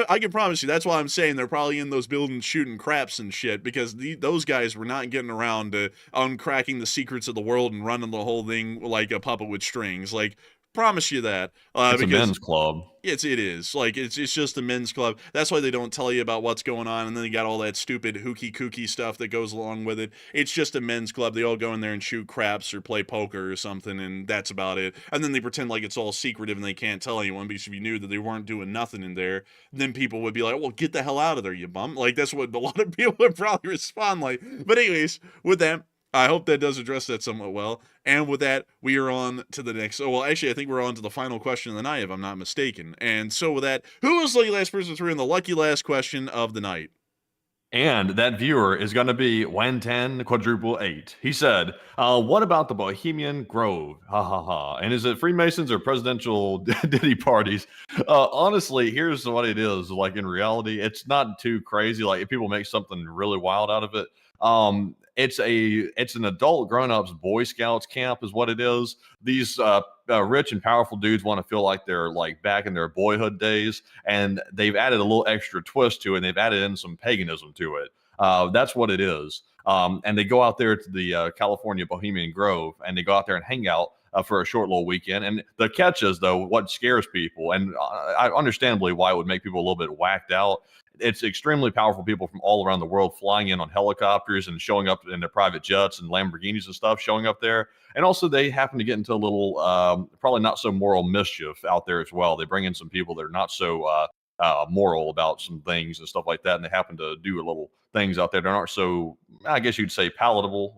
I can promise you that's why I'm saying they're probably in those buildings shooting craps and shit, because those guys were not getting around to uncracking the secrets of the world and running the whole thing like a puppet with strings. Like, promise you that. It's a Because men's club. it is. Like, it's just a men's club. That's why they don't tell you about what's going on, and then they got all that stupid hooky kooky stuff that goes along with it. It's just a men's club. They all go in there and shoot craps or play poker or something, and that's about it. And then they pretend like it's all secretive and they can't tell anyone, because if you knew that they weren't doing nothing in there, then people would be like, well, get the hell out of there, you bum. Like, that's what a lot of people would probably respond like. But anyways, with that, I hope that does address that somewhat well. And with that, we are on to the next. Oh, well, actually, I think we're on to the final question of the night, if I'm not mistaken. And so with that, who was the lucky last person through in the lucky last question of the night? And that viewer is going to be 110 quadruple 8. He said, what about the Bohemian Grove? Ha ha ha. And is it Freemasons or presidential ditty parties? Honestly, here's what it is. Like, in reality, it's not too crazy. Like, if people make something really wild out of it, it's an adult grown-ups Boy Scouts camp is what it is. These rich and powerful dudes want to feel like they're like back in their boyhood days, and they've added a little extra twist to it, and they've added in some paganism to it. That's what it is. And they go out there to the California Bohemian Grove, and they go out there and hang out for a short little weekend. And the catch is, though, what scares people, and I understandably why it would make people a little bit whacked out. It's extremely powerful people from all around the world flying in on helicopters and showing up in their private jets and Lamborghinis and stuff, showing up there. And also, they happen to get into a little, probably not so moral mischief out there as well. They bring in some people that are not so moral about some things and stuff like that, and they happen to do little things out there that aren't so, I guess you'd say, palatable,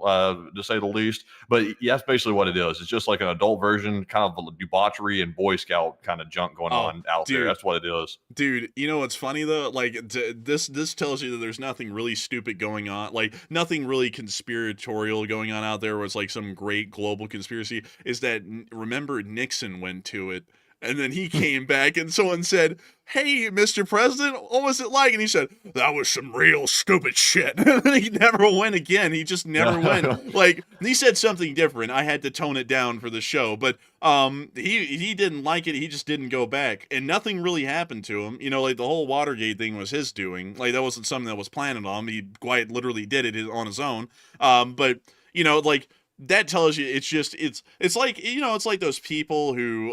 to say the least. But yeah, that's basically what it is. It's just like an adult version, kind of debauchery and Boy Scout kind of junk going on out there. That's what it is. Dude, you know what's funny though? Like, this tells you that there's nothing really stupid going on, like nothing really conspiratorial going on out there where it's like some great global conspiracy. Is that, remember, Nixon went to it, and then he came back and someone said, hey, Mr. President, what was it like? And he said, that was some real stupid shit. And then he never went again. He just never went. Like, he said something different. I had to tone it down for the show. But he didn't like it. He just didn't go back. And nothing really happened to him. You know, like, the whole Watergate thing was his doing. Like, that wasn't something that was planted on him. He quite literally did it on his own. But, you know, like, that tells you it's like, you know, it's like those people who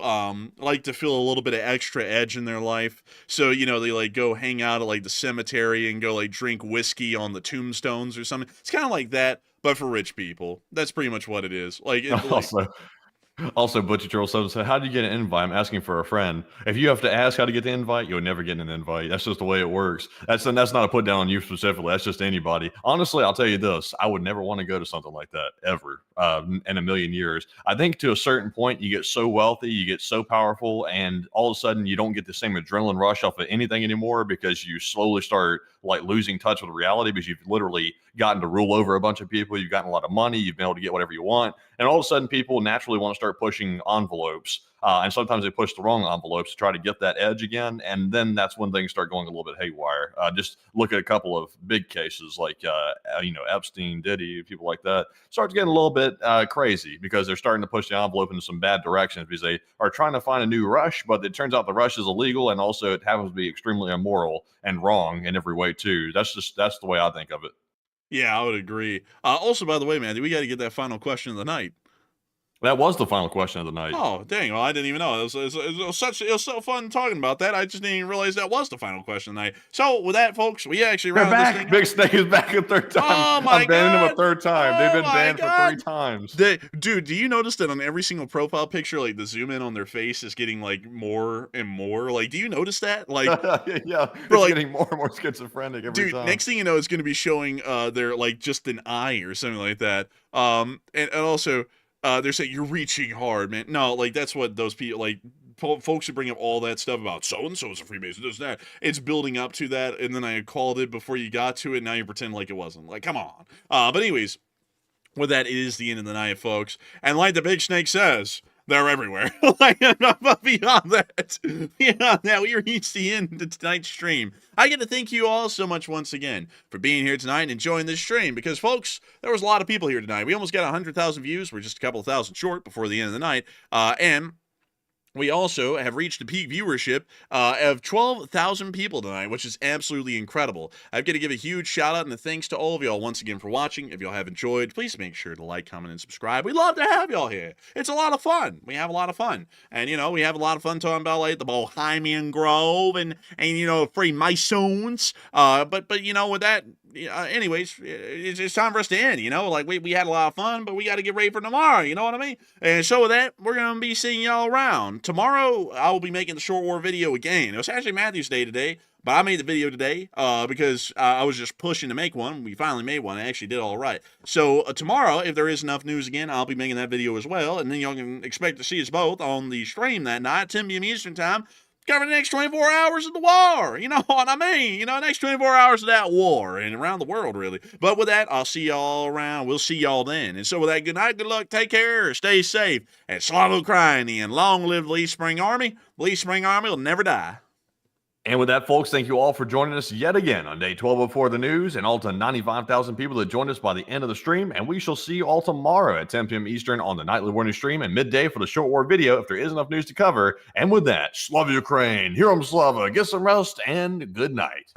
like to feel a little bit of extra edge in their life. So, you know, they like go hang out at like the cemetery and go like drink whiskey on the tombstones or something. It's kind of like that, but for rich people. That's pretty much what it is. Like, Also, Butcher Troll 7 said, how do you get an invite? I'm asking for a friend. If you have to ask how to get the invite, you'll never get an invite. That's just the way it works. That's not a put down on you specifically. That's just anybody. Honestly, I'll tell you this. I would never want to go to something like that ever in a million years. I think to a certain point, you get so wealthy, you get so powerful, and all of a sudden you don't get the same adrenaline rush off of anything anymore, because you slowly start like losing touch with reality, because you've literally gotten to rule over a bunch of people. You've gotten a lot of money. You've been able to get whatever you want. And all of a sudden, people naturally want to start pushing envelopes. And sometimes they push the wrong envelopes to try to get that edge again. And then that's when things start going a little bit haywire. Just look at a couple of big cases like, you know, Epstein, Diddy, people like that. Starts getting a little bit crazy, because they're starting to push the envelope into some bad directions, because they are trying to find a new rush. But it turns out the rush is illegal. And also it happens to be extremely immoral and wrong in every way, too. That's the way I think of it. yeah, I would agree. Also, by the way, man, we got to get that final question of the night. That was the final question of the night. Oh, dang. Well, I didn't even know. It was so fun talking about that. I just didn't even realize that was the final question tonight. So, with that, folks, we actually They're rounded this back. thing Big up. Snake is back a third time. Oh, my I'm banning God. him a third time. Oh, They've been my banned God. for 3 times. Dude, do you notice that on every single profile picture, like the zoom in on their face is getting like more and more? Like, do you notice that? Like, Yeah, bro, it's like, getting more and more schizophrenic every dude, time. next thing you know, it's going to be showing their like just an eye or something like that. And also they're saying you're reaching hard, man. No, like that's what those people like. Folks who bring up all that stuff about so and so is a Freemason, this and that. It's building up to that, and then I called it before you got to it. Now you pretend like it wasn't. Like, come on. But anyways, with that, it is the end of the night, folks. And like the Big Snake says, they're everywhere. Like, but beyond that, we reached the end of tonight's stream. I get to thank you all so much once again for being here tonight and enjoying this stream because, folks, there was a lot of people here tonight. We almost got 100,000 views. We're just a couple of thousand short before the end of the night. And we also have reached a peak viewership of 12,000 people tonight, which is absolutely incredible. I've got to give a huge shout out and a thanks to all of y'all once again for watching. If y'all have enjoyed, please make sure to like, comment, and subscribe. We love to have y'all here. It's a lot of fun. We have a lot of fun. And, we have a lot of fun talking about, like, the Bohemian Grove and Freemasons. But with that, anyways, it's time for us to end, like we had a lot of fun, but we got to get ready for tomorrow, you know what I mean? And so with that, we're going to be seeing y'all around. Tomorrow, I will be making the short war video again. It was actually Matthew's day today, but I made the video today because I was just pushing to make one. We finally made one. I actually did all right. So tomorrow, if there is enough news again, I'll be making that video as well, and then y'all can expect to see us both on the stream that night, 10 p.m. Eastern time, cover the next 24 hours of the war. You know what I mean? Next 24 hours of that war and around the world, really. But with that, I'll see y'all around. We'll see y'all then. And so with that, good night, good luck, take care, stay safe, and Slava Ukrainian. Long live the Lee Spring Army. The Lee Spring Army will never die. And with that, folks, thank you all for joining us yet again on day 1204 of the news and all to 95,000 people that joined us by the end of the stream. And we shall see you all tomorrow at 10 p.m. Eastern on the Nightly War News stream and midday for the short war video if there is enough news to cover. And with that, Slava Ukraine, Heroem Slava, get some rest, and good night.